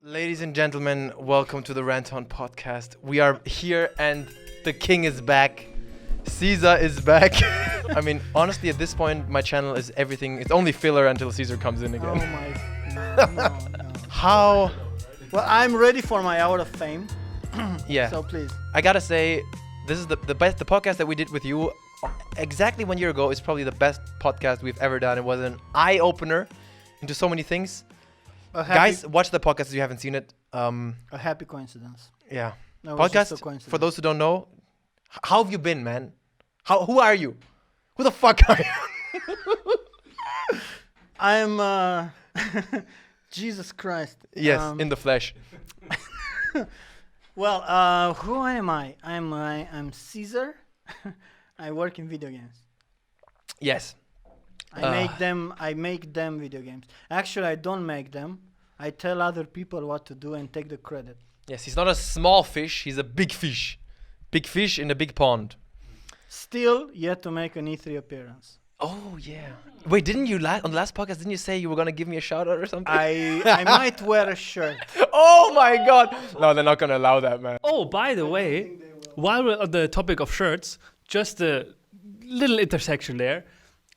Ladies and gentlemen, welcome to the Ranton Podcast. We are here and the king is back. Cesar is back. I mean, honestly, at this point, my channel is everything. It's only filler until Cesar comes in again. Oh my... No. How? Well, I'm ready for my hour of fame. Yeah. So please. I gotta say, this is the best. The podcast that we did with you exactly 1 year ago is probably the best podcast we've ever done. It was an eye-opener into so many things. Guys, watch the podcast if you haven't seen it. A happy coincidence. Yeah. No, it was just a Podcast, coincidence. for those who don't know, how have you been, man? Who are you? Who the fuck are you? I'm Jesus Christ. Yes, in the flesh. Well, who am I? I'm Cesar. I work in video games. Yes. I make them video games. Actually, I don't make them. I tell other people what to do and take the credit. Yes, he's not a small fish, he's a big fish. Big fish in a big pond. Still yet to make an E3 appearance. Oh, yeah. Wait, didn't you, on the last podcast, didn't you say you were going to give me a shout out or something? I might wear a shirt. Oh my god. No, they're not going to allow that, man. Oh, by the way, while we're on the topic of shirts, just a little intersection there.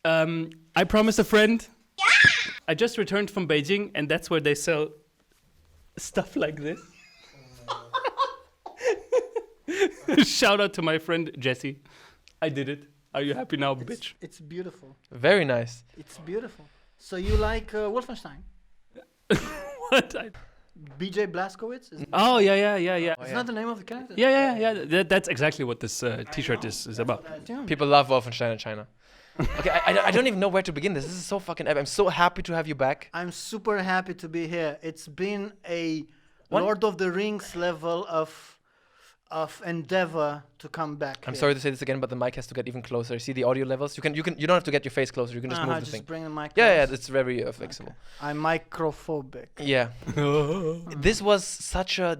I promised a friend. Yeah! I just returned from Beijing, and that's where they sell stuff like this. Shout out to my friend Jesse. I did it. Are you happy now, bitch? It's beautiful. Very nice. It's beautiful. So you like Wolfenstein? What? BJ Blazkowicz? Oh, yeah. It's not the name of the character? Yeah. That's exactly what this t-shirt is about. People love Wolfenstein in China. Okay, I don't even know where to begin this. This is so fucking epic. I'm so happy to have you back. I'm super happy to be here. It's been a Lord of the Rings level of endeavor to come back. I'm sorry to say this again, but the mic has to get even closer. See the audio levels? You don't have to get your face closer. You can just move the just thing. bring the mic Yeah, close. it's very flexible. Okay. I'm microphobic. Yeah. This was such a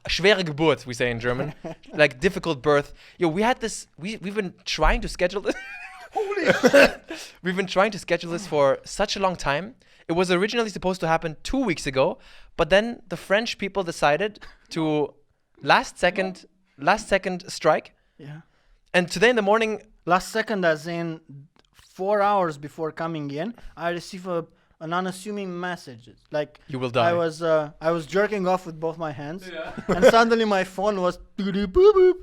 schwere Geburt, we say in German. Like difficult birth. Yo, we had this. We've been trying to schedule this. Holy shit! We've been trying to schedule this for such a long time. It was originally supposed to happen 2 weeks ago, but then the French people decided to last second strike. Yeah. And today in the morning, Last second, as in 4 hours before coming in, I received an unassuming message. Like you will die. I was jerking off with both my hands, and suddenly my phone was boop boop.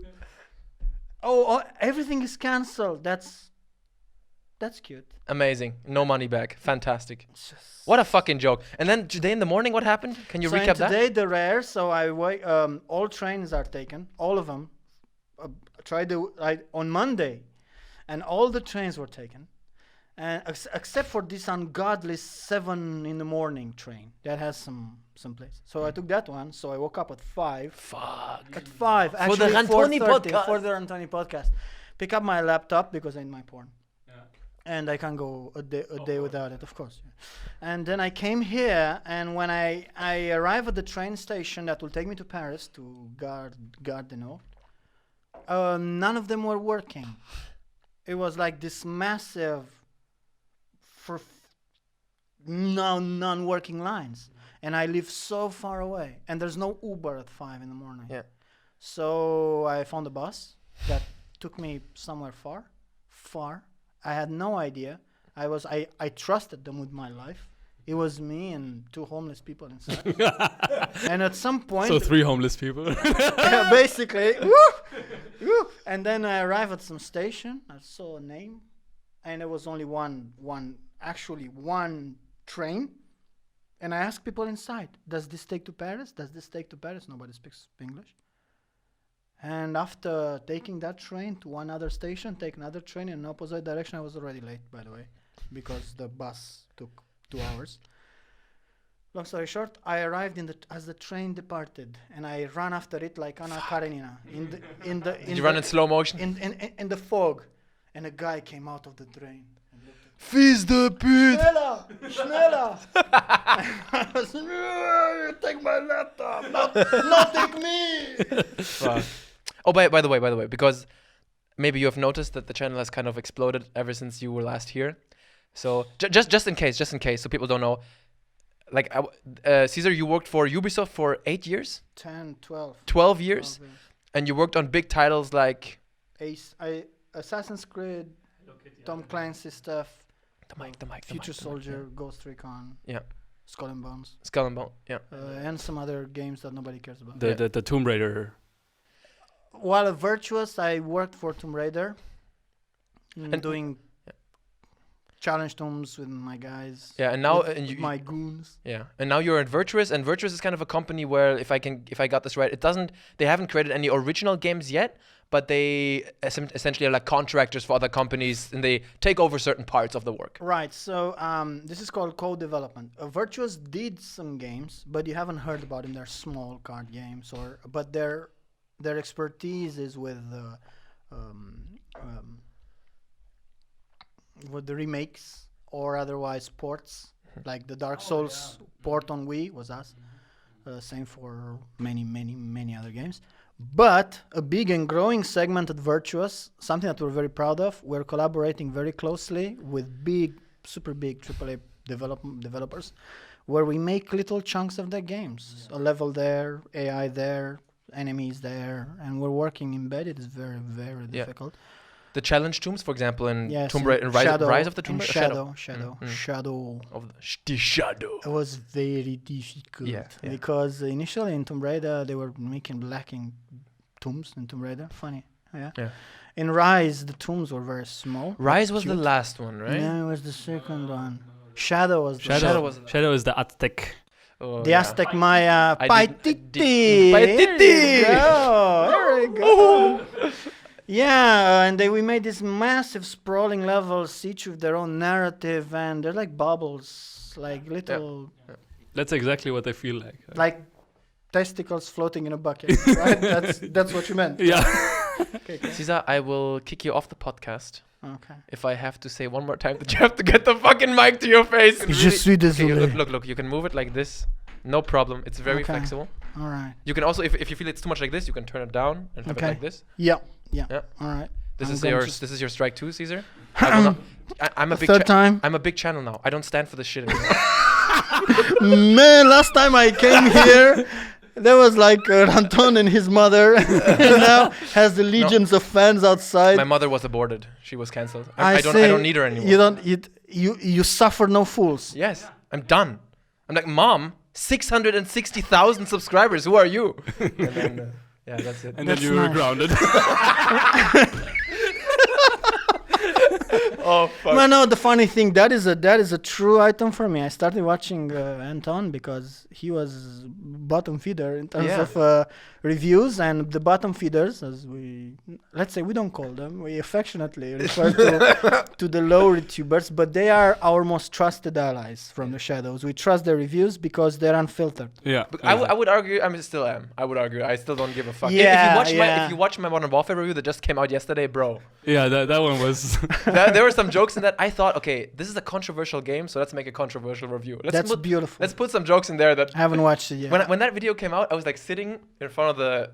Oh, everything is cancelled. That's cute. Amazing. No money back. Fantastic. What a fucking joke. And then today in the morning, what happened? Can you recap that? Today the rare. So all trains are taken, all of them. On Monday, and all the trains were taken, and except for this ungodly 7 a.m. train that has some place. So I took that one. So I woke up at 5. Fuck. At 5. Actually, For the Ranton Podcast. For the Ranton Podcast. Pick up my laptop because I need my porn. And I can't go a day without it, of course. And then I came here, and when I arrived at the train station that will take me to Paris, to Gare du Nord, none of them were working. It was like this massive, non-working lines. And I live so far away, and there's no Uber at 5 a.m. Yeah. So I found a bus that took me somewhere far. I had no idea. I trusted them with my life. It was me and 2 homeless people inside. And at some point... So 3 homeless people. Yeah, basically. Woo! And then I arrived at some station. I saw a name. And there was only one train. And I asked people inside, does this take to Paris? Nobody speaks English. And after taking that train to one other station, take another train in an opposite direction. I was already late, by the way, because the bus took 2 hours. Long story short, I arrived as the train departed, and I ran after it like Anna Karenina. Did you run in slow motion? In the fog, and a guy came out of the drain. Fils de pute! Schneller! I was, take my laptop, not take me! Fuck. Oh, by the way, because maybe you have noticed that the channel has kind of exploded ever since you were last here. So just in case, so people don't know, like Cesar, you worked for Ubisoft for 8 years, 10, 12. 12 years, and you worked on big titles like Assassin's Creed, Tom Clancy stuff, the mic, Future Soldier, Ghost Recon, yeah, Skull and Bones, yeah, and some other games that nobody cares about. The Tomb Raider. While at Virtuous, I worked for Tomb Raider, And- doing challenge tombs with my guys. yeah, and now with my goons. yeah, and now you're at Virtuous, and Virtuous is kind of a company where if I got this right, they haven't created any original games yet, but they essentially are like contractors for other companies, and they take over certain parts of the work. Right. So this is called co-development. Virtuous did some games, but you haven't heard about them. They're small card games, but their expertise is with the remakes or otherwise ports, like the Dark Souls port on Wii was us. Same for many other games. But a big and growing segment at Virtuous, something that we're very proud of, we're collaborating very closely with super big AAA developers, where we make little chunks of their games. A level there, AI there, enemies there, and we're working embedded. It's very, very difficult. The challenge tombs, for example, in Yes, Tomb Raider, Rise of the Tomb Raider. Shadow. The Shadow. It was very difficult because initially in Tomb Raider they were making blacking tombs in Tomb Raider. Funny, yeah. In Rise, the tombs were very small. Rise was the last one, right? No, it was the second one. Shadow was the Shadow is the Aztec. Oh, the Aztec Maya. Paititi. There we go. Yeah, and we made these massive sprawling levels, each with their own narrative, and they're like bubbles, like little... Yeah. That's exactly what I feel like. Like testicles floating in a bucket, right? That's what you meant. Yeah. Okay. Cesar, I will kick you off the podcast Okay. if I have to say one more time that you have to get the fucking mic to your face. Je suis désolé. Look, you can move it like this. No problem. It's very flexible. All right. You can also, if you feel it's too much like this, you can turn it down and have it like this. Yeah. Yeah. All right. This is your strike too, Cesar. I'm a big third time. I'm a big channel now. I don't stand for this shit anymore. Man, last time I came here, there was like Ranton and his mother, and now has the legions of fans outside. My mother was aborted. She was cancelled. I I don't need her anymore. You suffer no fools. Yes, I'm done. I'm like, Mom, 660,000 subscribers. Who are you? And then, yeah, that's it. And then you were grounded. Oh fuck. No, the funny thing, that is a true item for me. I started watching Anton because he was bottom feeder in terms of reviews, and the bottom feeders, as let's say we don't call them, we affectionately refer to the low YouTubers, but they are our most trusted allies from the shadows. We trust their reviews because they're unfiltered. Yeah. I would argue, I still am. I would argue, I still don't give a fuck. Yeah, if you watch my Modern Warfare review that just came out yesterday, bro. Yeah, that one was... There were some jokes in that. I thought, okay, this is a controversial game, so let's make a controversial review. That's beautiful. Let's put some jokes in there that... I haven't watched it yet. When that video came out, I was like sitting in front of the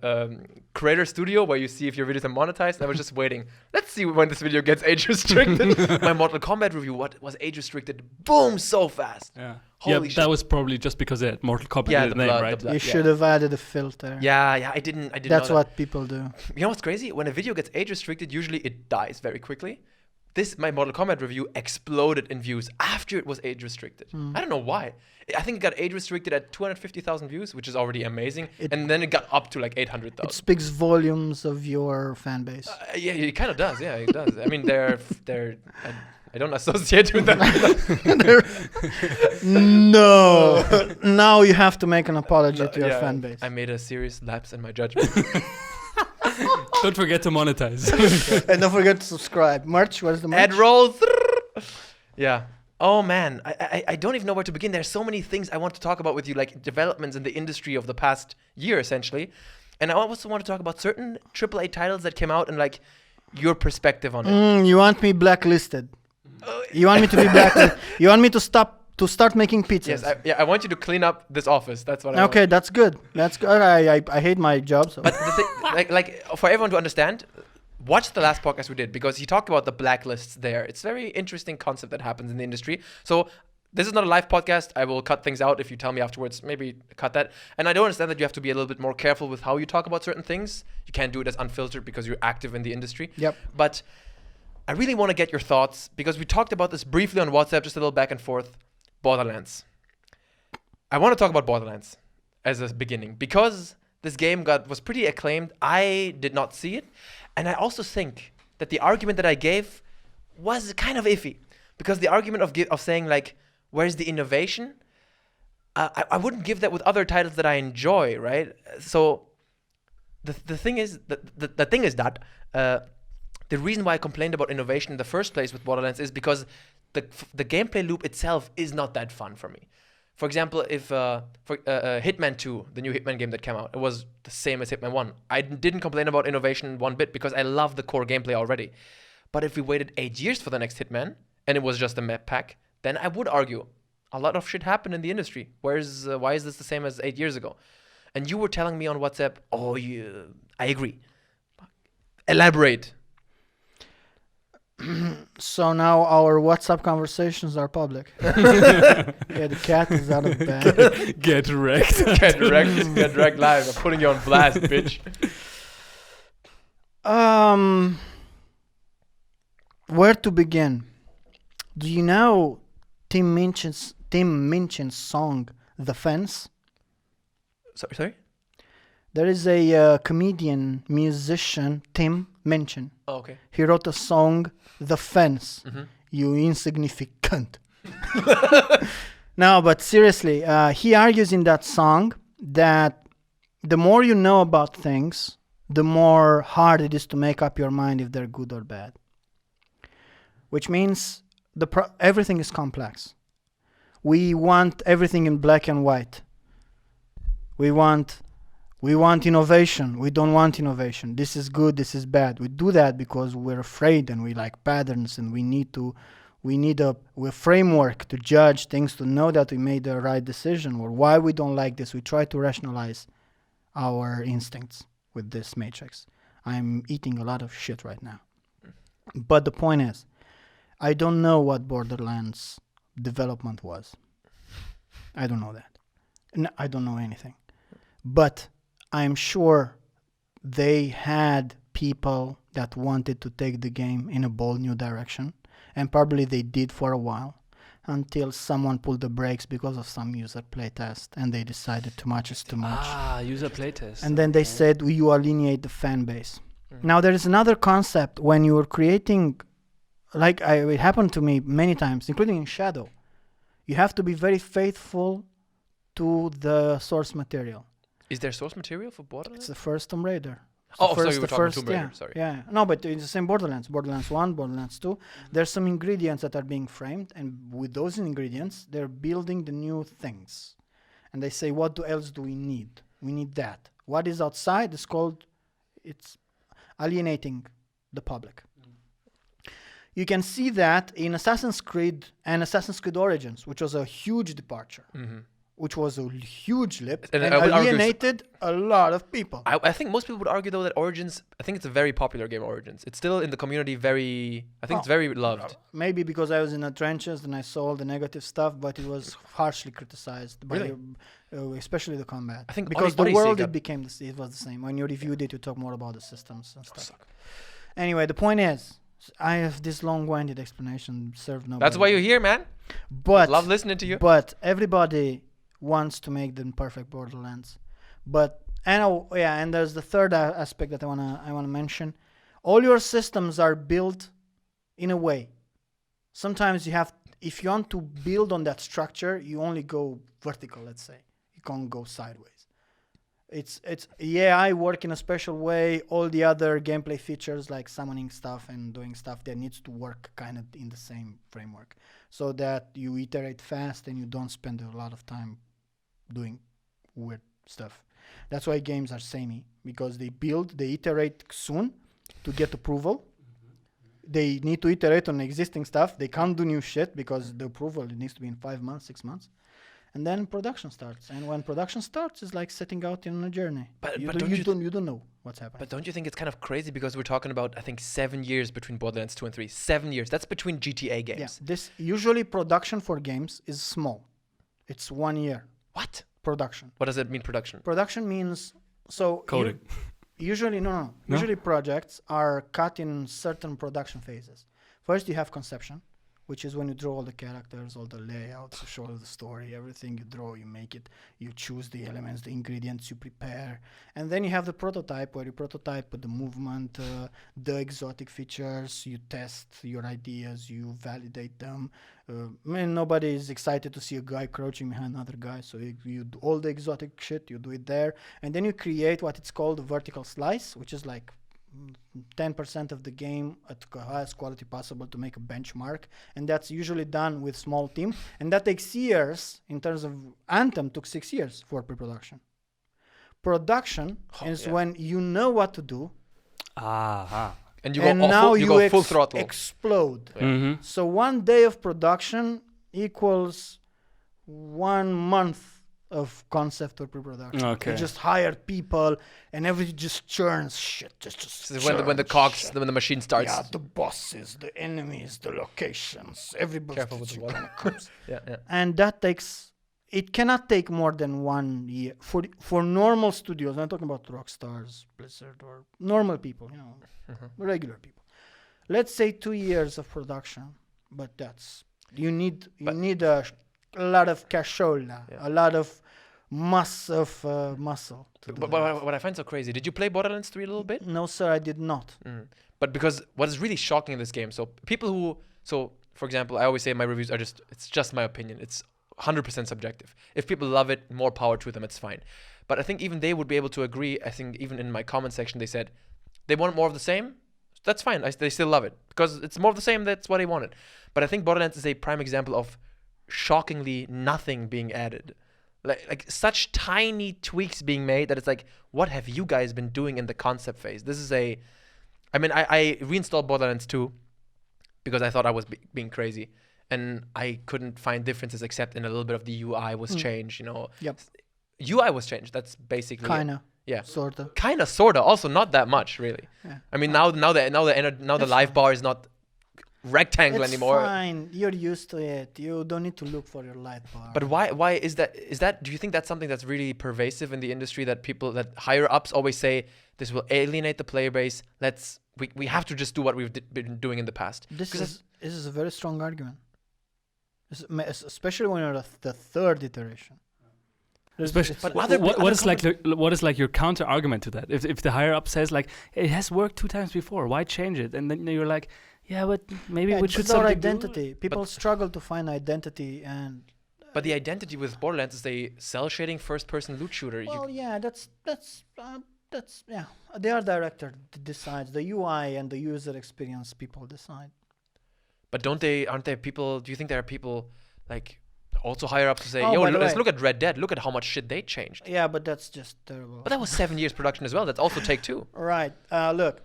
creator studio where you see if your videos are monetized, and I was just waiting. Let's see when this video gets age restricted. My Mortal Kombat review was age restricted. Boom, so fast. Yeah. Holy shit. That was probably just because it had Mortal Kombat in the name, right? You should have added a filter. Yeah, I didn't. That's what people do. You know what's crazy? When a video gets age restricted, usually it dies very quickly. My Mortal Kombat review exploded in views after it was age restricted. I don't know why. I think it got age restricted at 250,000 views, which is already amazing. And then it got up to like 800,000. It speaks volumes of your fan base. Yeah, it kind of does. Yeah, it does. I mean, I don't associate with them. No. Now you have to make an apology to your fan base. I made a serious lapse in my judgment. Don't forget to monetize. And don't forget to subscribe. Merch, where's the merch? Ad rolls. Yeah. Oh man, I don't even know where to begin. There's so many things I want to talk about with you, like developments in the industry of the past year, essentially. And I also want to talk about certain AAA titles that came out and like your perspective on it. You want me blacklisted? You want me to be blacklisted? You want me to start making pizzas? Yes, I want you to clean up this office. That's what I want. Okay, that's good. That's good. I hate my job. So. But the thing, like for everyone to understand, watch the last podcast we did because he talked about the blacklists there. It's a very interesting concept that happens in the industry. So This is not a live podcast. I will cut things out if you tell me afterwards. Maybe cut that. And I don't understand that you have to be a little bit more careful with how you talk about certain things. You can't do it as unfiltered because you're active in the industry. Yep. But I really want to get your thoughts because we talked about this briefly on WhatsApp, just a little back and forth. Borderlands. I want to talk about Borderlands as a beginning because this game was pretty acclaimed. I did not see it. And I also think that the argument that I gave was kind of iffy because the argument of saying like, where's the innovation? I wouldn't give that with other titles that I enjoy, right? So the thing is that the reason why I complained about innovation in the first place with Borderlands is because the gameplay loop itself is not that fun for me. For example, if Hitman 2, the new Hitman game that came out, it was the same as Hitman 1. I didn't complain about innovation one bit because I love the core gameplay already. But if we waited 8 years for the next Hitman and it was just a map pack, then I would argue a lot of shit happened in the industry. Why is this the same as 8 years ago? And you were telling me on WhatsApp, I agree. Elaborate. So now our WhatsApp conversations are public. Yeah, the cat is out of the bag. Get wrecked. Get wrecked live. I'm putting you on blast, bitch. Where to begin? Do you know Tim Minchin's song "The Fence"? Sorry? There is a comedian, musician, Tim Minchin. Oh, okay. He wrote a song, "The Fence." Mm-hmm. You insignificant. No, but seriously, he argues in that song that the more you know about things, the more hard it is to make up your mind if they're good or bad. Which means everything is complex. We want everything in black and white. We want innovation. We don't want innovation. This is good. This is bad. We do that because we're afraid and we like patterns and we need a framework to judge things, to know that we made the right decision or why we don't like this. We try to rationalize our instincts with this matrix. I'm eating a lot of shit right now. But the point is, I don't know what Borderlands development was. I don't know that. No, I don't know anything. But I'm sure they had people that wanted to take the game in a bold new direction. And probably they did for a while until someone pulled the brakes because of some user playtest and they decided too much is too much. User playtest. And then they said, you alienate the fan base. Mm-hmm. Now there is another concept when you are creating, it happened to me many times, including in Shadow. You have to be very faithful to the source material. Is there source material for Borderlands? It's the first Tomb Raider. So you were talking Tomb Raider, sorry. Yeah. No, but it's the same Borderlands. Borderlands 1, Borderlands 2. There's some ingredients that are being framed, and with those ingredients, they're building the new things. And they say, what else do we need? We need that. What is outside is it's alienating the public. You can see that in Assassin's Creed and Assassin's Creed Origins, which was a huge departure. Mm-hmm. Which was a huge leap and alienated a lot of people. I think most people would argue, though, that Origins, I think it's a very popular game, Origins. It's still in the community it's very loved. Maybe because I was in the trenches and I saw all the negative stuff, but it was harshly criticized. By especially the combat. I think because the world, it was the same. When you reviewed it, you talk more about the systems and stuff. Anyway, the point is, I have this long-winded explanation, served nobody. That's why you're here, man. But love listening to you. But everybody wants to make the perfect Borderlands, and there's the third aspect that I wanna mention. All your systems are built in a way. Sometimes if you want to build on that structure, you only go vertical. Let's say you can't go sideways. I work in a special way. All the other gameplay features like summoning stuff and doing stuff that needs to work kind of in the same framework, so that you iterate fast and you don't spend a lot of time doing weird stuff. That's why games are samey, because they iterate soon to get approval. They need to iterate on existing stuff. They can't do new shit because the approval, it needs to be in 5 months, 6 months. And then production starts. And when production starts, it's like setting out on a journey. But you don't know. what's happening. But don't you think it's kind of crazy because we're talking about, I think, 7 years between Borderlands 2 and 3. 7 years. That's between GTA games. Yeah, this usually production for games is small. It's 1 year. What? Production. What does it mean, production? Production means Coding. Usually, no. Usually projects are cut in certain production phases. First, you have conception, which is when you draw all the characters, all the layouts, you show the story, everything you draw, you make it, you choose the elements, the ingredients you prepare. And then you have the prototype, where you prototype with the movement, the exotic features, you test your ideas, you validate them. Nobody is excited to see a guy crouching behind another guy, so you do all the exotic shit, you do it there. And then you create what it's called a vertical slice, which is like 10% of the game at the highest quality possible to make a benchmark, and that's usually done with small team, and that takes years. In terms of Anthem, took 6 years for pre-production. Production is when you know what to do, And you and go now you go full throttle. explode. Yeah. Mm-hmm. So 1 day of production equals 1 month of concept or pre-production. Okay. You just hire people, and everything just churns shit. Just This is when the cogs, when the machine starts. Yeah, the bosses, the enemies, the locations, everybody. Careful with the water. Yeah. And that takes. It cannot take more than 1 year for normal studios. I'm talking about Rockstars, Blizzard, or normal people. Regular people. Let's say 2 years of production, but that's you need a lot of cashola, a lot of muscle. But what I find so crazy, did you play Borderlands 3 a little bit? No, sir, I did not. But because what is really shocking in this game, for example, I always say my reviews are it's just my opinion. It's 100% subjective. If people love it, more power to them, it's fine. But I think even they would be able to agree. I think even in my comment section, they said they want more of the same. That's fine. They still love it because it's more of the same. That's what they wanted. But I think Borderlands is a prime example of shockingly nothing being added. Like such tiny tweaks being made that it's like, what have you guys been doing in the concept phase? This is I reinstalled Borderlands 2 because I thought I was being crazy. And I couldn't find differences except in a little bit of the UI was changed, Yep. UI was changed. That's basically Kinda. it. Yeah. Sorta. Kinda, sorta. Also, not that much, really. Yeah. I mean, now the life bar is not rectangle anymore. It's fine. You're used to it. You don't need to look for your light bar. But why is that? Do you think that's something that's really pervasive in the industry, that people, that higher ups always say this will alienate the player base? We have to just do what we've been doing in the past. This is a very strong argument. Especially when you're at the third iteration. But what is like your counter argument to that? If the higher up says like it has worked 2 times before, why change it? And then you're like, yeah, but maybe we should. It's our identity. People struggle to find identity, and. But the identity with Borderlands is a cell shading first-person loot shooter. Well, yeah, that's yeah. They are director decides the UI and the user experience. People decide. But aren't there people? Do you think there are people like also higher up to say, let's look at Red Dead. Look at how much shit they changed. Yeah, but that's just terrible. But that was 7 years production as well. That's also Take Two. Right. Look,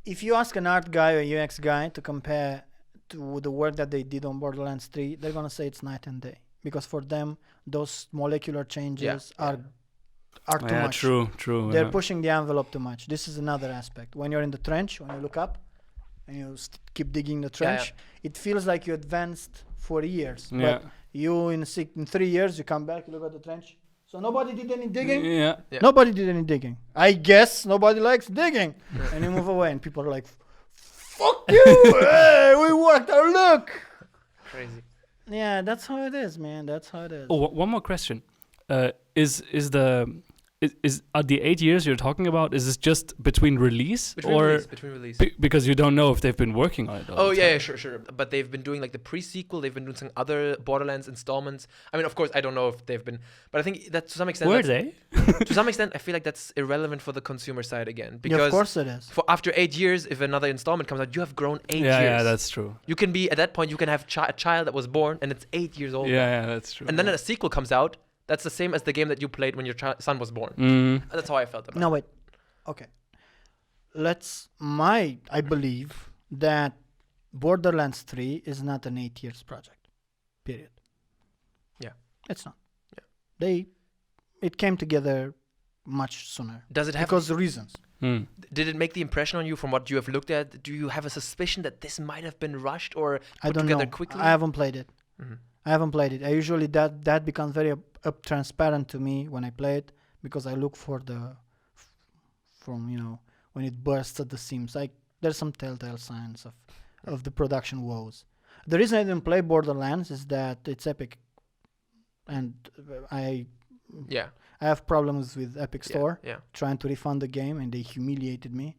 if you ask an art guy or UX guy to compare to the work that they did on Borderlands 3, they're gonna say it's night and day, because for them those molecular changes are too much. True. They're pushing the envelope too much. This is another aspect. When you're in the trench, when you look up and you keep digging the trench, it feels like you advanced for years. Yeah. But you in 3 years, you come back, you look at the trench. So nobody did any digging? Yeah. Nobody did any digging. I guess nobody likes digging. And you move away and people are like, fuck you! Hey, we worked our look! Crazy. Yeah, that's how it is, man. That's how it is. Oh, one more question. Are the 8 years you're talking about, is this just between release? Between release. Because you don't know if they've been working on it all the time. Sure. But they've been doing like the pre-sequel. They've been doing some other Borderlands installments. I mean, of course, I don't know if they've been, but I think that to some extent. Were they? To some extent, I feel like that's irrelevant for the consumer side again. Because yeah, of course it is. For after 8 years, if another installment comes out, you have grown 8 years. Yeah, that's true. You can be, at that point, you can have a child that was born and it's 8 years old. Yeah, that's true. And then a sequel comes out. That's the same as the game that you played when your son was born. That's how I felt about it. No, wait. Okay. I believe that Borderlands 3 is not an 8 years project. Period. Yeah. It's not. Yeah. It came together much sooner. Does it have? Because the reasons. Did it make the impression on you from what you have looked at? Do you have a suspicion that this might have been rushed or put together quickly? I haven't played it. Mm-hmm. I haven't played it. I usually that becomes very transparent to me when I play it because I look for when it bursts at the seams. Like there's some telltale signs of the production woes. The reason I didn't play Borderlands is that it's Epic, and I have problems with Epic Store trying to refund the game, and they humiliated me.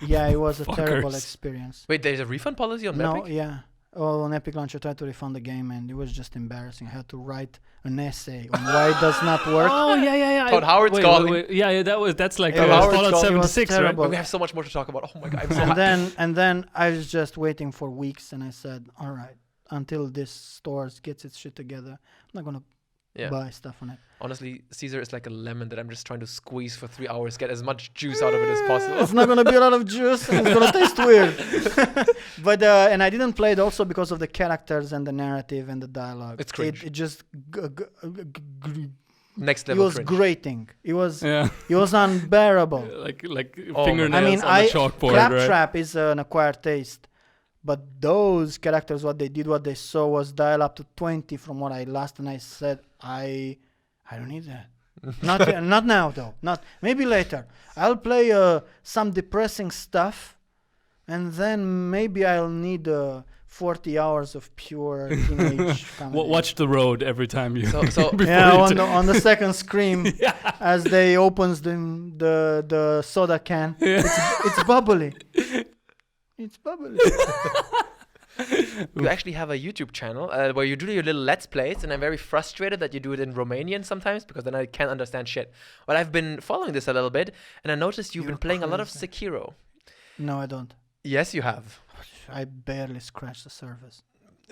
Yeah, it was a terrible experience. Wait, there's a refund policy on Epic? No, yeah. Well, on Epic Launch, I tried to refund the game, and it was just embarrassing. I had to write an essay on why it does not work. Oh, yeah. Todd Howard's calling. Yeah, that's like Fallout 76, right? We have so much more to talk about. Oh my God, I'm so and then I was just waiting for weeks, and I said, all right, until this store gets its shit together, I'm not going to buy stuff on it. Honestly, Cesar is like a lemon that I'm just trying to squeeze for 3 hours, get as much juice out of it as possible. It's not going to be a lot of juice, and it's going to taste weird. But and I didn't play it also because of the characters and the narrative and the dialogue. It's cringe. It just next level. It was cringe. grating. It was unbearable. Like Oh fingernails on the chalkboard, Claptrap is an acquired taste. But those characters, what they saw was dial up to 20 from what I last, and I said, I don't need that. Not now though. Maybe later. I'll play some depressing stuff, and then maybe I'll need 40 hours of pure teenage comedy. Watch the road every time you. On the second screen, as they opens the soda can, it's bubbly. It's bubbly. You actually have a YouTube channel where you do your little Let's Plays, and I'm very frustrated that you do it in Romanian sometimes because then I can't understand shit. But I've been following this a little bit, and I noticed you've been playing a lot of Sekiro. No, I don't. Yes, you have. I barely scratched the surface.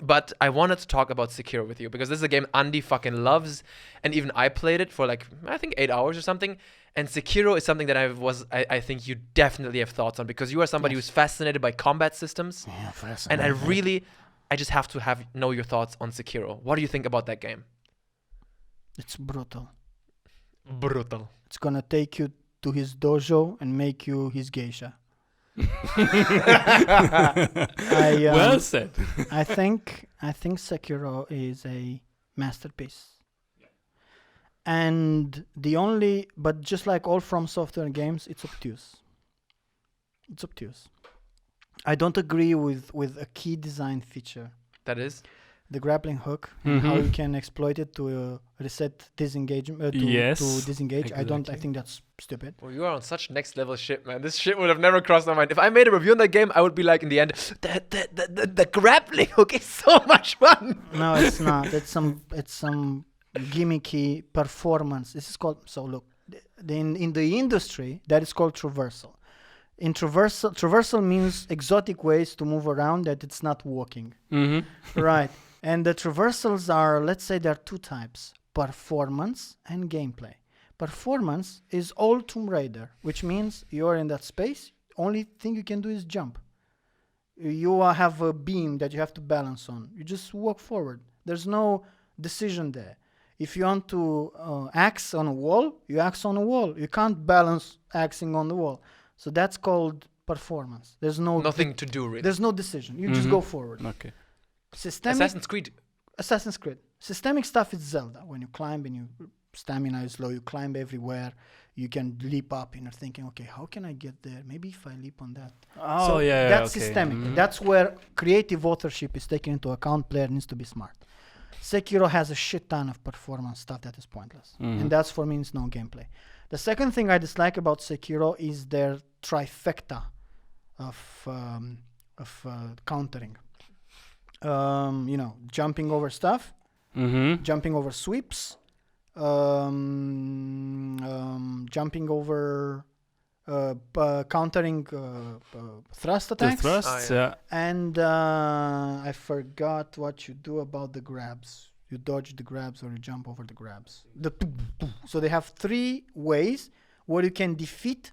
But I wanted to talk about Sekiro with you because this is a game Andy fucking loves, and even I played it for I think 8 hours or something. And Sekiro is something that I think you definitely have thoughts on because you are somebody who's fascinated by combat systems. Yeah, fascinated. And I just have to know your thoughts on Sekiro. What do you think about that game? It's brutal. Brutal. It's gonna take you to his dojo and make you his geisha. Well said. I think Sekiro is a masterpiece. And but just like all From Software games, it's obtuse. I don't agree with a key design feature. That is? The grappling hook, and how you can exploit it to reset disengagement. To disengage. Exactly. I think that's stupid. Well, you are on such next level shit, man. This shit would have never crossed my mind. If I made a review on that game, I would be like, in the end, the grappling hook is so much fun. No, it's not. It's some gimmicky performance. This is called. So look, in the industry, that is called traversal. In traversal means exotic ways to move around that it's not walking. Right. And the traversals are, let's say, there are two types: performance and gameplay. Performance is all Tomb Raider, which means you're in that space. Only thing you can do is jump. You have a beam that you have to balance on. You just walk forward. There's no decision there. If you want to axe on a wall, you axe on a wall. You can't balance axing on the wall. So that's called performance. There's nothing to do, really. There's no decision. You just go forward. Okay. Assassin's Creed. Systemic stuff is Zelda. When you climb and your stamina is low, you climb everywhere. You can leap up and you're thinking, okay, how can I get there? Maybe if I leap on that. That's systemic. That's where creative authorship is taken into account. Player needs to be smart. Sekiro has a shit ton of performance stuff that is pointless. And that's, for me, it's no gameplay. The second thing I dislike about Sekiro is their trifecta of countering. Jumping over stuff, jumping over sweeps, jumping over countering thrust attacks. The thrusts, And I forgot what you do about the grabs. You dodge the grabs or you jump over the grabs. So they have 3 ways where you can defeat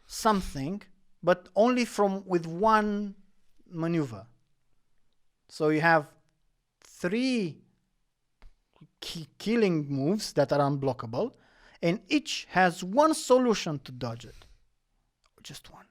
something, but only with one maneuver. So you have 3 killing moves that are unblockable, and each has one solution to dodge it. Just one.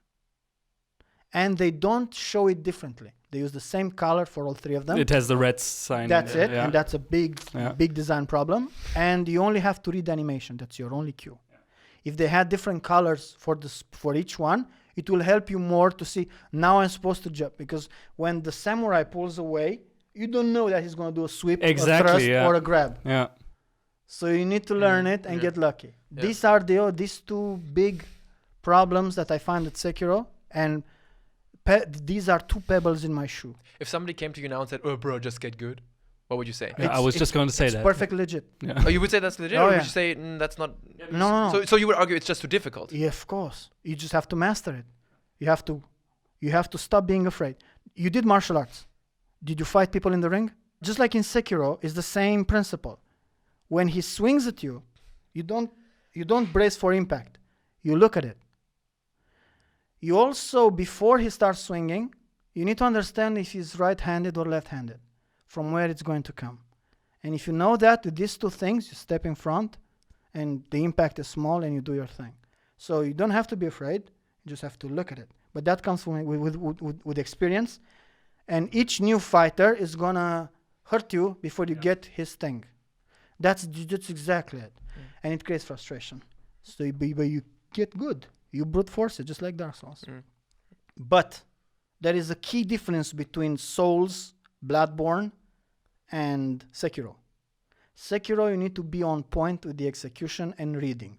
And they don't show it differently. They use the same color for all three of them. It has the red sign. That's it, yeah. and that's a big design problem. And you only have to read animation. That's your only cue. Yeah. If they had different colors for each one, it will help you more to see, now I'm supposed to jump. Because when the samurai pulls away, you don't know that he's going to do a sweep, a thrust, or a grab. Yeah. So you need to learn it and get lucky. Yeah. These are these two big problems that I find at Sekiro, and these are two pebbles in my shoe. If somebody came to you now and said, "Oh, bro, just get good," what would you say? I was just going to say that. It's perfectly legit. Yeah. Oh, you would say that's legit, or would you say that's not? No. So you would argue it's just too difficult. Yeah, of course. You just have to master it. You have to stop being afraid. You did martial arts. Did you fight people in the ring? Just like in Sekiro, it's the same principle. When he swings at you, you don't brace for impact. You look at it. You also, before he starts swinging, you need to understand if he's right-handed or left-handed, from where it's going to come. And if you know that with these two things, you step in front, and the impact is small, and you do your thing. So you don't have to be afraid. You just have to look at it. But that comes with experience. And each new fighter is going to hurt you before you get his thing. That's exactly it. And it creates frustration. So you get good. You brute force it, just like Dark Souls. But there is a key difference between Souls, Bloodborne, and Sekiro. Sekiro, you need to be on point with the execution and reading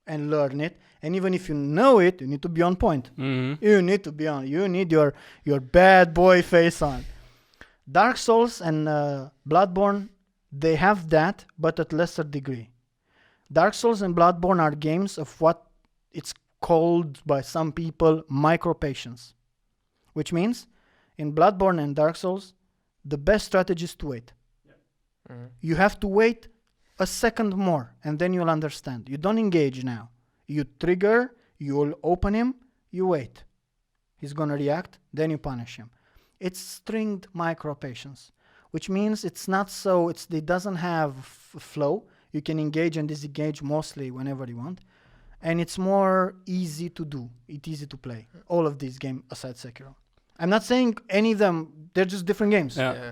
and learn it. And even if you know it, you need to be on point. Mm-hmm. You need your bad boy face on. Dark Souls and Bloodborne, they have that, but at lesser degree. Dark Souls and Bloodborne are games of what it's called by some people micro-patience, which means in Bloodborne and Dark Souls, the best strategy is to wait. Yeah. Mm-hmm. You have to wait a second more, and then you'll understand. You don't engage now. You trigger, you'll open him, you wait. He's going to react, then you punish him. It's stringed micro-patience, which means it doesn't have flow. You can engage and disengage mostly whenever you want. And it's more easy to do. It's easy to play. All of these games aside Sekiro. I'm not saying any of them, they're just different games. Yeah.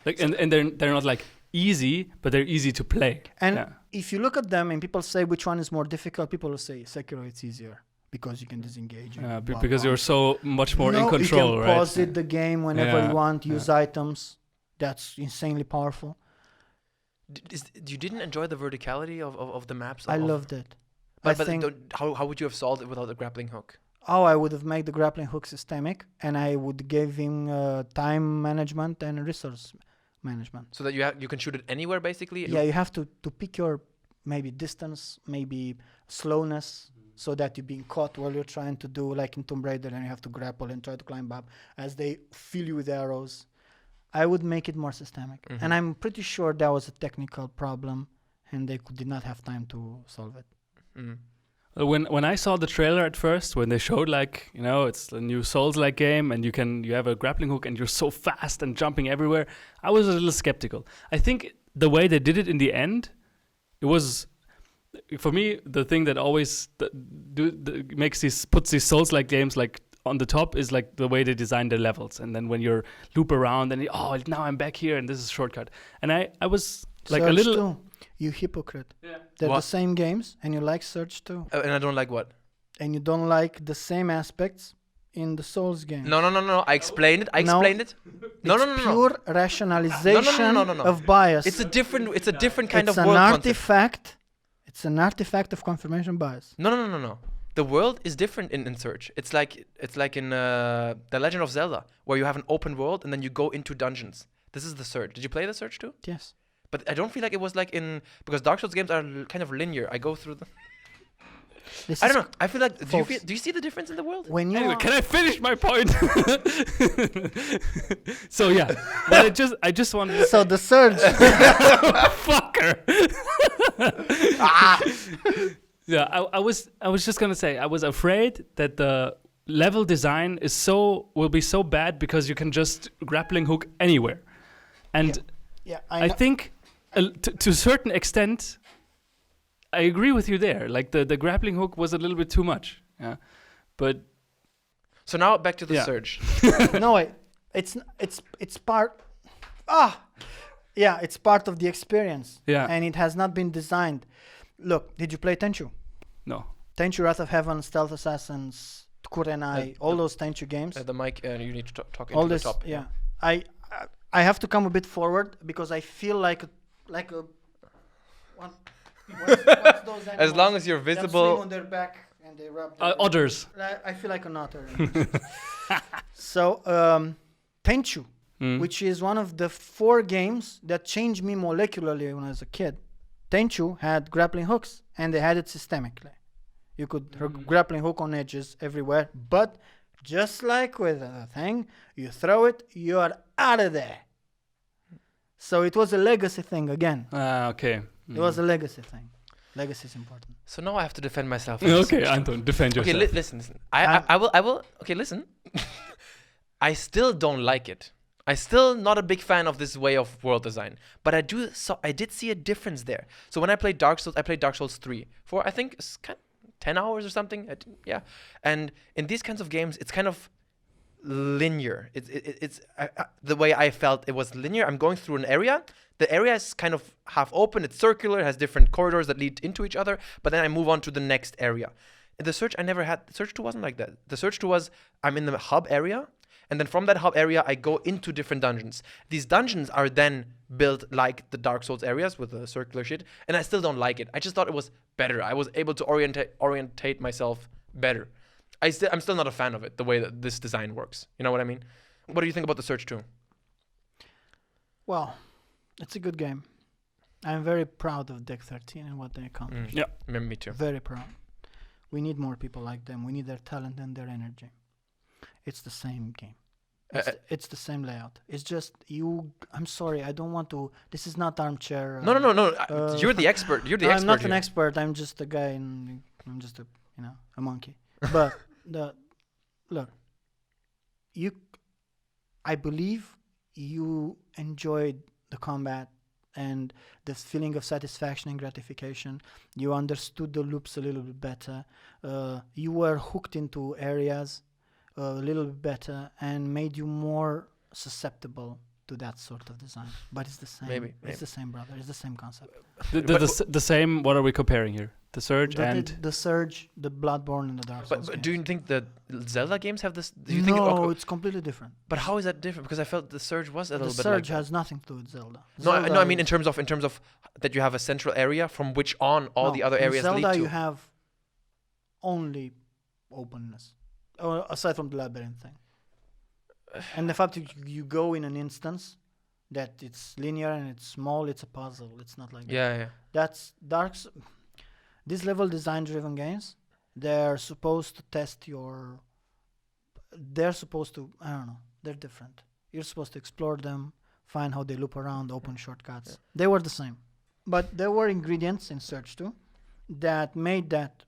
Like, and they're not like easy, but they're easy to play. And if you look at them and people say which one is more difficult, people will say Sekiro it's easier because you can disengage. Because you're so much more in control, you can pause it the game whenever you want, use items. That's insanely powerful. You didn't enjoy the verticality of the maps? I loved it. But how would you have solved it without a grappling hook? Oh, I would have made the grappling hook systemic, and I would give him time management and resource management. So that you can shoot it anywhere, basically? Yeah, you have to pick your maybe distance, maybe slowness, so that you're being caught while you're trying to do, like in Tomb Raider, and you have to grapple and try to climb up as they fill you with arrows. I would make it more systemic. Mm-hmm. And I'm pretty sure that was a technical problem, and they did not have time to solve it. Mm-hmm. When I saw the trailer at first, when they showed it's a new Souls-like game and you have a grappling hook and you're so fast and jumping everywhere, I was a little skeptical. I think the way they did it in the end, it was, for me, the thing that always puts these Souls-like games like on the top is like the way they design their levels. And then when you loop around and now I'm back here and this is a shortcut. And I was like Surge a little. Too. You hypocrite. Yeah. They're the same games, and you like Surge too. And I don't like what? And you don't like the same aspects in the Souls game. No. I explained it. It's pure rationalization of bias. It's a different kind of world concept. It's an artifact of confirmation bias. No. The world is different in Surge. It's like in The Legend of Zelda, where you have an open world and then you go into dungeons. This is the Surge. Did you play the Surge too? Yes. But I don't feel like it was like because Dark Souls games are kind of linear. I go through them. I don't know. I feel like do you see the difference in the world? Anyway, can I finish my point? So yeah, but I just wanted to so the Surge. Fucker. Yeah, I was just gonna say I was afraid that the level design will be so bad because you can just grappling hook anywhere, and I think To a certain extent, I agree with you there. Like the grappling hook was a little bit too much. Yeah, but So now back to the Yeah. Surge. No, it's part. It's part of the experience. Yeah. And it has not been designed. Look, did you play Tenchu? no. Tenchu, Wrath of Heaven, Stealth Assassins, Kurenai, all those Tenchu games. The mic, you need to talk all into this, the top. yeah. I have to come a bit forward because I feel like a what's those animals As long as you're that swing visible. on their back and they rub their Others. I feel like an otter. So, Tenchu, which is one of the 4 games that changed me molecularly when I was a kid. Tenchu had grappling hooks, and they had it systemically. You could grappling hook on edges everywhere, but just like with a thing, you throw it, you are out of there. So it was a legacy thing again. Okay. It was a legacy thing. Legacy is important. So now I have to defend myself. Okay, Anton, defend Okay, yourself. listen. I will. Okay, listen. I still don't like it. I still not a big fan of this way of world design. But I did see a difference there. So when I played Dark Souls, I played Dark Souls 3 for I think 10 hours or something. Yeah. And in these kinds of games, it's kind of linear. It's the way I felt it was linear. I'm going through an area. The area is kind of half open. It's circular. It has different corridors that lead into each other. But then I move on to the next area. In the Surge, I never had. The Surge 2 wasn't like that. The Surge 2 was I'm in the hub area. And then from that hub area, I go into different dungeons. These dungeons are then built like the Dark Souls areas with the circular shit. And I still don't like it. I just thought it was better. I was able to orientate myself better. I'm still not a fan of it, the way that this design works. You know what I mean? What do you think about the Surge 2? Well, it's a good game. I'm very proud of Deck 13 and what they accomplished. Yeah. Me too. Very proud. We need more people like them. We need their talent and their energy. It's the same game. It's the same layout. It's just I'm sorry. I don't want to. This is not armchair. No. You're the expert. You're the expert. I'm not an here. expert. I'm just a guy, and I'm just a monkey. But look, I believe you enjoyed the combat and the feeling of satisfaction and gratification. You understood the loops a little bit better. You were hooked into areas a little bit better and made you more susceptible to that sort of design. But it's the same. Maybe. It's the same, brother. It's the same concept. The same. What are we comparing here? The Surge and the Surge, the Bloodborne, and the Dark Souls. But do you think the Zelda games have this? Do you no, think, it's completely different. But how is that different? Because I felt the Surge was a little The bit Surge like has nothing to do with Zelda. No, Zelda I mean in terms of that you have a central area from which on all the other in areas Zelda lead to. you have only openness, aside from the labyrinth thing. And the fact that you go in an instance that it's linear and it's small, it's a puzzle. It's not like that. Yeah. That's these level design driven games, they're supposed to test your. They're supposed to. I don't know. They're different. You're supposed to explore them, find how they loop around, open shortcuts. Yeah. They were the same, but there were ingredients in Surge 2 that made that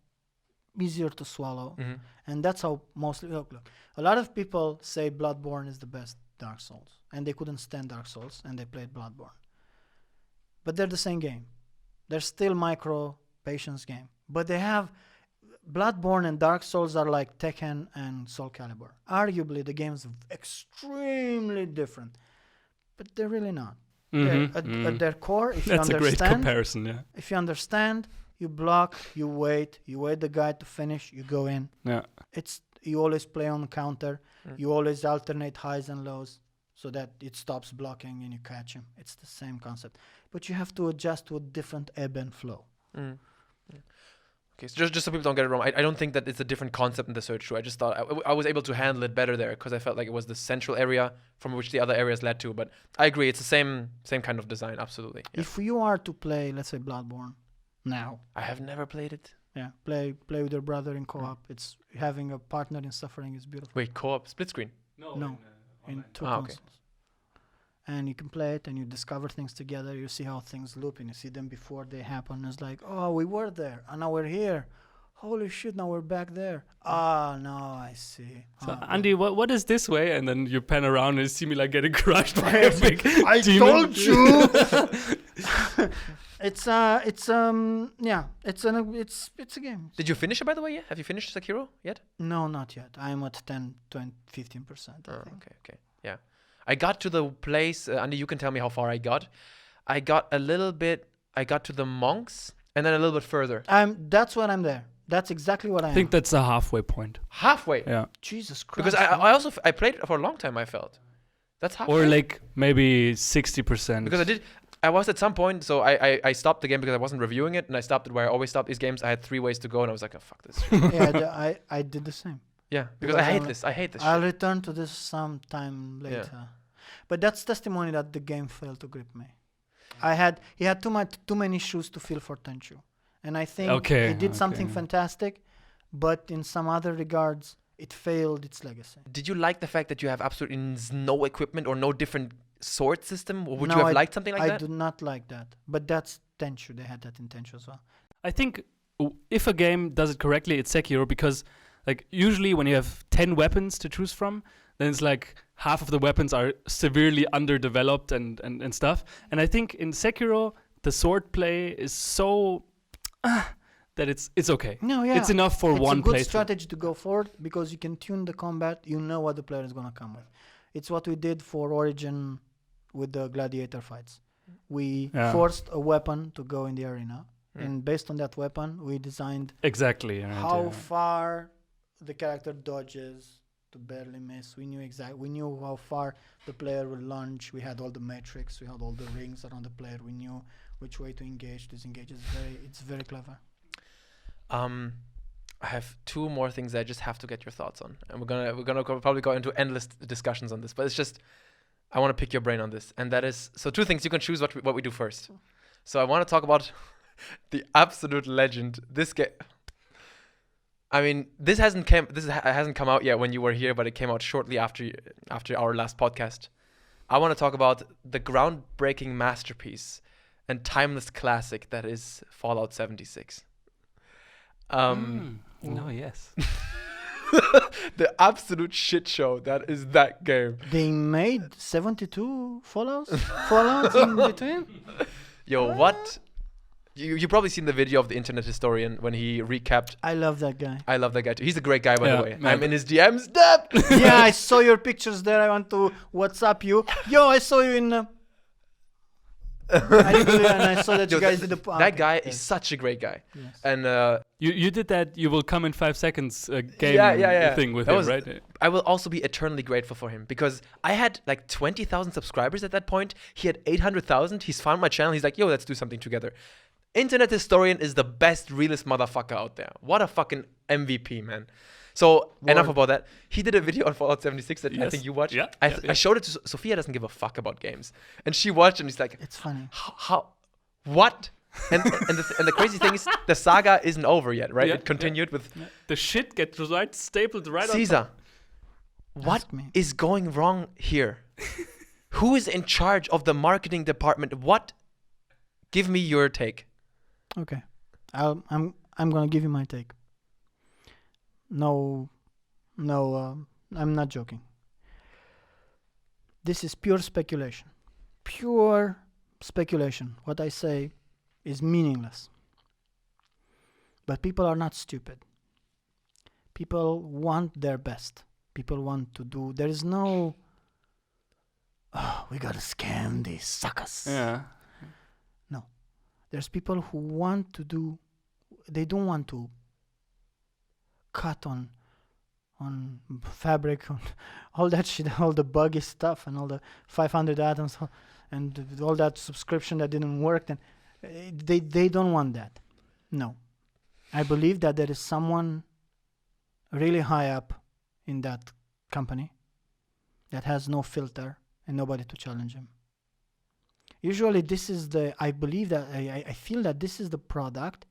easier to swallow. Mm-hmm. And that's how mostly look. A lot of people say Bloodborne is the best Dark Souls, and they couldn't stand Dark Souls, and they played Bloodborne. But they're the same game. They're still micro patience game, but they have Bloodborne and Dark Souls are like Tekken and Soul Calibur. Arguably, the games are extremely different, but they're really not. At their core, if that's you a great understand, comparison. Yeah. if you understand, you block, you wait the guy to finish, you go in. Yeah. You always play on counter. You always alternate highs and lows so that it stops blocking and you catch him. It's the same concept, but you have to adjust to a different ebb and flow. Okay, so just so people don't get it wrong, I don't think that it's a different concept in the Surge 2. I just thought I was able to handle it better there because I felt like it was the central area from which the other areas led to. But I agree, it's the same kind of design, absolutely. Yeah. If you are to play, let's say, Bloodborne now, I have never played it. yeah, play with your brother in co-op. It's having a partner in suffering is beautiful. Wait, co-op, split screen? No, in two Ah, okay. consoles. And you can play it and you discover things together. You see how things loop and you see them before they happen. It's like, oh, we were there and now we're here. holy shit, now we're back there. Ah, no, I see. So, Ah, Andy, what is this way? And then you pan around and see me like getting crushed by a big I demon. told you. it's a game. Did you finish it, by the way? Yeah? Have you finished Sekiro yet? No, not yet. I'm at 10, 20, 15%, I think. Okay. Yeah. I got to the place, Andy, you can tell me how far I got. I got to the monks, and then a little bit further. That's what I'm there. That's exactly what I am. I think that's the halfway point. Halfway? Yeah. Jesus Christ. Because I played it for a long time, I felt. That's halfway? Or like maybe 60%. Because I was at some point, so I stopped the game because I wasn't reviewing it, and I stopped it where I always stop these games. I had 3 ways to go, and I was like, oh, fuck this. Yeah, I did the same. Yeah, because I hate this. I hate this I'll shit. return to this sometime later. Yeah. But that's testimony that the game failed to grip me. He had too many shoes to fill for Tenchu. And I think he did something fantastic, but in some other regards, it failed its legacy. Did you like the fact that you have absolutely no equipment or no different sword system? Or would you have liked something like that? I do not like that. But that's Tenchu. They had that in Tenchu as well. I think if a game does it correctly, it's Sekiro, because like usually when you have 10 weapons to choose from, then it's like half of the weapons are severely underdeveloped and stuff. And I think in Sekiro, the sword play is so that it's okay. No, yeah. It's enough for one It's a good playthrough. strategy to go forward because you can tune the combat. You know what the player is going to come with. It's what we did for Origin with the gladiator fights. We forced a weapon to go in the arena. And based on that weapon, we designed how far the character dodges to barely miss. We knew how far the player will lunge. We had all the metrics. We had all the rings around the player. We knew which way to engage, disengage. It's very clever. I have 2 more things I just have to get your thoughts on, and we're gonna probably go into endless discussions on this. But it's just I want to pick your brain on this, and that is 2 things. You can choose what we do first. So I want to talk about the absolute legend. This game. I mean, this hasn't come out yet when you were here, but it came out shortly after our last podcast. I want to talk about the groundbreaking masterpiece and timeless classic that is Fallout 76. Yes. The absolute shit show that is that game. They made 72 Fallouts in between? Yo, what? You probably seen the video of the internet historian when he recapped. I love that guy. I love that guy too. He's a great guy, by the way. Man. I'm in his DMs. Dad! Yeah, I saw your pictures there. I want to WhatsApp you. Yo, I saw you in... I saw that you guys did the... That guy is such a great guy. Yes. And You did that you will come in 5 seconds game thing with That him, was- right? I will also be eternally grateful for him because I had like 20,000 subscribers at that point. He had 800,000. He's found my channel. He's like, yo, let's do something together. Internet historian is the best, realest motherfucker out there. What a fucking MVP, man. So enough about that. He did a video on Fallout 76 that I think you watched. Yeah, I showed it to Sophia. Doesn't give a fuck about games, and she watched and he's like, It's funny. how what? And the crazy thing is the saga isn't over yet, right? Yeah, It continued with The shit gets stapled right on Cesar. top. What is going wrong here? Who is in charge of the marketing department? What? Give me your take. Okay. I'm going to give you my take. No, I'm not joking. This is pure speculation. Pure speculation. What I say is meaningless. But people are not stupid. People want their best. People want to do... There is no... Oh, we gotta scam these suckers. Yeah. No. There's people who want to do... They don't want to cut on fabric, on all that shit, all the buggy stuff and all the 500 atoms and all that subscription that didn't work. And they don't want that. No. I believe that there is someone really high up in that company that has no filter and nobody to challenge him. Usually this is I believe that, I feel that this is the product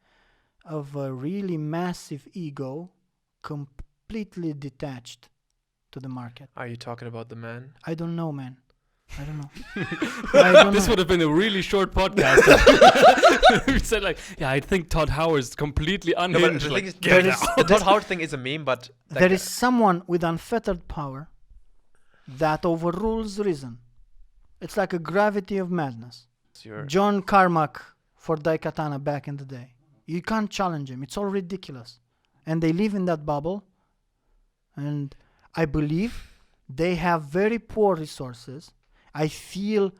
of a really massive ego completely detached to the market. Are you talking about the man? I don't know, man. I don't know. This would have been a really short podcast. We said like, I think Todd Howard is completely No, unhinged. but the like, thing is, get there is- out. the Todd Howard thing is a meme, but There is someone with unfettered power that overrules reason. It's like a gravity of madness. John Carmack for Daikatana back in the day. You can't challenge him. It's all ridiculous. And they live in that bubble. And I believe they have very poor resources. I feel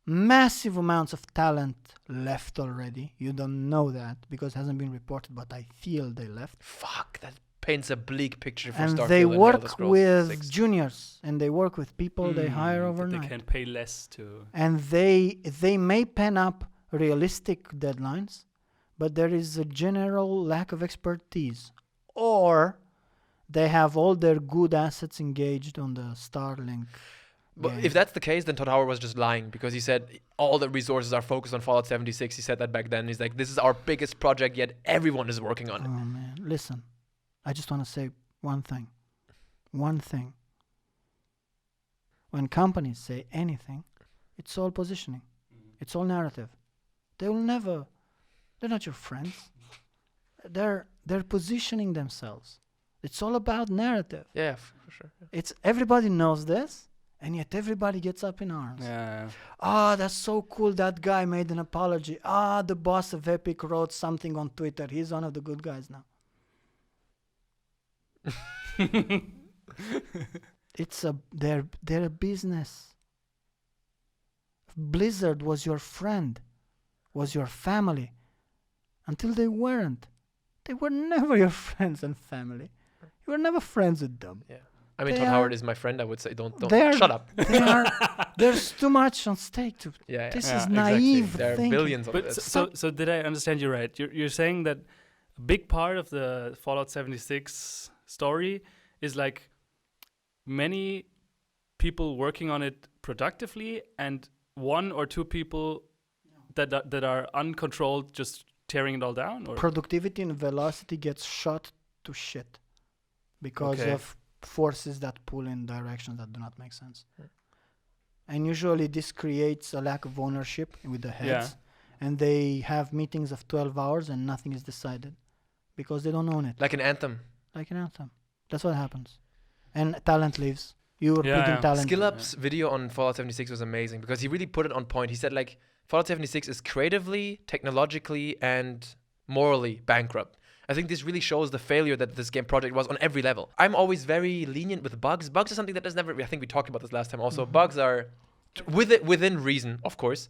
massive amounts of talent left already. You don't know that because it hasn't been reported, but I feel they left. Fuck, that paints a bleak picture for And Starfield they and Elder work Scrolls with 6. juniors and they work with people they hire That overnight. They can pay less to. And they may pen up realistic deadlines, but there is a general lack of expertise. Or they have all their good assets engaged on the Starlink. But game. if that's the case, then Todd Howard was just lying because he said all the resources are focused on Fallout 76. He said that back then. He's like, this is our biggest project yet. Everyone is working on Oh it. man, listen. I just want to say one thing. One thing. When companies say anything, it's all positioning. It's all narrative. They will never. They're not your friends. They're positioning themselves. It's all about narrative. Yeah, for sure. Yeah. It's everybody knows this, and yet everybody gets up in arms. Yeah. Ah, that's so cool. That guy made an apology. Ah, the boss of Epic wrote something on Twitter. He's one of the good guys now. They're a business. Blizzard was your friend, was your family, until they weren't. They were never your friends and family. You were never friends with them. Yeah. I mean, They Todd are- Howard is my friend. I would say, don't they are- shut up. There's too much on stake. Yeah, This Yeah, is exactly. naive There are thinking. billions of But it. so did I understand you right? You're saying that a big part of the Fallout 76 story is like many people working on it productively and one or two people that are uncontrolled just tearing it all down? Or? Productivity and velocity gets shot to shit because Okay. of forces that pull in directions that do not make sense. Yeah. And usually this creates a lack of ownership with the heads. And they have meetings of 12 hours and nothing is decided because they don't own it. Like an Anthem. Like an Anthem. That's what happens. And talent leaves. You were Yeah, putting yeah. talent. SkillUp's video on Fallout 76 was amazing because he really put it on point. He said like Fallout 76 is creatively, technologically, and morally bankrupt. I think this really shows the failure that this game project was on every level. I'm always very lenient with bugs. Bugs are something that does never. I think we talked about this last time. Also, bugs are within reason, of course,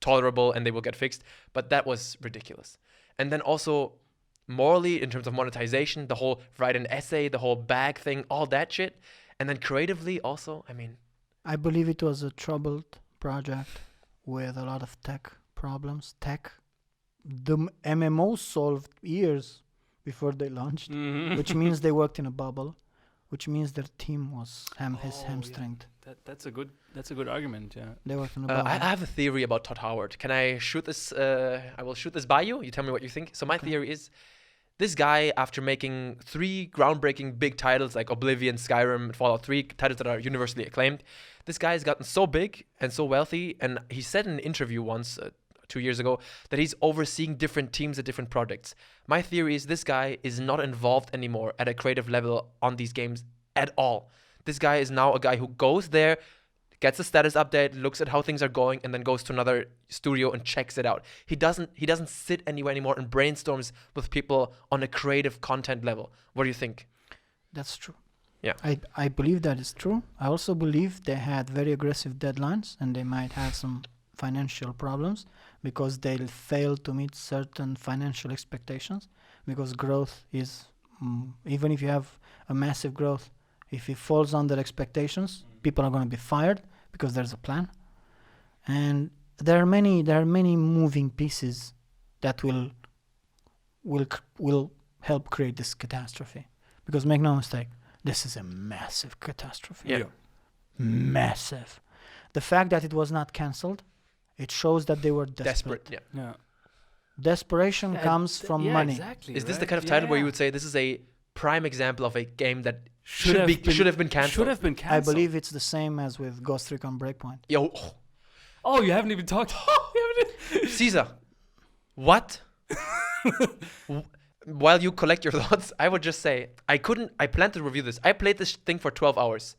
tolerable, and they will get fixed. But that was ridiculous. And then also morally, in terms of monetization, the whole write an essay, the whole bag thing, all that shit. And then creatively, also, I mean, I believe it was a troubled project with a lot of tech problems. The MMO solved years before they launched, which means they worked in a bubble, which means their team was hamstringed. That's a good argument. Yeah. They worked in a bubble. I have a theory about Todd Howard. Can I shoot this? I will shoot this by you. You tell me what you think. So my theory is, this guy, after making 3 groundbreaking big titles like Oblivion, Skyrim, and Fallout 3, titles that are universally acclaimed, this guy has gotten so big and so wealthy, and he said in an interview once, 2 years ago, that he's overseeing different teams at different projects. My theory is this guy is not involved anymore at a creative level on these games at all. This guy is now a guy who goes there, gets a status update, looks at how things are going, and then goes to another studio and checks it out. He doesn't sit anywhere anymore and brainstorms with people on a creative content level. What do you think? That's true. Yeah. I believe that is true. I also believe they had very aggressive deadlines and they might have some financial problems because they'll fail to meet certain financial expectations, because growth is, even if you have a massive growth, if it falls under expectations, people are going to be fired because there's a plan. And there are many moving pieces that will help create this catastrophe. Because make no mistake, this is a massive catastrophe. Yeah. Massive. The fact that it was not cancelled, it shows that they were desperate. Yeah. Yeah. Desperation comes from money. Exactly, Is this the kind of title where you would say this is a prime example of a game that should have been cancelled. Should have been I cancelled. believe it's the same as with Ghost Recon Breakpoint. Yo, Oh, you haven't even talked. Caesar, what? While you collect your thoughts, I would just say I plan to review this. I played this thing for 12 hours.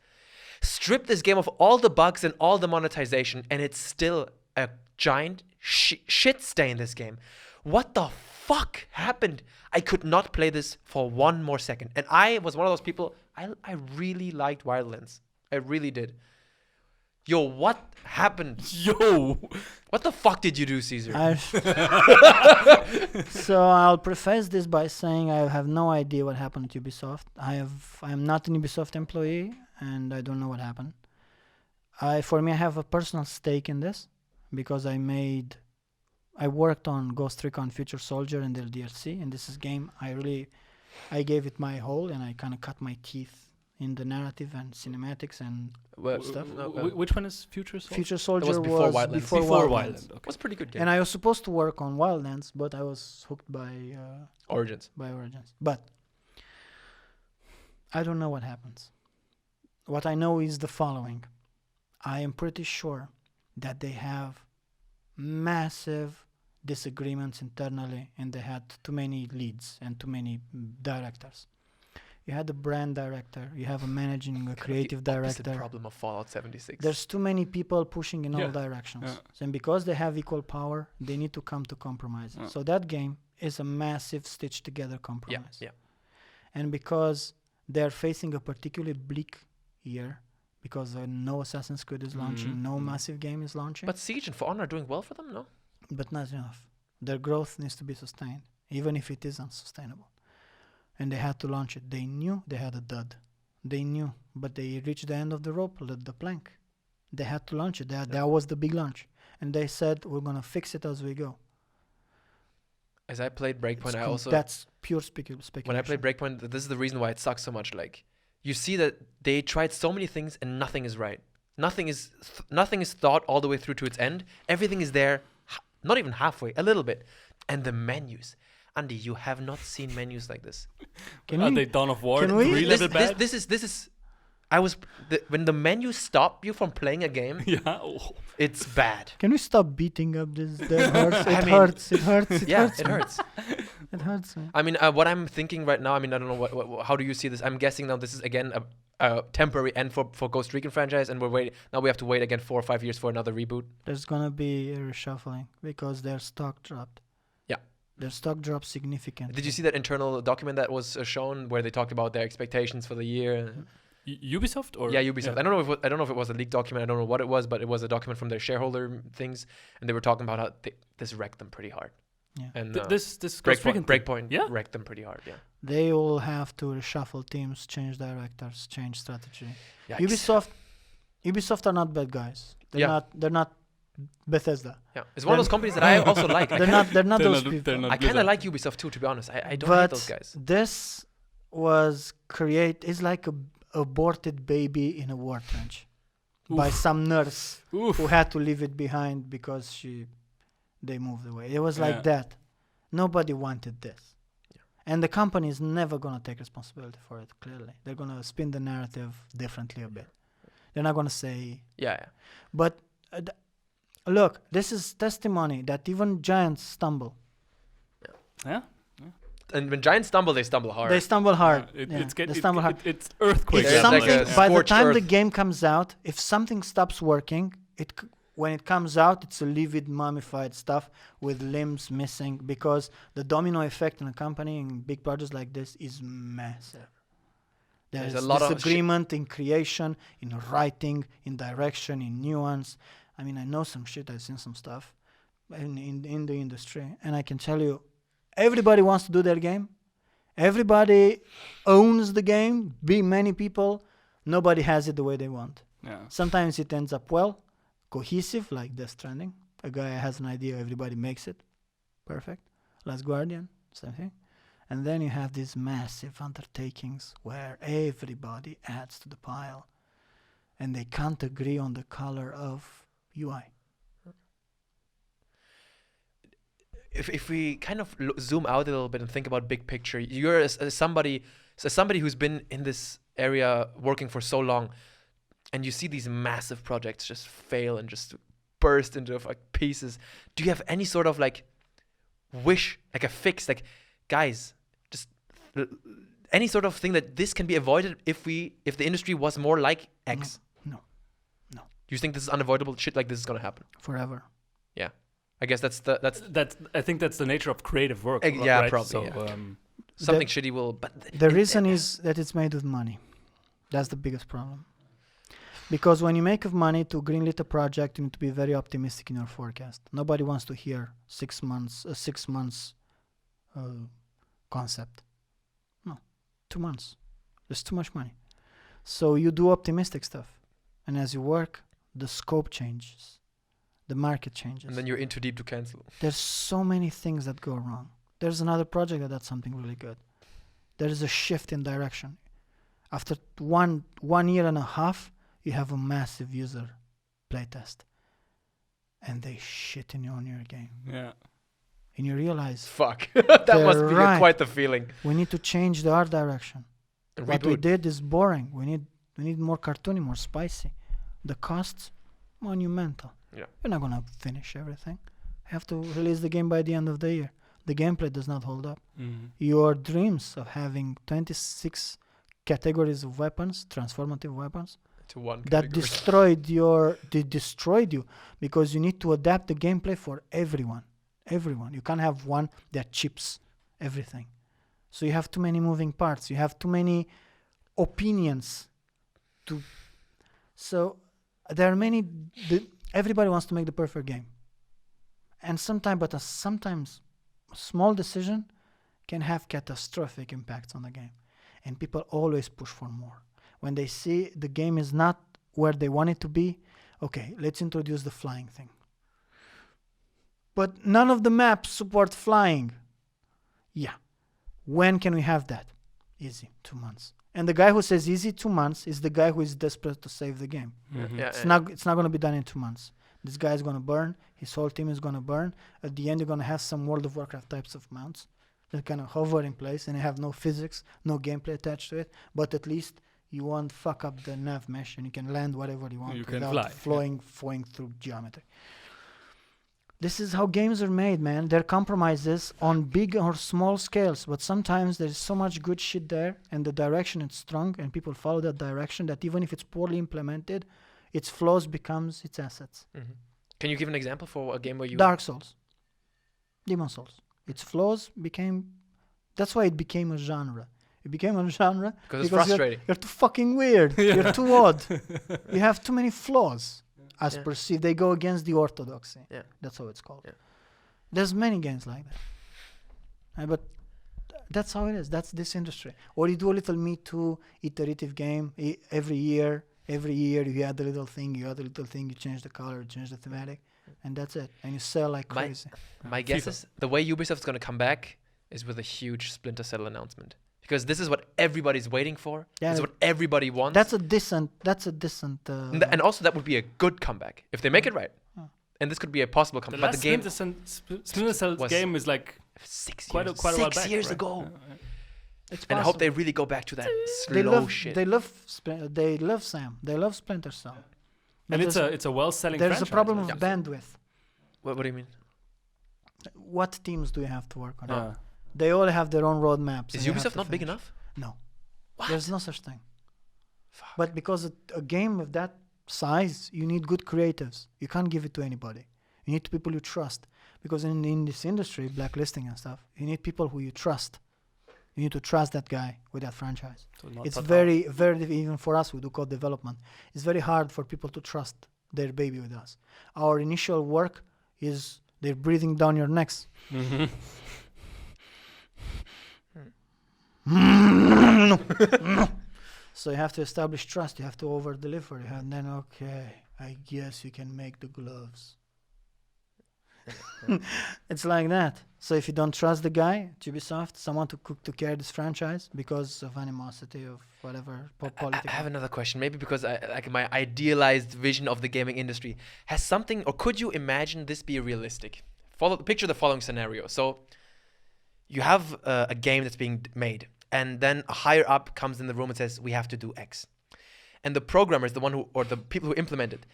Strip this game of all the bugs and all the monetization, and it's still a giant shit stain, this game. What the fuck happened? I could not play this for one more second. And I was one of those people, I really liked Wildlands. I really did. Yo, what happened? Yo. What the fuck did you do, Caesar? So I'll preface this by saying I have no idea what happened at Ubisoft. I am not an Ubisoft employee, and I don't know what happened. For me, I have a personal stake in this because I worked on Ghost Recon Future Soldier and their DLC, and this is game I gave it my whole, and I kind of cut my teeth in the narrative and cinematics and stuff. Which one is Future Soldier? Future Soldier was before Wildlands. Before Before Wildlands. Wildland. Okay. It was a pretty good game. And I was supposed to work on Wildlands, but I was hooked by Origins. But I don't know what happens. What I know is the following. I am pretty sure that they have massive disagreements internally, and they had too many leads and too many directors. You had a brand director, you have a managing, a creative the director. opposite problem of Fallout 76. There's too many people pushing in all Yeah. directions. Yeah. And because they have equal power, they need to come to compromises. Yeah. So that game is a massive stitched together compromise. yeah. And because they're facing a particularly bleak year, because no Assassin's Creed is launching, no massive game is launching, But Siege and For Honor are doing well for them, no? but not enough. Their growth needs to be sustained, even if it is unsustainable. And they had to launch it. They knew they had a dud. They knew, but they reached the end of the rope, the plank. They had to launch it. That was the big launch. And they said, we're going to fix it as we go. As I played Breakpoint, That's pure speculation. when I played Breakpoint, this is the reason why it sucks so much. Like, you see that they tried so many things and nothing is right. Nothing is thought all the way through to its end. Everything is there, not even halfway, a little bit. And the menus. Andy, you have not seen menus like this. Are they Dawn of War? can we- Three-level bad? This is. When the menus stop you from playing a game, Yeah. Oh. it's bad. Can we stop beating up this dead horse? I It mean- hurts. It hurts. It Yeah, hurts. it hurts. It hurts. Man. I mean, what I'm thinking right now, I mean, I don't know how do you see this? I'm guessing now this is again a temporary end for Ghost Recon franchise, and now we have to wait again 4 or 5 years for another reboot. There's going to be a reshuffling because their stock dropped. Yeah. Their stock dropped significantly. Did you see that internal document that was shown where they talked about their expectations for the year? Ubisoft or Yeah, Ubisoft. I don't know if it was a leaked document. I don't know what it was, but it was a document from their shareholder things, and they were talking about how this wrecked them pretty hard. Yeah. And this Ghost Recon thing. Breakpoint Yeah? wrecked them pretty hard. Yeah. They will have to reshuffle teams, change directors, change strategy. Yikes. Ubisoft are not bad guys. Yeah. They're not Bethesda. Yeah, it's one of those companies that I also like. They're not those people. They're not I kind of Blizzard. like Ubisoft too, to be honest. I don't hate those guys. This was it's like a aborted baby in a war trench by some nurse Oof. who had to leave it behind because they moved away. It was like Yeah. that. Nobody wanted this. Yeah. And the company is never going to take responsibility for it, clearly. They're going to spin the narrative differently a bit. They're not going to say... Yeah. But look, this is testimony that even giants stumble. Yeah. And when giants stumble, they stumble hard. They stumble hard. They stumble hard. It's earthquake. If There's like something, a by the scorched time the earth. game comes out, if something stops working, when it comes out, it's a livid, mummified stuff with limbs missing, because the domino effect in a company in big projects like this is massive. There's There's a lot of disagreement in creation, in writing, in direction, in nuance. I mean, I know some shit. I've seen some stuff in the industry, and I can tell you, everybody wants to do their game. Everybody owns the game. Many people. Nobody has it the way they want. Yeah. Sometimes it ends up well, cohesive, like Death Stranding. A guy has an idea, everybody makes it. Perfect. Last Guardian, same thing. And then you have these massive undertakings where everybody adds to the pile. And they can't agree on the color of UI. if we kind of zoom out a little bit and think about big picture, you're as somebody who's been in this area working for so long, and you see these massive projects just fail and just burst into like pieces. Do you have any sort of like wish, like a fix, like guys, just any sort of thing that this can be avoided if the industry was more like X? No. Do you think this is unavoidable? Shit like this is gonna happen Forever. Yeah, I guess that's. I think that's the nature of creative work. Yeah, right? probably. So, Yeah. Something shitty will. But the reason is that it's made with money. That's the biggest problem. Because when you make money to greenlit a project, you need to be very optimistic in your forecast. Nobody wants to hear 6 months concept. No, 2 months. There's too much money. So you do optimistic stuff. And as you work, the scope changes. The market changes. And then you're in too deep to cancel. There's so many things that go wrong. There's another project that does something really good. There is a shift in direction. After one year and a half, you have a massive user playtest. And they shit on your game. Yeah. And you realize... Fuck. That must be right. quite the feeling. We need to change the art direction. And What we reboot. did is boring. We need more cartoony, more spicy. The costs, monumental. Yeah. You're not going to finish everything. You have to release the game by the end of the year. The gameplay does not hold up. Mm-hmm. Your dreams of having 26 categories of weapons, transformative weapons, To one that category. destroyed you because you need to adapt the gameplay for everyone. You can't have one that chips everything. So you have too many moving parts. You have too many opinions. So there are many. Everybody wants to make the perfect game, and sometimes a small decision can have catastrophic impacts on the game, and people always push for more. When they see the game is not where they want it to be, okay, let's introduce the flying thing. But none of the maps support flying. Yeah. When can we have that? Easy, 2 months. And the guy who says easy 2 months is the guy who is desperate to save the game. Mm-hmm. Yeah, It's not going to be done in 2 months. This guy is going to burn. His whole team is going to burn. At the end, you're going to have some World of Warcraft types of mounts that kind of hover in place and have no physics, no gameplay attached to it. But at least you won't fuck up the nav mesh and you can land whatever you want You can without fly, flowing through geometry. This is how games are made, man. There are compromises on big or small scales, but sometimes there's so much good shit there and the direction is strong and people follow that direction that even if it's poorly implemented, its flaws becomes its assets. Mm-hmm. Can you give an example for a game where you... Dark Souls. Demon Souls. Its flaws became... That's why it became a genre. It became a genre Because it's frustrating. You're too fucking weird. You're too odd. You have too many flaws as perceived. They go against the orthodoxy. Yeah. That's how it's called. Yeah. There's many games like that. But that's how it is. That's this industry. Or you do a little Me Too iterative game every year. Every year you add a little thing, you change the color, you change the thematic, and that's it. And you sell like crazy. My guess is the way Ubisoft is going to come back is with a huge Splinter Cell announcement. Because this is what everybody's waiting for. Yeah, this is what everybody wants. That's a decent. And also that would be a good comeback if they make it right. And this could be a possible comeback. The But last the game Splinter Cell game is like 6 quite years, a while 6 back, years right? ago. It's And I hope they really go back to that slow shit. They love Sam. They love Splinter Cell. And But it's a well-selling there's franchise. a problem of right? bandwidth. What do you mean? What teams do you have to work on? Yeah. They all have their own roadmaps. Is and you have Ubisoft to not big finish. enough? No. What? There's no such thing. Fuck. But because a game of that size, you need good creatives. You can't give it to anybody. You need people you trust. Because in this industry, blacklisting and stuff, you need people who you trust. You need to trust that guy with that franchise. So not It's Todd very, very, even for us who do code development, it's very hard for people to trust their baby with us. Our initial work is they're breathing down your necks. Howard. So you have to establish trust. You have to over-deliver. And then, okay, I guess you can make the gloves. It's like that. So if you don't trust the guy, Ubisoft, someone to carry this franchise because of animosity of whatever politics. I have another question. Maybe because my idealized vision of the gaming industry has something, or could you imagine this be realistic? picture the following scenario. So you have a game that's being made, and then a higher up comes in the room and says, we have to do X. And the programmers, the people who implement it,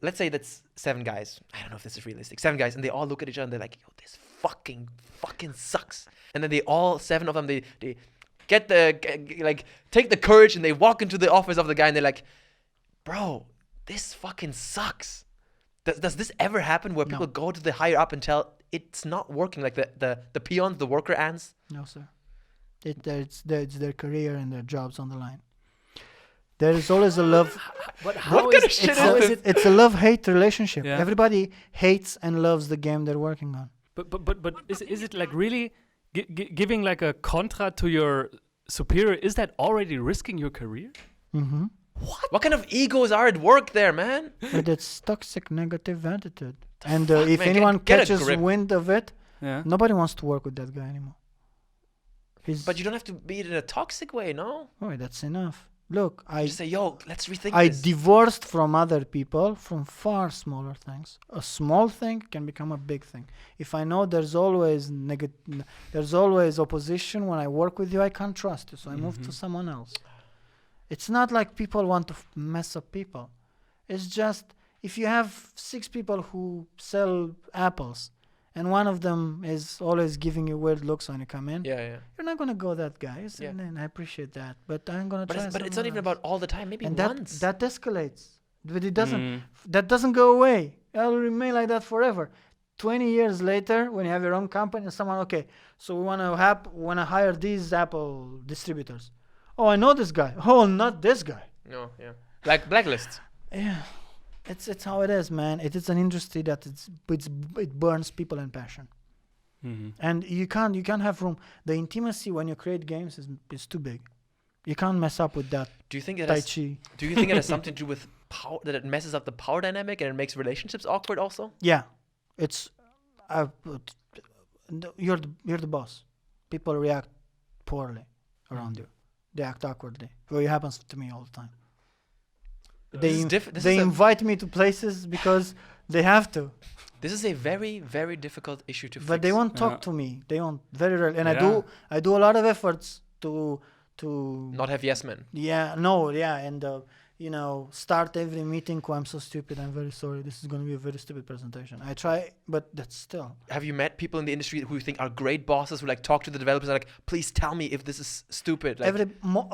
let's say that's 7 guys. I don't know if this is realistic. 7 guys, and they all look at each other and they're like, yo, this fucking sucks. And then they all 7 of them, they take the courage and they walk into the office of the guy and they're like, bro, this fucking sucks. Does this ever happen where people go to the higher up and tell it's not working, like the peons, the worker ants? No, sir. It's their career and their jobs on the line. There is always a love. But what kind of shit is it? It's a love-hate relationship. Yeah. Everybody hates and loves the game they're working on. But is it like really giving like a contra to your superior? Is that already risking your career? Mm-hmm. What kind of egos are at work there, man? But it's toxic, negative attitude. And fuck, if man, anyone get a catches grip. wind of it, Yeah. nobody wants to work with that guy anymore. But you don't have to be it in a toxic way, no? Oh, that's enough. Look, I Just say, yo, let's rethink I this. divorced from other people from far smaller things. A small thing can become a big thing. If I know there's always opposition when I work with you, I can't trust you, so I move to someone else. It's not like people want to mess up people. It's just if you have 6 people who sell apples and one of them is always giving you weird looks when you come in, Yeah. you're not gonna go that guy. Yeah. And I appreciate that, but I'm gonna But try. it's not someone even else. about all the time. Maybe And once. that escalates, but it doesn't. That doesn't go away. It'll remain like that forever. 20 years later, when you have your own company, and someone, okay, so we wanna hire these Apple distributors. Oh, I know this guy. Oh, not this guy. No, yeah. Blacklists. Yeah, it's how it is, man. It is an industry that it burns people and passion, and you can't have room. The intimacy when you create games is too big. You can't mess up with that. Do you think it Tai has, Chi. do you think it has something to do with power, that it messes up the power dynamic and it makes relationships awkward also? Yeah, it's you're the boss. People react poorly around you. They act awkwardly. Well, it happens to me all the time. They invite me to places because they have to. This is a very, very difficult issue to fix. But they won't talk to me. They won't very rarely. And Yeah. I do a lot of efforts to Not have yes men. and start every meeting. Oh, I'm so stupid. I'm very sorry. This is going to be a very stupid presentation. I try, but that's still. Have you met people in the industry who you think are great bosses who like talk to the developers and are like, please tell me if this is stupid? Like,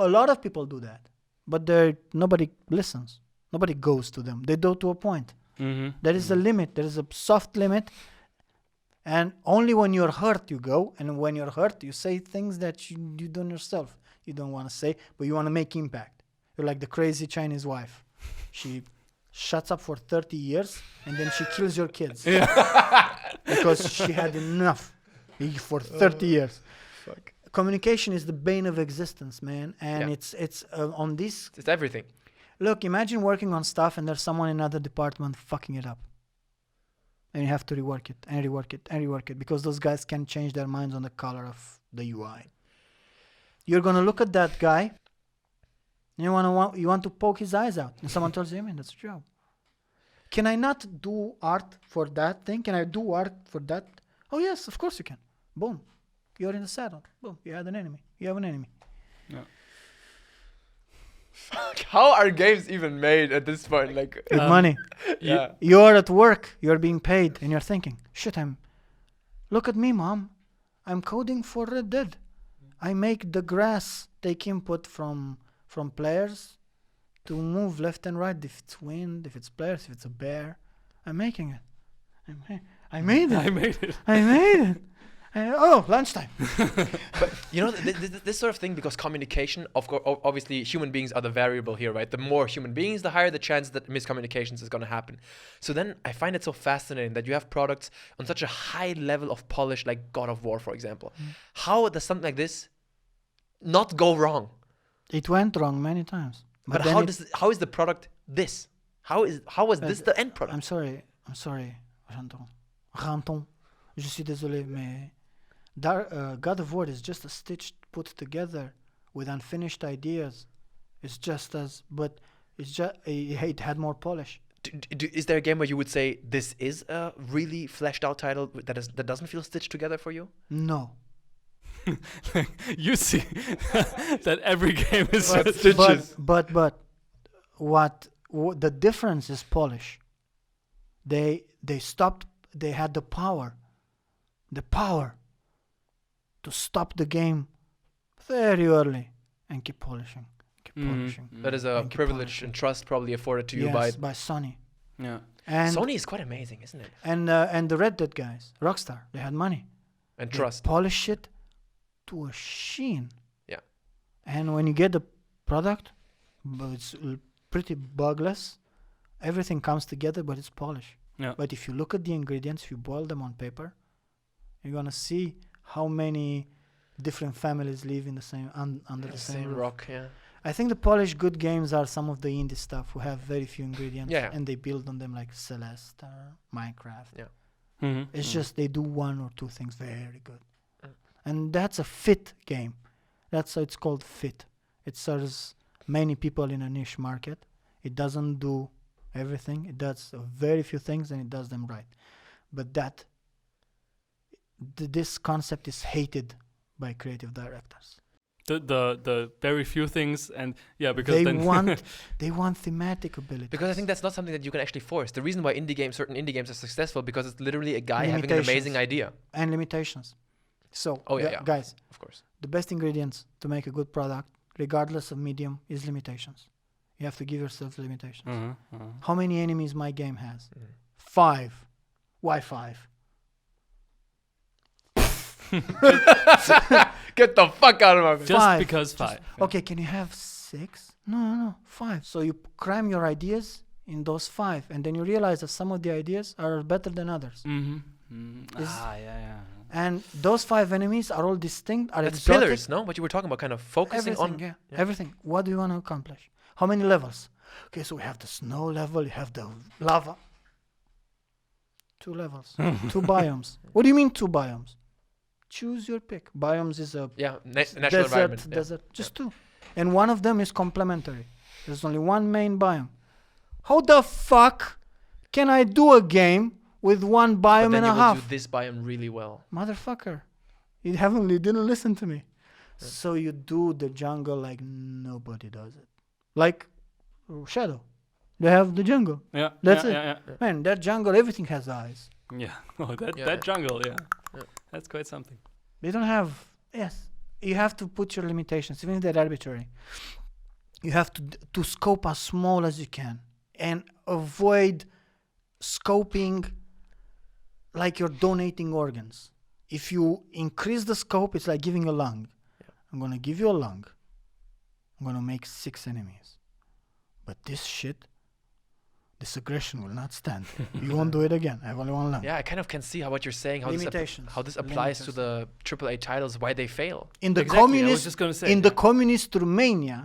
A lot of people do that, but nobody listens. Nobody goes to them. They go to a point. There is a limit. There is a soft limit. And only when you're hurt, you go. And when you're hurt, you say things that you don't yourself. You don't want to say, but you want to make impact. You're like the crazy Chinese wife. She shuts up for 30 years and then she kills your kids. Because she had enough for 30 years. Fuck. Communication is the bane of existence, man. And Yeah. it's on this. It's everything. Look, imagine working on stuff and there's someone in another department fucking it up. And you have to rework it and rework it and rework it because those guys can change their minds on the color of the UI. You're going to look at that guy and you want to poke his eyes out. And someone tells you, man, that's your job. Can I not do art for that thing? Can I do art for that? Oh, yes, of course you can. Boom. You're in the saddle. Boom. You had an enemy. You have an enemy. Yeah. Fuck. How are games even made at this point? Like, With money. yeah. You're at work. You're being paid. And you're thinking, shit, look at me, mom. I'm coding for Red Dead. I make the grass take input from players to move left and right. If it's wind, if it's players, if it's a bear. I'm making it. I made it. I made it. I made it. Lunchtime. But this sort of thing, because communication, of course, obviously human beings are the variable here, right? The more human beings, the higher the chance that miscommunications is going to happen. So then I find it so fascinating that you have products on such a high level of polish, like God of War, for example. How does something like this not go wrong? It went wrong many times. But how is the product this? How was this the end product? I'm sorry, Ranton. Je suis désolé, mais God of War is just a stitch put together with unfinished ideas. It's just it had more polish. Is there a game where you would say this is a really fleshed out title that doesn't feel stitched together for you? No. You see that every game is But just stitches. But what the difference is polish. They stopped. They had the power to stop the game very early and keep polishing. That is a And keep privilege polishing. and trust probably afforded to you Yes, by by Sony. yeah. And Sony is quite amazing, isn't it? and the Red Dead guys, Rockstar, they had money. And They trust. polish it to a sheen. Yeah. And when you get the product, it's pretty bugless. Everything comes together, but it's polished. Yeah. But if you look at the ingredients, if you boil them on paper, you're gonna see how many different families live in the same under the same roof. rock, yeah. I think the polished good games are some of the indie stuff who have very few ingredients, Yeah. and they build on them like Celeste or Minecraft. Yeah. Mhm. It's just they do one or two things very good. Mm. And that's a fit game. That's how it's called fit. It serves many people in a niche market. It doesn't do everything. It does very few things and it does them right. But this concept is hated by creative directors. The very few things, and yeah, because They then they want thematic abilities. Because I think that's not something that you can actually force. The reason why certain indie games are successful because it's literally a guy having an amazing Limitations. idea. And limitations. So, Oh, yeah. guys, Of course. the best ingredients to make a good product, regardless of medium, is limitations. You have to give yourself limitations. How many enemies my game has? 5. Why 5? Get the fuck out of my face. just 5. because 5. Okay, can you have 6? No, 5. So you cram your ideas in those 5, and then you realize that some of the ideas are better than others. Is- Yeah. And those 5 enemies are all distinct, are That's exotic. pillars, no? What you were talking about, kind of focusing Everything, on. yeah. Everything. What do you want to accomplish? How many levels? Okay, so we have the snow level, you have the lava. 2 levels. 2 biomes. What do you mean 2 biomes? Choose your pick. Biomes is a Yeah, natural environment. Yeah. desert. Just 2. And one of them is complementary. There's only one main biome. How the fuck can I do a game with one But biome then and you a will half? do this biome really well. Motherfucker. You didn't listen to me. So you do the jungle like nobody does it. Like Shadow. They have the jungle. Yeah. That's it. Yeah. Man, that jungle, everything has eyes. Yeah. Oh, that Yeah. jungle. Yeah. Yeah. That's quite something. They don't have, yes. You have to put your limitations, even if they're arbitrary. You have to scope as small as you can and avoid scoping like you're donating organs. If you increase the scope, it's like giving a lung. Yeah. I'm going to give you a lung. I'm going to make 6 enemies. But this aggression will not stand. You won't do it again. I have only one lung. Yeah, I kind of can see what you're saying, how Limitations. how this applies to the AAA titles, why they fail. In the Exactly, I was communist, just gonna say, in the communist Romania,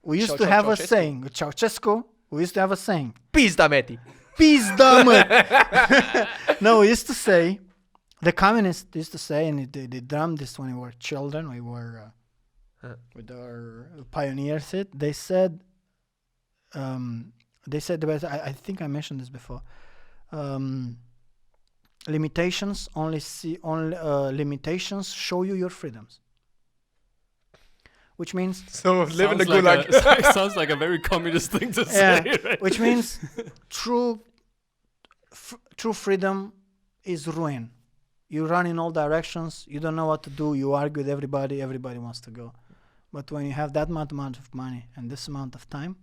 we used to have a Ceausescu. saying. Ceausescu, we used to have a saying. Pizda, meti. Pizda, mă. No, we used to say, the communists used to say, and they drummed this when we were children, we were with our pioneers. They said, I think I mentioned this before. Limitations limitations show you your freedoms. Which means So live in the sounds like gulag. sounds like a very communist thing to Yeah, say. Right? which means true freedom is ruin. You run in all directions. You don't know what to do. You argue with everybody. Everybody wants to go. But when you have that amount of money and this amount of time,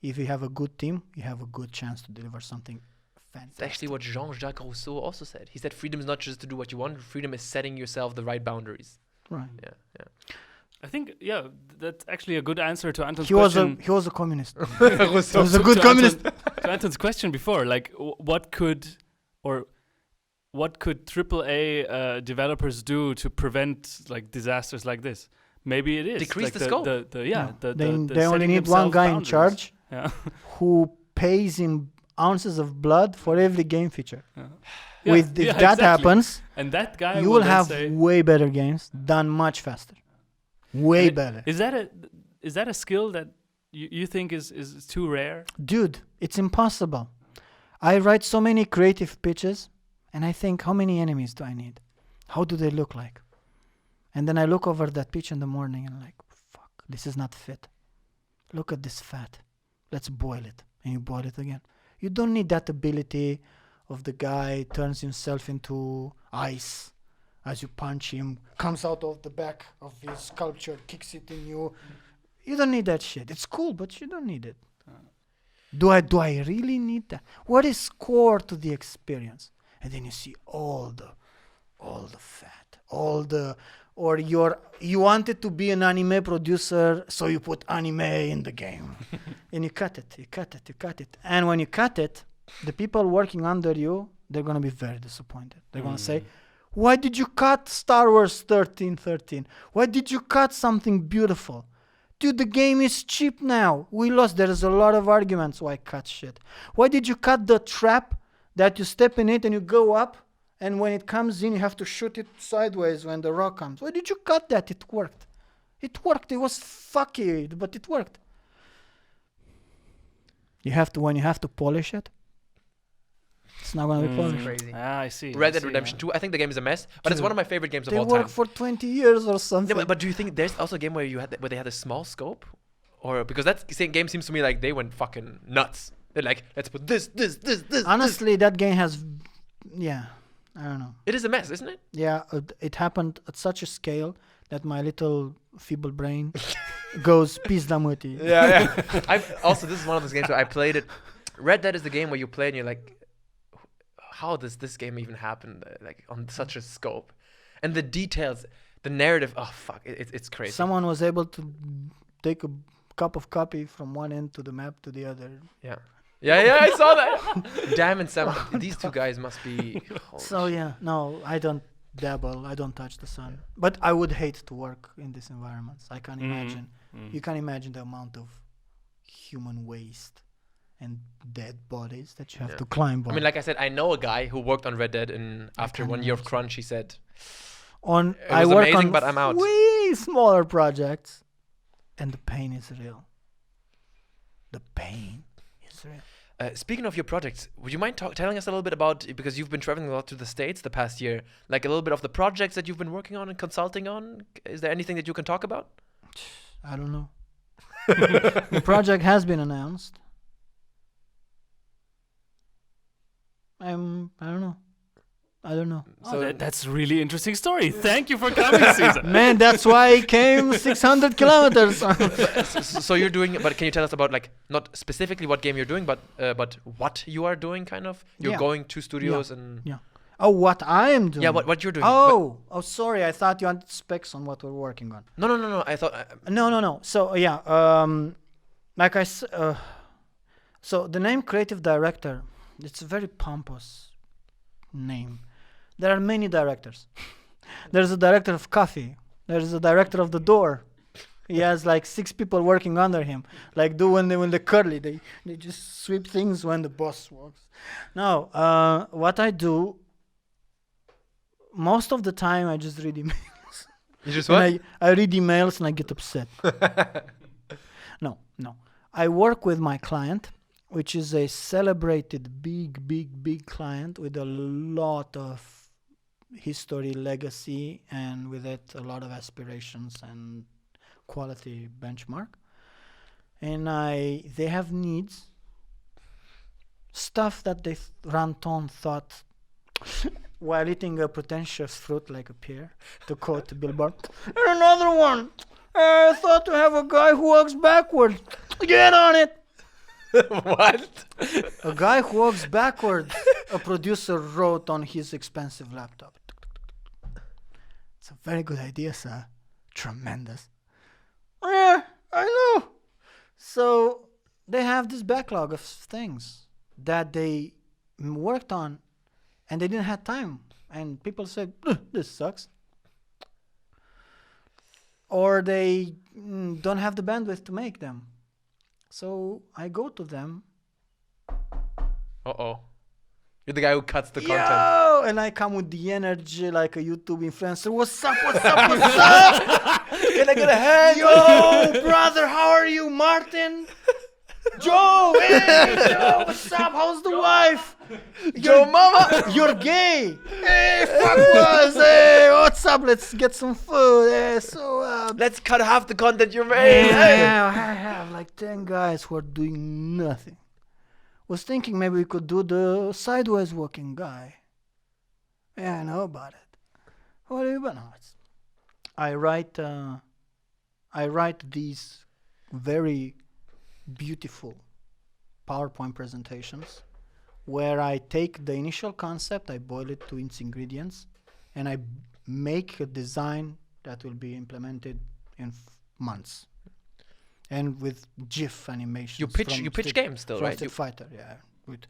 if you have a good team, you have a good chance to deliver something fantastic. That's actually what Jean-Jacques Rousseau also said. He said freedom is not just to do what you want. Freedom is setting yourself the right boundaries. Right. Yeah. I think that's actually a good answer to Anton's He was question. a communist. Rousseau. He was a good communist. To Anton's question before, like what could AAA developers do to prevent like disasters like this? Maybe it is Decrease like the scope. They only setting need one themselves guy in boundaries. charge Yeah. who pays in ounces of blood for every game feature. Yeah, If that exactly. happens, And that guy you will then have say, way better games done much faster. Way better. Is that a skill that you think is too rare? Dude, it's impossible. I write so many creative pitches, and I think, how many enemies do I need? How do they look like? And then I look over that pitch in the morning and like, fuck, this is not fit. Look at this fat. Let's boil it. And you boil it again. You don't need that ability of the guy turns himself into ice as you punch him, comes out of the back of his sculpture, kicks it in you. You don't need that shit. It's cool, but you don't need it. Do I really need that? What is core to the experience? And then you see all the fat, or you wanted to be an anime producer, so you put anime in the game. And you cut it. And when you cut it, the people working under you, they're going to be very disappointed. They're going to say, why did you cut Star Wars 1313? Why did you cut something beautiful? Dude, the game is cheap now. We lost. There's a lot of arguments why cut shit. Why did you cut the trap that you step in it and you go up, and when it comes in, you have to shoot it sideways when the rock comes? Why did you cut that? It worked. It was fucky, but it worked. When you have to polish it, it's not going to be polished. Crazy. I see. Red Dead Redemption 2, I think the game is a mess, but it's one of my favorite games of all They time. work for 20 years or something. Yeah, but do you think there's also a game where they had a small scope? Or because that same game seems to me like they went fucking nuts. They're like, let's put this. Honestly, that game has, I don't know. It is a mess, isn't it? Yeah, it happened at such a scale that my little feeble brain goes pizda muti. Yeah. This is one of those games where I played it. Red Dead is the game where you play and you're like, how does this game even happen? Like on such a scope, and the details, the narrative. Oh fuck, it's crazy. Someone was able to take a cup of coffee from one end to the map to the other. Yeah, I saw that. Damn and Sam, these two guys must be. So no, I don't dabble. I don't touch the sun. But I would hate to work in these environments. I can't imagine. You can imagine the amount of human waste and dead bodies that you have to climb on. I mean, like I said, I know a guy who worked on Red Dead, and after 1 year of crunch, he said, I work amazing, on but I'm out. way smaller projects, and the pain is real. The pain is real. Speaking of your projects, would you mind telling us a little bit about, because you've been traveling a lot to the States the past year, like a little bit of the projects that you've been working on and consulting on? Is there anything that you can talk about? I don't know. The project has been announced. I don't know. So that's a really interesting story. Thank you for coming, Cesar. Man, that's why I came 600 kilometers. So you're doing, but can you tell us about, like, not specifically what game you're doing, but what you are doing, kind of? You're going to studios and... Yeah. Oh, what I am doing? Yeah, what you're doing. Oh, sorry. I thought you wanted specs on what we're working on. No. I thought... No. So, like I said... so the name creative director, it's a very pompous name. There are many directors. There's a director of coffee. There's a director of the door. He has like 6 people working under him. Like when the curly, they just sweep things when the boss walks. No, what I do, most of the time I just read emails. You just what? I read emails and I get upset. No. I work with my client, which is a celebrated big client with a lot of history, legacy, and with it a lot of aspirations and quality benchmark. And they have needs, stuff that Ranton thought while eating a pretentious fruit like a pear, to quote Billboard. And another one. I thought to have a guy who walks backwards. Get on it. What? A guy who walks backwards, a producer wrote on his expensive laptop. It's a very good idea, sir. Tremendous. Yeah, I know. So they have this backlog of things that they worked on and they didn't have time. And people said, this sucks. Or they don't have the bandwidth to make them. So I go to them. Uh-oh. You're the guy who cuts the content. And I come with the energy like a YouTube influencer. What's up? Can I get a hand? Yo, brother, how are you, Martin? Joe, hey, Joe, what's up? How's the wife? Joe mama! You're gay. Hey, fuck was. Hey, what's up? Let's get some food. Hey, so, Let's cut half the content you made. yeah, I have like 10 guys who are doing nothing. Was thinking maybe we could do the sideways walking guy. Yeah, I know about it. What do you know? I write these very beautiful PowerPoint presentations where I take the initial concept, I boil it to its ingredients, and I make a design that will be implemented in months. And with GIF animations. You pitch games still, right? Street Fighter, yeah. With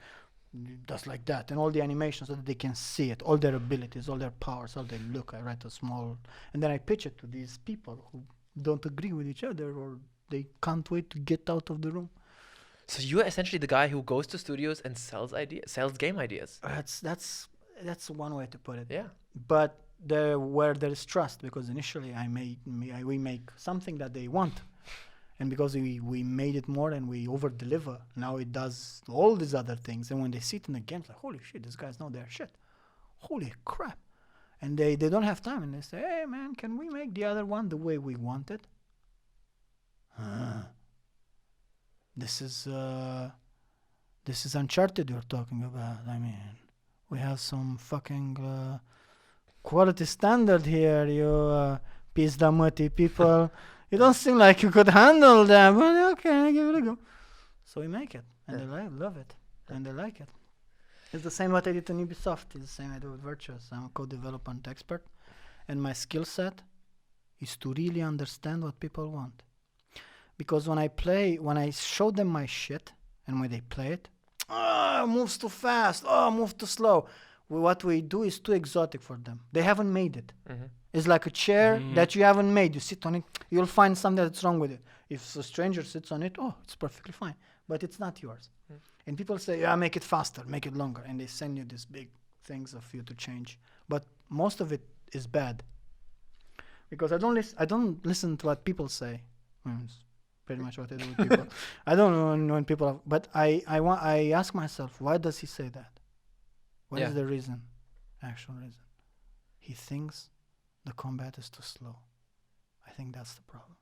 just like that. And all the animations so that they can see it, all their abilities, all their powers, how they look. I write a small... And then I pitch it to these people who don't agree with each other or they can't wait to get out of the room. So you're essentially the guy who goes to studios and sells game ideas. That's one way to put it. Yeah. But where there is trust, because initially we make something that they want. And because we made it more and we over-deliver, now it does all these other things. And when they sit in the games, like, holy shit, these guys know their shit. Holy crap. And they don't have time. And they say, hey, man, can we make the other one the way we want it? This is Uncharted you're talking about. I mean, we have some fucking quality standard here, you piece-da-mutty people. You don't seem like you could handle that, but okay, give it a go. So we make it, and they love it, and they like it. It's the same what I did in Ubisoft. It's the same I do with Virtuous. I'm a co-development expert, and my skill set is to really understand what people want. Because when I show them my shit, and when they play it, moves too fast, move too slow. What we do is too exotic for them. They haven't made it. Mm-hmm. It's like a chair that you haven't made. You sit on it, you'll find something that's wrong with it. If a stranger sits on it, it's perfectly fine. But it's not yours. Mm. And people say, make it faster, make it longer. And they send you these big things of you to change. But most of it is bad. Because I don't listen to what people say. It's pretty much what I do with people. I don't know when people but I ask myself, why does he say that? What is the reason? Actual reason. He thinks the combat is too slow. I think that's the problem.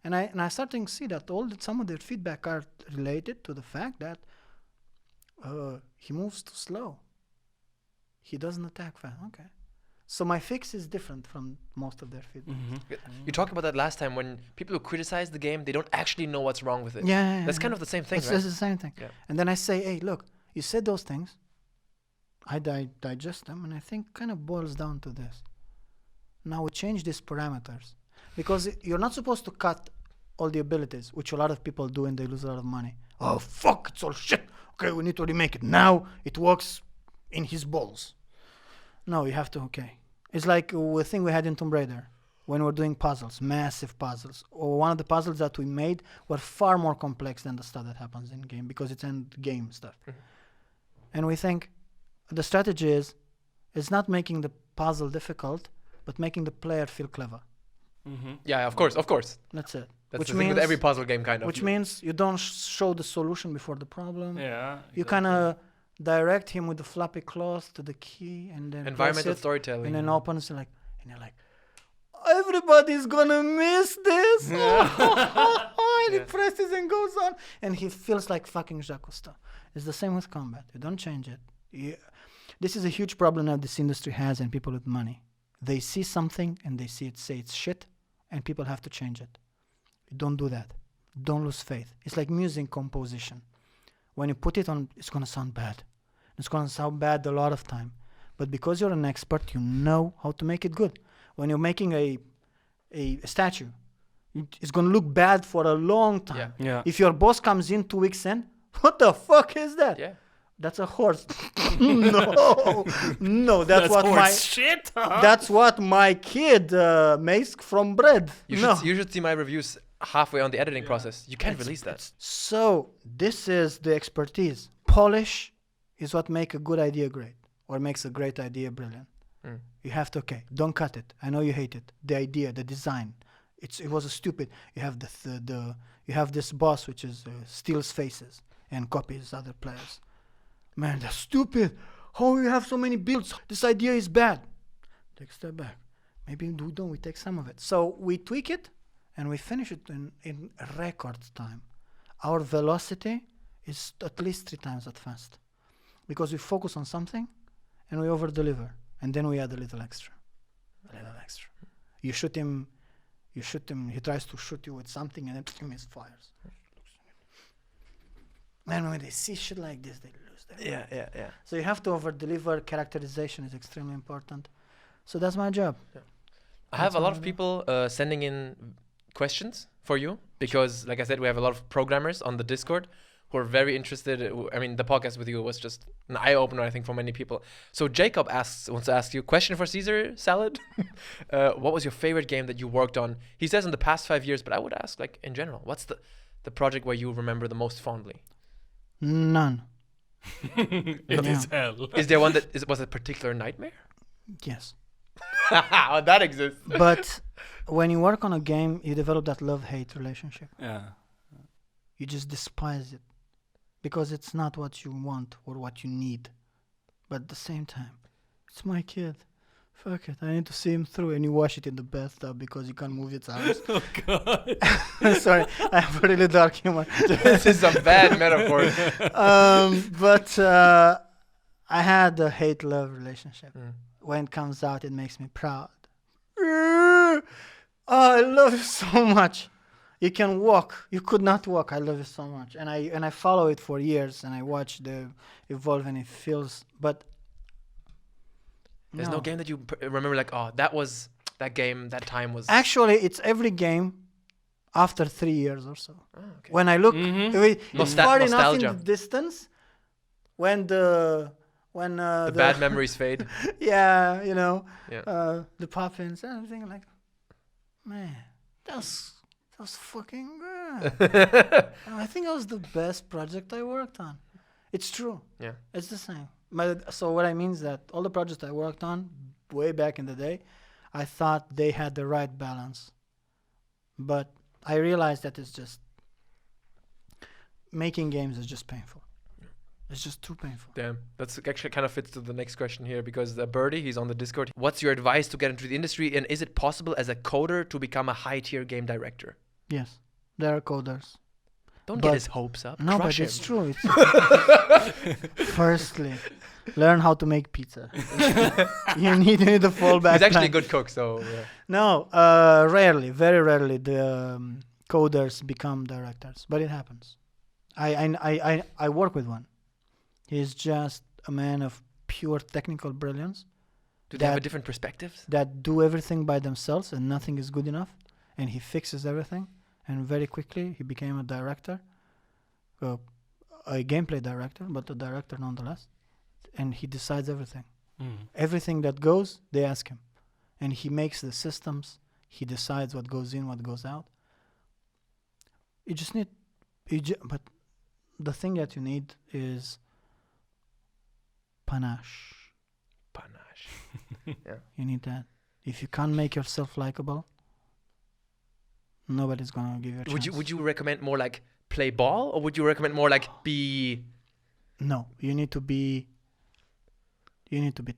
And I starting to see that some of their feedback are related to the fact that he moves too slow. He doesn't attack fast. Okay. So my fix is different from most of their feedback. Mm-hmm. You talked about that last time when people who criticize the game, they don't actually know what's wrong with it. Yeah. That's kind of the same thing, right? It's the same thing. Yeah. And then I say, hey, look, you said those things. I digest them, and I think kind of boils down to this. Now we change these parameters. Because you're not supposed to cut all the abilities, which a lot of people do and they lose a lot of money. Oh, fuck, it's all shit. Okay, we need to remake it. Now it works in his balls. No, you have to, It's like a thing we had in Tomb Raider when we were doing puzzles, massive puzzles. Or one of the puzzles that we made were far more complex than the stuff that happens in game because it's end game stuff. Mm-hmm. And we think the strategy is not making the puzzle difficult, but making the player feel clever. Mm-hmm. Yeah, of course. That's it. That's which the thing with every puzzle game, kind of. Which means you don't show the solution before the problem. Yeah. You kind of direct him with the floppy cloth to the key, and then environmental storytelling. And then opens and you're like, everybody's gonna miss this. And he presses and goes on, and he feels like fucking Jacques Cousteau. It's the same with combat. You don't change it. This is a huge problem that this industry has, and people with money. They see something and they say it's shit, and people have to change it. Don't do that. Don't lose faith. It's like music composition. When you put it on, it's going to sound bad. It's going to sound bad a lot of time. But because you're an expert, you know how to make it good. When you're making a statue, it's going to look bad for a long time. Yeah. If your boss comes in 2 weeks in, what the fuck is that? Yeah. That's a horse. No, that's what horse shit. That's what my kid makes from bread. You should see my reviews halfway on the editing process. You can't release that. So this is the expertise. Polish is what makes a good idea great, or makes a great idea brilliant. You have to don't cut it. I know you hate it. The idea, the design, It was a stupid. You have you have this boss which is steals faces and copies other players. Man, that's stupid. How you have so many builds? This idea is bad. Take a step back. Maybe we take some of it. So we tweak it and we finish it in record time. Our velocity is at least 3 times that fast because we focus on something and we over deliver, and then we add a little extra. You shoot him, he tries to shoot you with something and then he misfires. Man, when they see shit like this, they lose their mind. Yeah. So you have to over deliver. Characterization is extremely important. So that's my job. Yeah. I have a lot of people sending in questions for you because, like I said, we have a lot of programmers on the Discord who are very interested. I mean, the podcast with you was just an eye-opener, I think, for many people. So Jacob wants to ask you, question for Cesar Salad. What was your favorite game that you worked on? He says in the past 5 years, but I would ask, like, in general, what's the project where you remember the most fondly? None. It is hell. Is there one that was a particular nightmare? Yes. Oh, that exists. But when you work on a game, you develop that love-hate relationship. Yeah. You just despise it because it's not what you want or what you need. But at the same time, it's my kid. Fuck it, I need to see him through. And you wash it in the bathtub because you can't move its arms. Oh, God. Sorry, I have a really dark humor. This is some bad metaphor. But I had a hate-love relationship. When it comes out, it makes me proud. Oh, I love you so much. You can walk. You could not walk. I love you so much. And I follow it for years, and I watch the evolve, and it feels. But there's no game that you remember like, oh, that game, that time was. Actually, it's every game after 3 years or so. Oh, okay. When I look, it's far enough in the distance. When the bad memories fade. Yeah, you know, Yeah. the pop-ins and everything. Like, man, that was fucking good. I think that was the best project I worked on. It's true. Yeah. It's the same. So what I mean is that all the projects I worked on way back in the day, I thought they had the right balance. But I realized that it's just making games is just painful. It's just too painful. Damn. That's actually kind of fits to the next question here because Birdie, he's on the Discord. What's your advice to get into the industry, and is it possible as a coder to become a high-tier game director? Yes, there are coders. Don't get his hopes up. No, Crush but it's him. true. Firstly, learn how to make pizza. you need a fallback. He's actually plan. a good cook, so yeah. No, rarely, very rarely, the coders become directors, but it happens. I work with one. He's just a man of pure technical brilliance. Do they have a different perspective? That do everything by themselves and nothing is good enough, and he fixes everything. And very quickly he became a director, a gameplay director, but a director nonetheless. And he decides everything. Everything that goes, they ask him, and he makes the systems. He decides what goes in, what goes out. You just need, but the thing that you need is panache. Yeah. You need that. If you can't make yourself likable, nobody's gonna give you a chance. Would you recommend more like play ball, or would you recommend more like be? No, you need to be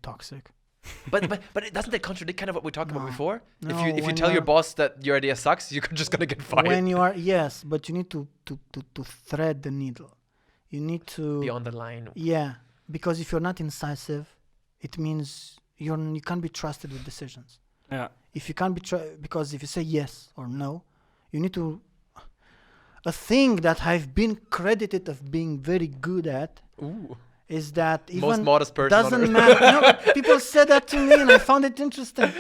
toxic. But it doesn't that contradict kind of what we talked about before? No, if you tell your boss that your idea sucks, you're just gonna get fired. When you are but you need to thread the needle. You need to be on the line. Yeah, because if you're not incisive, it means you can't be trusted with decisions. Yeah. If you can't be because if you say yes or no, you need to. A thing that I've been credited of being very good at is that even most modest person doesn't matter. No, people said that to me, and I found it interesting.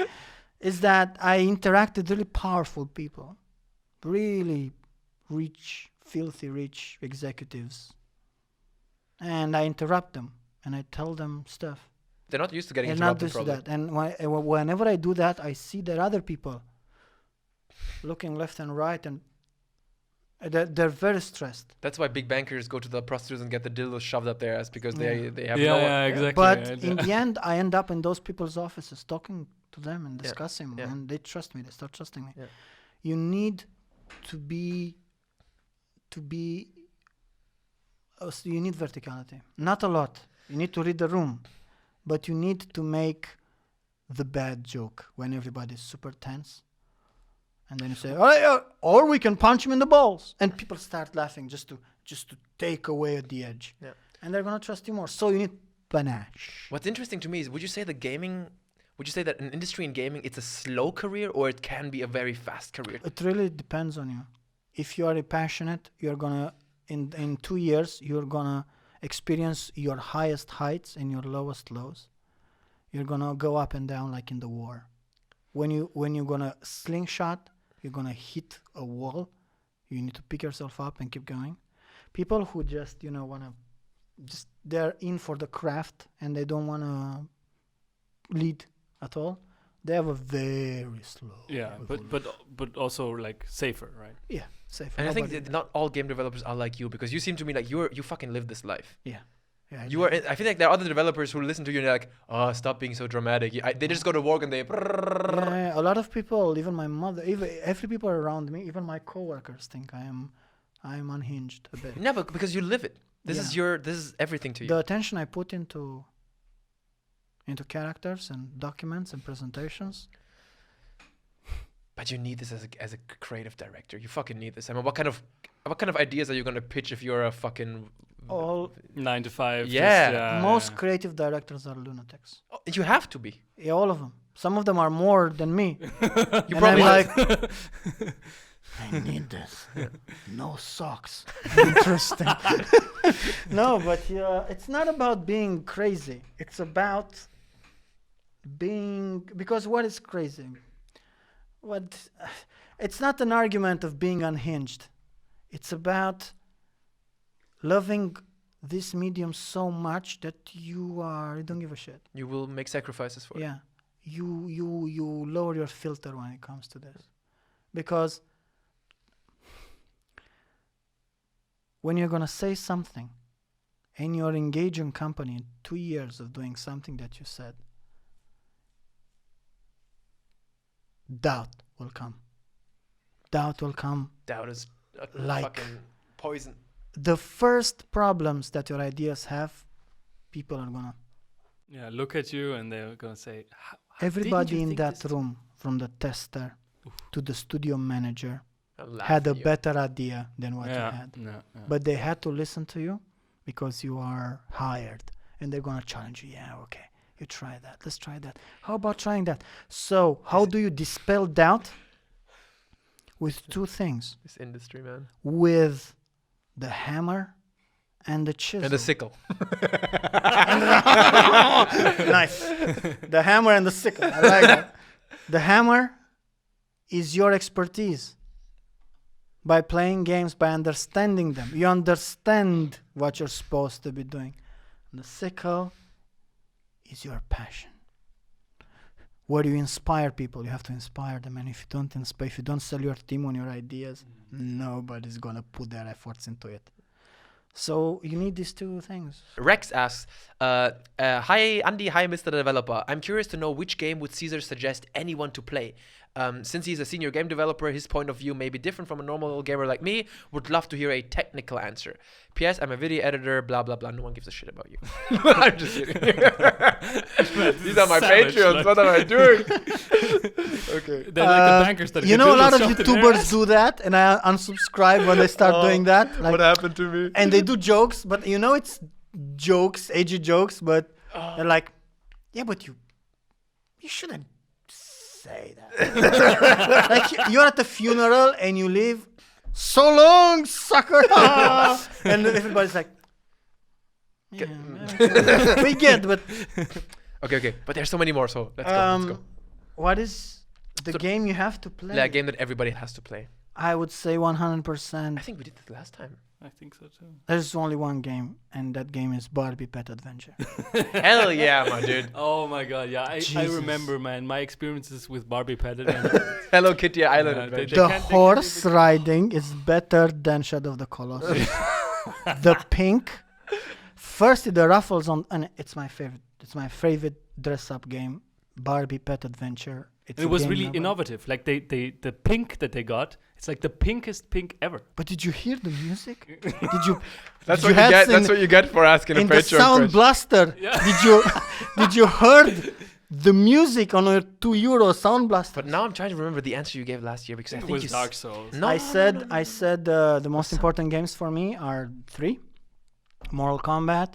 Is that I interact with really powerful people, really rich, filthy rich executives, and I interrupt them and I tell them stuff. They're not used to getting They're not interrupted. used to that. And whenever I do that, I see that other people looking left and right, and they're very stressed. That's why big bankers go to the prostitutes and get the dildos shoved up their ass because they have exactly. But in the end, I end up in those people's offices talking to them and discussing, and they trust me. They start trusting me. Yeah. you need to be you need verticality. Not a lot. You need to read the room, but you need to make the bad joke when everybody's super tense. And then you say, or we can punch him in the balls. And people start laughing just to take away the edge. Yeah. And they're going to trust you more. So you need panache. What's interesting to me is, would you say that an industry in gaming, it's a slow career, or it can be a very fast career? It really depends on you. If you are passionate, you're going to, in 2 years, you're going to experience your highest heights and your lowest lows. You're going to go up and down like in the war. When you're going to slingshot, you're going to hit a wall. You need to pick yourself up and keep going. People who just, want to, they're in for the craft and they don't want to lead at all. They have a very slow. Yeah, but also like safer, right? Yeah, safer. And I think that not all game developers are like you, because you seem to me like you fucking live this life. Yeah. Yeah, I feel like there are other developers who listen to you and they're like, oh, stop being so dramatic. They just go to work and they... Yeah, a lot of people, even my mother, even every people around me, even my coworkers think I am unhinged a bit. No, but because you live it. This is everything to you. The attention I put into characters and documents and presentations. But you need this as a creative director. You fucking need this. I mean, what kind of ideas are you gonna pitch if you're a fucking... All 9 to 5. Yeah. Most creative directors are lunatics. Oh, you have to be. Yeah, all of them. Some of them are more than me. You and probably I'm like, I need this. No socks. Interesting. No, but it's not about being crazy. It's about being... Because what is crazy? It's not an argument of being unhinged. It's about loving this medium so much that you don't give a shit. You will make sacrifices for it. Yeah. You lower your filter when it comes to this. Because when you're going to say something and you're engaging company in 2 years of doing something that you said, doubt will come. Doubt will come. Doubt is like fucking poison. The first problems that your ideas have, people are gonna... Yeah, look at you and they're gonna say... Everybody in that room, from the tester to the studio manager, had a better idea than what you had. Yeah. But they had to listen to you because you are hired. And they're gonna challenge you. Yeah, okay, you try that. Let's try that. How about trying that? So, how do you dispel doubt? With two things. This industry, man. With the hammer and the chisel. And the sickle. Nice. The hammer and the sickle. I like that. The hammer is your expertise. By playing games, by understanding them. You understand what you're supposed to be doing. And the sickle is your passion. Where you inspire people, you have to inspire them. And if you don't sell your team on your ideas, nobody's gonna put their efforts into it. So you need these two things. Rex asks, hi Andy, hi Mr. Developer. I'm curious to know which game would Cesar suggest anyone to play? Since he's a senior game developer, his point of view may be different from a normal gamer like me. Would love to hear a technical answer. P.S. I'm a video editor, blah, blah, blah. No one gives a shit about you. I'm just kidding. These are my Patreons. What am I doing? Okay. They're like the bankers that a lot of YouTubers do that, and I unsubscribe when they start doing that. Like, what happened to me? And they do jokes, but it's jokes, edgy jokes, but they're like, yeah, but you shouldn't say that. Like you're at the funeral and you leave, so long, sucker. And everybody's like, yeah, we get, but okay. But there's so many more, so let's go. What is the game you have to play? The game that everybody has to play. I would say 100%. I think we did this last time. I think so too. There's only one game, and that game is Barbie Pet Adventure. Hell yeah, my dude. Oh my god, yeah. I remember, man, my experiences with Barbie Pet Adventure. Hello Kitty Island Adventure. The horse riding is better than Shadow of the Colossus. The pink. First, the ruffles on, and it's my favorite. It's my favorite dress-up game. Barbie Pet Adventure It's And it a was game really nobody- innovative. Like the pink that they got, it's like the pinkest pink ever. But did you hear the music? Did you? That's did what you have get. seen That's what you get for asking a in the Patreon sound question. blaster? Yeah. Did you heard the music on a €2 sound blaster? But now I'm trying to remember the answer you gave last year because I It think was you Dark Souls. No, I said the most What's up? important games for me are 3: Mortal Kombat,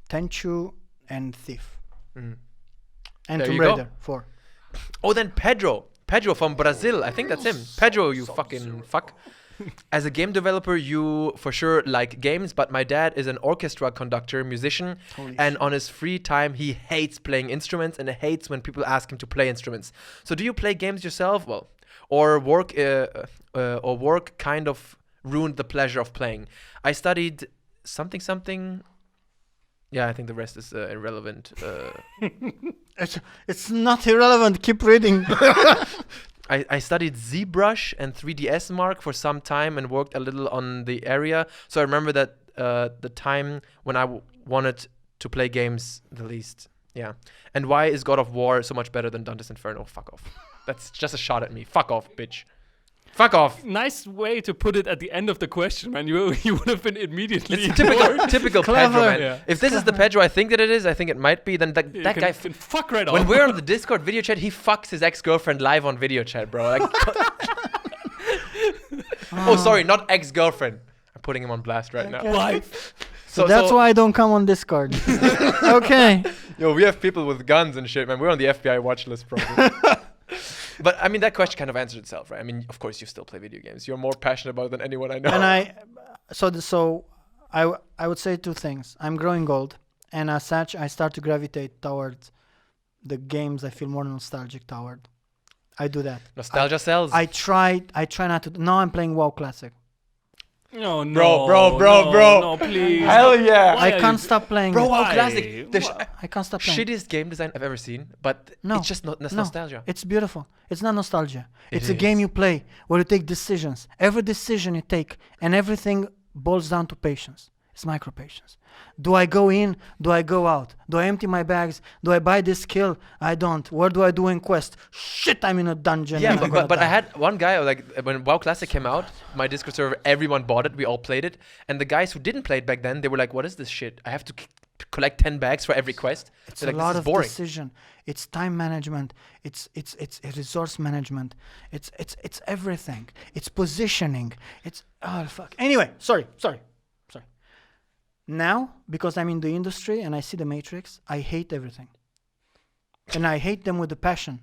Tenchu, and Thief. Mm. And There Tomb you go. Raider 4. Oh, then Pedro from Brazil. I think that's him. Pedro, you fucking fuck. As a game developer, you for sure like games, but my dad is an orchestra conductor, musician, Holy and on his free time, he hates playing instruments and hates when people ask him to play instruments. So, do you play games yourself? Well, or work kind of ruined the pleasure of playing. I studied something. Yeah, I think the rest is irrelevant. It's not irrelevant. Keep reading. I studied ZBrush and 3ds Mark for some time and worked a little on the area. So I remember that the time when I wanted to play games the least. Yeah. And why is God of War so much better than Dante's Inferno? Fuck off. That's just a shot at me. Fuck off, bitch. Fuck off. Nice way to put it at the end of the question, man. You would have been immediately. It's typical Clever. Pedro, man. Yeah. If this is the Pedro I think that it is, I think it might be, then that guy... can fuck right off. When we're on the Discord video chat, he fucks his ex-girlfriend live on video chat, bro. Like, oh, sorry, not ex-girlfriend. I'm putting him on blast right now. Wife. So that's why I don't come on Discord. Okay. Yo, we have people with guns and shit, man. We're on the FBI watch list, probably. But I mean, that question kind of answered itself, right? I mean, of course, you still play video games. You're more passionate about it than anyone I know. And I would say 2 things. I'm growing old, and as such, I start to gravitate towards the games I feel more nostalgic toward. I do that. Nostalgia sells. I try not to. Now I'm playing WoW Classic. No, Bro. No, please. Hell yeah. Why I are can't you- stop playing. Bro, it. WoW Why? Classic. I can't stop playing. Shittiest game design I've ever seen, but No, it's just no. nostalgia. It's beautiful. It's not nostalgia. It It's a game is. you play where you take decisions. Every decision you take, and everything boils down to patience. It's micro patience. Do I go in? Do I go out? Do I empty my bags? Do I buy this skill? I don't. What do I do in quest? Shit, I'm in a dungeon. Yeah, and I'm gonna but I die. had one guy, like, when WoW Classic came out, my Discord server, everyone bought it, we all played it, and the guys who didn't play it back then, they were like, what is this shit? I have to collect 10 bags for every quest? It's They're a like, lot this of is boring. decision. It's time management. It's resource management. It's everything. It's positioning. It's fuck. Anyway, sorry. Now, because I'm in the industry and I see the matrix, I hate everything. And I hate them with a passion.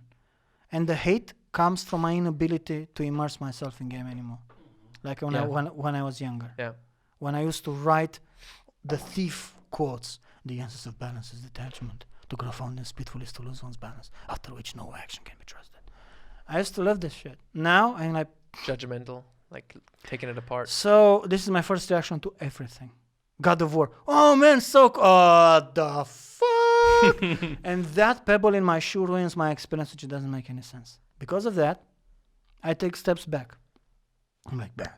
And the hate comes from my inability to immerse myself in game anymore. Like when I was younger. Yeah. When I used to write the thief quotes, the essence of balance is detachment. To grow fond and speedful is to lose one's balance, after which no action can be trusted. I used to love this shit. Now I'm like, Judgmental, like taking it apart. so this is my first reaction to everything. God of War. Oh man, what the fuck? And that pebble in my shoe ruins my experience, which doesn't make any sense. Because of that, I take steps back. I'm like, bad.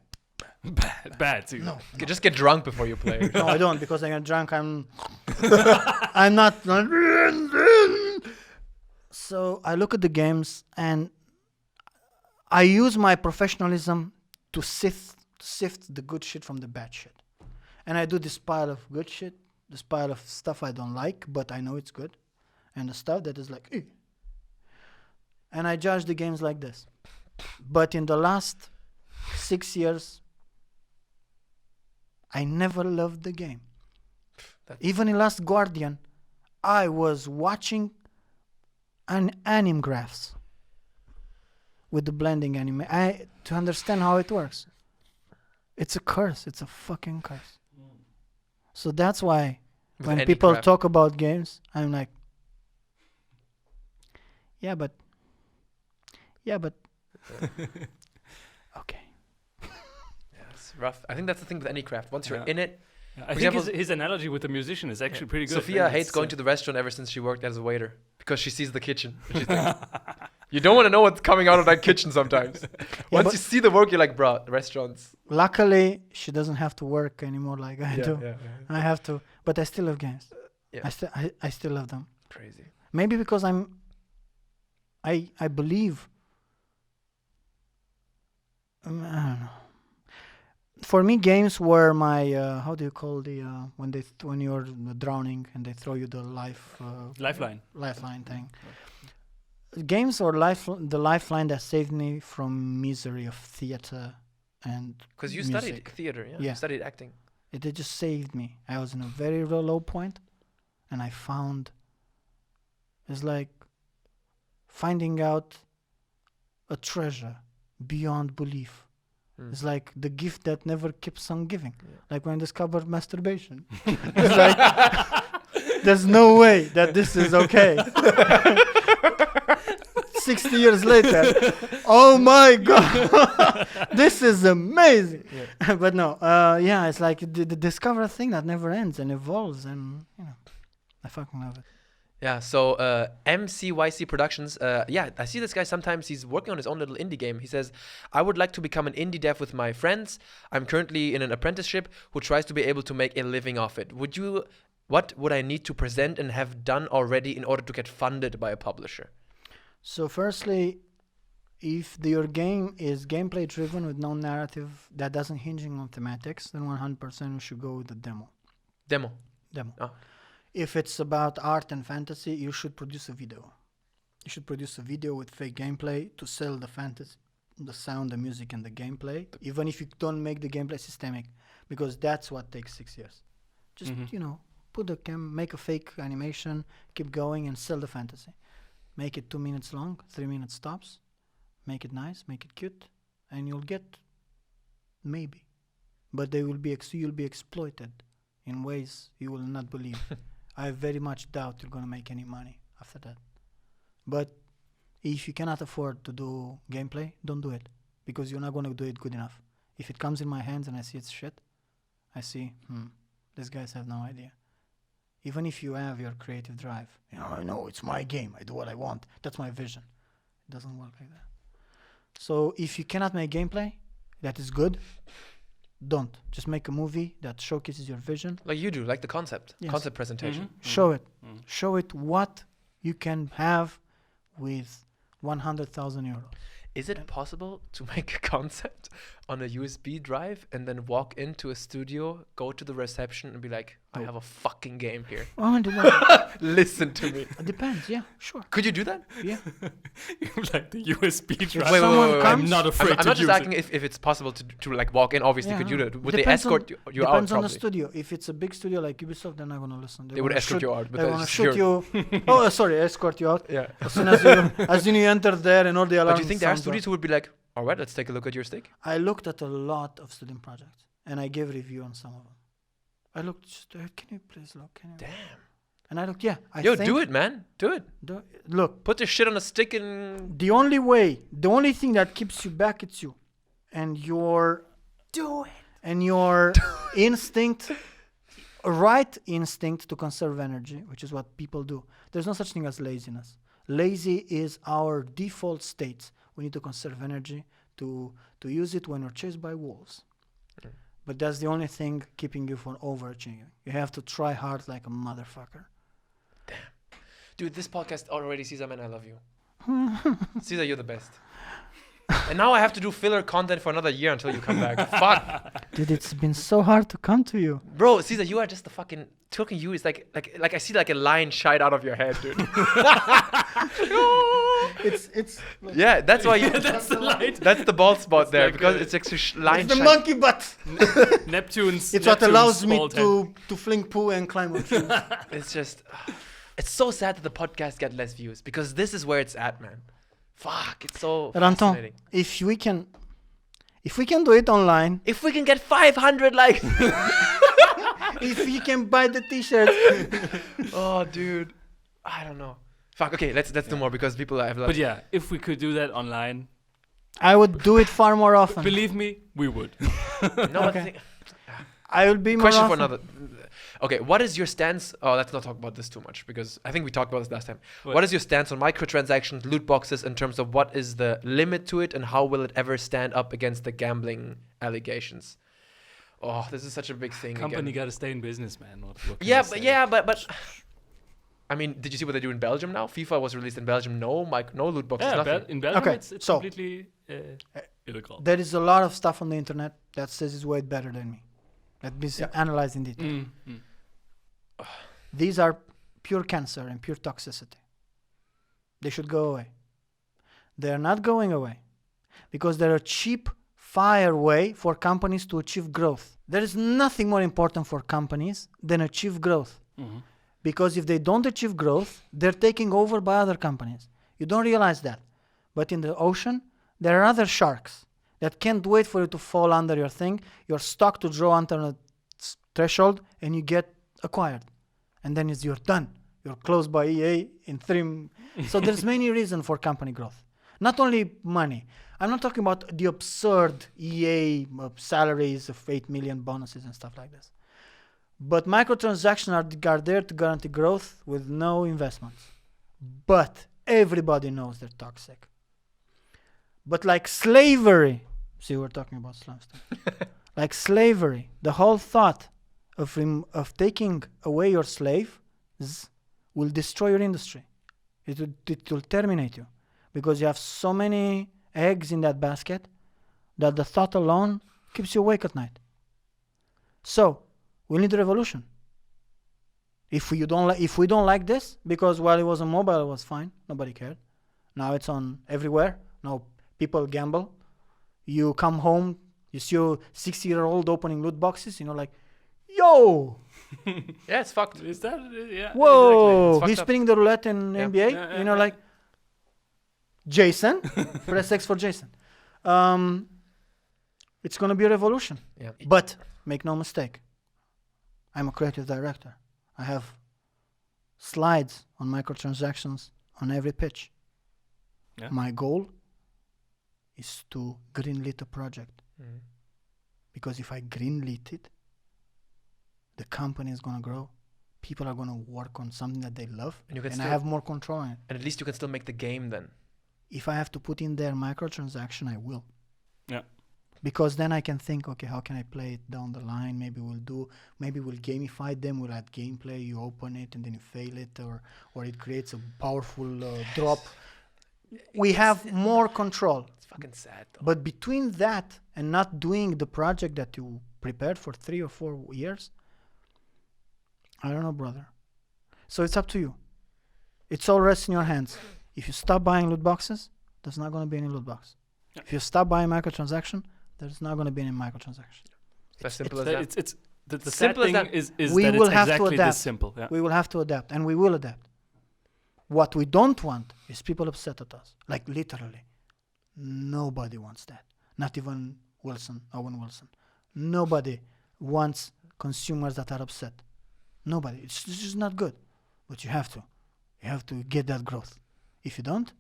Bad, too. No. Just get drunk before you play. No, I don't, because I get drunk. I'm not. So I look at the games and I use my professionalism to sift the good shit from the bad shit. And I do this pile of good shit, this pile of stuff I don't like, but I know it's good, and the stuff that is like, eh. And I judge the games like this. But in the last 6 years, I never loved the game. Even in Last Guardian, I was watching anime graphs with the blending anime to understand how it works. It's a curse. It's a fucking curse. So that's why With when any people craft. talk about games, I'm like, yeah, but okay. Yeah, it's rough. I think that's the thing with any craft. Once you're Yeah. in it, I For think example- his analogy with the musician is actually pretty good. Sophia hates going to the restaurant ever since she worked as a waiter because she sees the kitchen. She's like, you don't want to know what's coming out of that kitchen sometimes. Once but- you see the work, you're like, bro, restaurants. Luckily, she doesn't have to work anymore like I do. Yeah. I have to, but I still love games. Yeah. I still love them. Crazy. Maybe because I believe. I don't know. For me, games were my how do you call the when you're drowning and they throw you the lifeline thing. Games or the lifeline that saved me from misery of theater and Because you music. studied theater, yeah? Yeah. You studied acting. It just saved me. I was in a very low point, and I found it's like finding out a treasure beyond belief. It's like the gift that never keeps on giving. Yeah. Like when I discovered masturbation. It's like, there's no way that this is okay. 60 years later, oh my God, this is amazing. Yeah. But no, it's like the discover a thing that never ends and evolves, and I fucking love it. Yeah, so MCYC Productions, I see this guy sometimes, he's working on his own little indie game. He says, I would like to become an indie dev with my friends. I'm currently in an apprenticeship who tries to be able to make a living off it. What would I need to present and have done already in order to get funded by a publisher? So firstly, if your game is gameplay driven with no narrative that doesn't hinging on thematics, then 100% you should go with the demo. Demo. Oh. If it's about art and fantasy, you should produce a video. You should produce a video with fake gameplay to sell the fantasy, the sound, the music, and the gameplay, even if you don't make the gameplay systemic, because that's what takes 6 years. Just, make a fake animation, keep going, and sell the fantasy. Make it 2 minutes long, 3 minutes tops, make it nice, make it cute, and you'll get maybe. But you'll be exploited in ways you will not believe. I very much doubt you're going to make any money after that. But if you cannot afford to do gameplay, don't do it, because you're not going to do it good enough. If it comes in my hands and I see it's shit, I see, these guys have no idea. Even if you have your creative drive, I know it's my game, I do what I want, that's my vision. It doesn't work like that. So if you cannot make gameplay that is good, don't. Just make a movie that showcases your vision. Like you do, like the concept presentation. Show it. Show it what you can have with 100,000 euros. Is it possible to make a concept on a USB drive and then walk into a studio, go to the reception and be like, I have a fucking game here. Listen to me. It depends, yeah, sure. Could you do that? Yeah. Like the USB drive. Wait. I'm not afraid I'm not just use asking if it's possible to like walk in. Obviously, could you do it? Would they escort you out? Depends on Probably. the studio. If it's a big studio like Ubisoft, they're not going to listen. They would escort you out. They're going to shoot you. Oh, sorry, escort you out. Yeah. As soon as you enter there and all the alarms. But you think there are studios who would be like, all right, let's take a look at your stick? I looked at a lot of student projects and I gave review on some of them. I looked, can you please look? Damn. And I looked, I think, think... do it, man. Do it. Look. Put this shit on a stick and... The only thing that keeps you back, it's you. And your... Do it. And your instinct, right instinct to conserve energy, which is what people do. There's no such thing as laziness. Lazy is our default state. We need to conserve energy to use it when we're chased by wolves. But that's the only thing keeping you from overachieving. You have to try hard like a motherfucker. Damn. Dude, this podcast already, Cesar, man, I love you. Cesar, you're the best. And now I have to do filler content for another year until you come back. Fuck. Dude, it's been so hard to come to you. Bro, Cesar, you are just the fucking... Talking you is like I see like a line shite out of your head, dude. It's yeah, that's why you... That's the light. That's the bald spot there, like because it's actually line the shite. monkey butt. Neptune's... It's what allows me to fling poo and climb on trees. It's just... It's so sad that the podcast get less views, because this is where it's at, man. Fuck, it's so fascinating. Ranton, if we can do it online, if we can get 500 likes, if you can buy the t-shirts. Oh, dude, I don't know. Fuck. Okay, let's do more, because people have. But yeah, if we could do that online, I would do it far more often. Believe me, we would. No, okay. I will be more question often. for another. Okay, what is your stance? Oh, let's not talk about this too much, because I think we talked about this last time. What is your stance on microtransactions, loot boxes, in terms of what is the limit to it, and how will it ever stand up against the gambling allegations? Oh, this is such a big thing. Company got to stay in business, man. What but I mean, did you see what they do in Belgium now? FIFA was released in Belgium. No loot boxes, Yeah, nothing. in Belgium Okay, it's so- completely illegal. There is a lot of stuff on the internet that says it's way better than me. Let me analyze in detail. These are pure cancer and pure toxicity. They should go away. They are not going away because they're a cheap fire way for companies to achieve growth. There is nothing more important for companies than achieve growth. Because if they don't achieve growth, they're taking over by other companies. You don't realize that. But in the ocean, there are other sharks that can't wait for you to fall under your thing. You're stuck to draw under a threshold and you get acquired. And then you're done. You're closed by EA in 3... So there's many reasons for company growth. Not only money. I'm not talking about the absurd EA salaries of 8 million bonuses and stuff like this. But microtransactions are there to guarantee growth with no investments. But everybody knows they're toxic. But like slavery, see, we're talking about slums. Like slavery, the whole thought of taking away your slaves will destroy your industry. It will terminate you because you have so many eggs in that basket that the thought alone keeps you awake at night. So we need a revolution. If we don't like this, because while it was on mobile, it was fine. Nobody cared. Now it's on everywhere. Now people gamble. You come home, you see a 60-year-old opening loot boxes, like, yo! Yeah, it's fucked. Is that? Yeah. Whoa! Exactly. He's spinning the roulette in NBA. Yeah, Like, Jason. Press X for Jason. It's going to be a revolution. Yeah. But make no mistake. I'm a creative director. I have slides on microtransactions on every pitch. Yeah. My goal is to greenlit a project. Because if I greenlit it, the company is going to grow. People are going to work on something that they love. And I have more control on it. And at least you can still make the game then. If I have to put in there microtransaction, I will. Yeah. Because then I can think, okay, how can I play it down the line? Maybe we'll gamify them. We'll add gameplay. You open it and then you fail it, or it creates a powerful drop. We have more control. It's fucking sad though. But between that and not doing the project that you prepared for 3 or 4 years, I don't know, brother. So it's up to you. It's all rests in your hands. If you stop buying loot boxes, there's not going to be any loot box. Yeah. If you stop buying microtransaction, there's not going to be any microtransaction. It's as simple as that. It's the sad simple as thing that. is We that will it's have to exactly adapt. this simple. Yeah. We will have to adapt, and we will adapt. What we don't want is people upset at us. Like literally. Nobody wants that. Not even Owen Wilson. Nobody wants consumers that are upset. Nobody. It's just not good. But you have to. You have to get that growth. If you don't,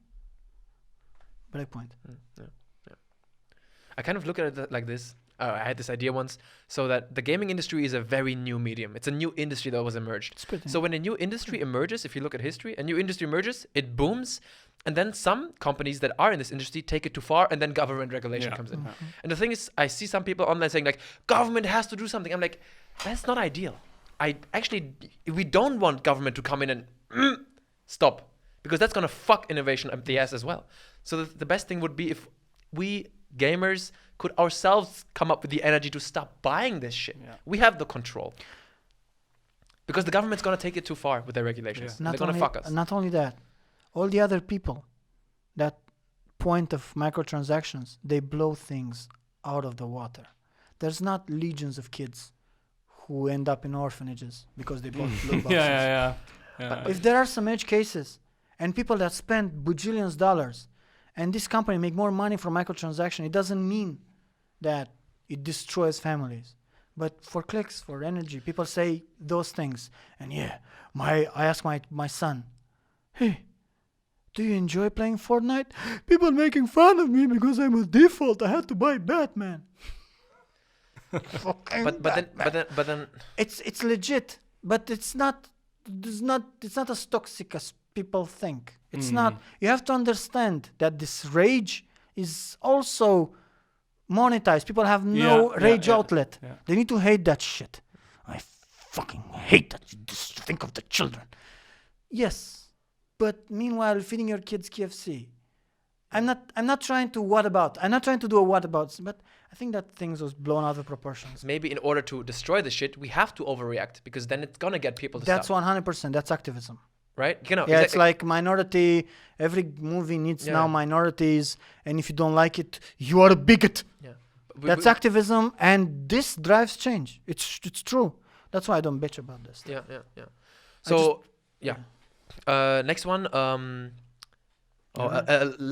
Breakpoint. I kind of look at it like this. I had this idea once, so that the gaming industry is a very new medium. It's a new industry that was emerged. It's pretty So when a new industry emerges, if you look at history, a new industry emerges, it booms, and then some companies that are in this industry take it too far, and then government regulation comes in. And the thing is, I see some people online saying like, government has to do something. I'm like, that's not ideal. We don't want government to come in and stop, because that's gonna fuck innovation up the ass as well. So the best thing would be if we gamers could ourselves come up with the energy to stop buying this shit. Yeah. We have the control. Because the government's going to take it too far with their regulations. Yeah. They're going to fuck us. Not only that, all the other people, that point of microtransactions, they blow things out of the water. There's not legions of kids who end up in orphanages because they bought loot boxes. Yeah. But if there are some edge cases and people that spend bajillions dollars and this company make more money from microtransaction, it doesn't mean that it destroys families. But for clicks, for energy, people say those things. And I ask my son, hey, do you enjoy playing Fortnite? People making fun of me because I'm a default. I had to buy Batman. But then It's legit, but it's not as toxic as people think. It's not. You have to understand that this rage is also monetized. People have no rage outlet. Yeah. They need to hate that shit. I fucking hate that. You just think of the children. Yes, but meanwhile feeding your kids KFC. I'm not trying to what about. I'm not trying to do a what about, but I think that things was blown out of proportions. Maybe in order to destroy the shit, we have to overreact because then it's gonna get people to That's stop. 100%. That's activism. Right? You know, Yeah, it's like minority. Every movie needs now minorities, and if you don't like it, you are a bigot. Yeah. That's activism, and this drives change. It's true. That's why I don't bitch about this. Yeah. So, next one.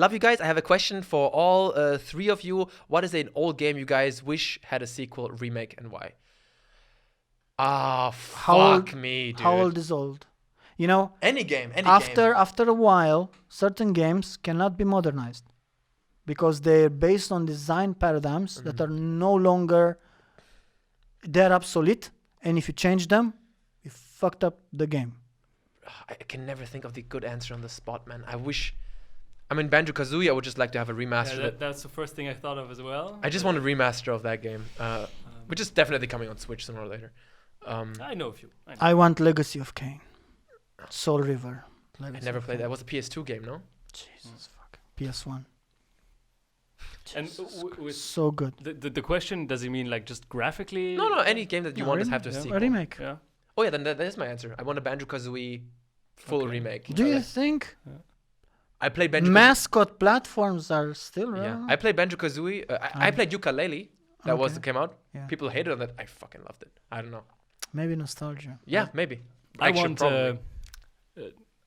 Love you guys. I have a question for all three of you. What is an old game you guys wish had a sequel, remake, and why? Fuck me, dude. How old is old? You know, Any game. after a while, certain games cannot be modernized because they're based on design paradigms that are no longer, they're obsolete, and if you change them, you fucked up the game. I can never think of the good answer on the spot, man. I mean, Banjo-Kazooie, I would just like to have a remaster. Yeah, that's the first thing I thought of as well. I just want a remaster of that game, which is definitely coming on Switch sooner or later. I know a few. I want Legacy of Kain. Soul River. I never played that. It was a PS2 game, no? Jesus fuck. PS1. And with so good. The question, does he mean like just graphically? No, any game that you want to have to sequel. A remake. Yeah. Oh yeah, then that is my answer. I want a Banjo-Kazooie full remake. Do you think I played Banjo-Kazooie? mascot platforms are still relevant? Yeah, I played Banjo-Kazooie. I played Yooka-Laylee. That came out. Yeah. People hated on that. I fucking loved it. I don't know. Maybe nostalgia. Yeah, maybe. I want.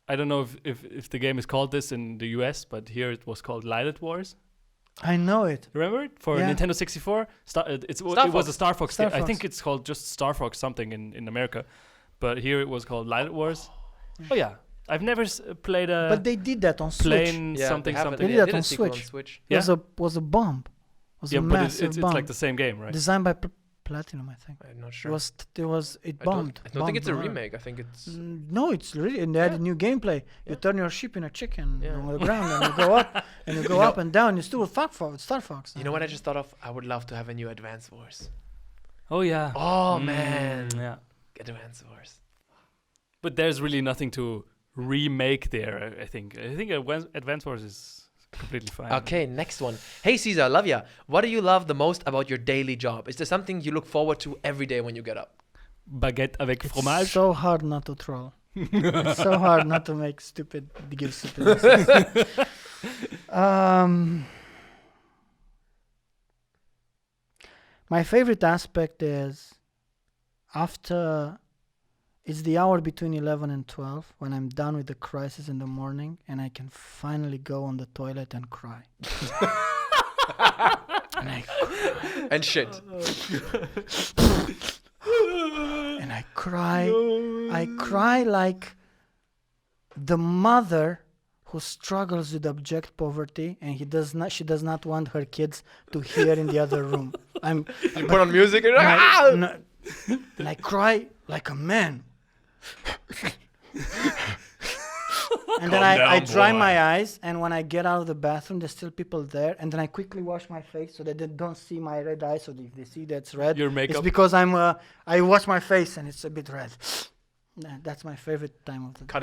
I don't know if the game is called this in the US, but here it was called Lilith Wars. I know it. Remember it? For Nintendo 64? It was a Star Fox. I think it's called just Star Fox something in America. But here it was called Lilith Wars. Oh yeah. I've never played a... But they did that on Switch. Plain something. They did that on Switch. Yeah? It was a bomb. It was a massive it's bomb. like the same game, right? Designed by Platinum, I think. I'm not sure. It bombed. I don't think it's a remake. I think it's... No, it's really... And they added new gameplay. You turn your ship in a chicken on the ground and you go up and you go up and down. You still Star Fox. You know what I just thought of? I would love to have a new Advance Wars. Oh, yeah. Oh, man. Yeah. Advance Wars. But there's really nothing to remake there, I think. I think Advance Wars is completely fine. Okay, next one. Hey, Cesar, love ya. What do you love the most about your daily job? Is there something you look forward to every day when you get up? Baguette avec fromage. It's so hard not to troll. It's so hard not to give stupid answers. My favorite aspect is it's the hour between 11 and 12 when I'm done with the crisis in the morning and I can finally go on the toilet and cry. And I cry. And shit. And I cry. I cry like the mother who struggles with abject poverty and she does not want her kids to hear in the other room. You put on music and and I cry like a man. And then I dry my eyes, and when I get out of the bathroom, there's still people there, and then I quickly wash my face so that they don't see my red eyes. So if they see that's red, your makeup. It's because I wash my face and it's a bit red. That's my favorite time of the day.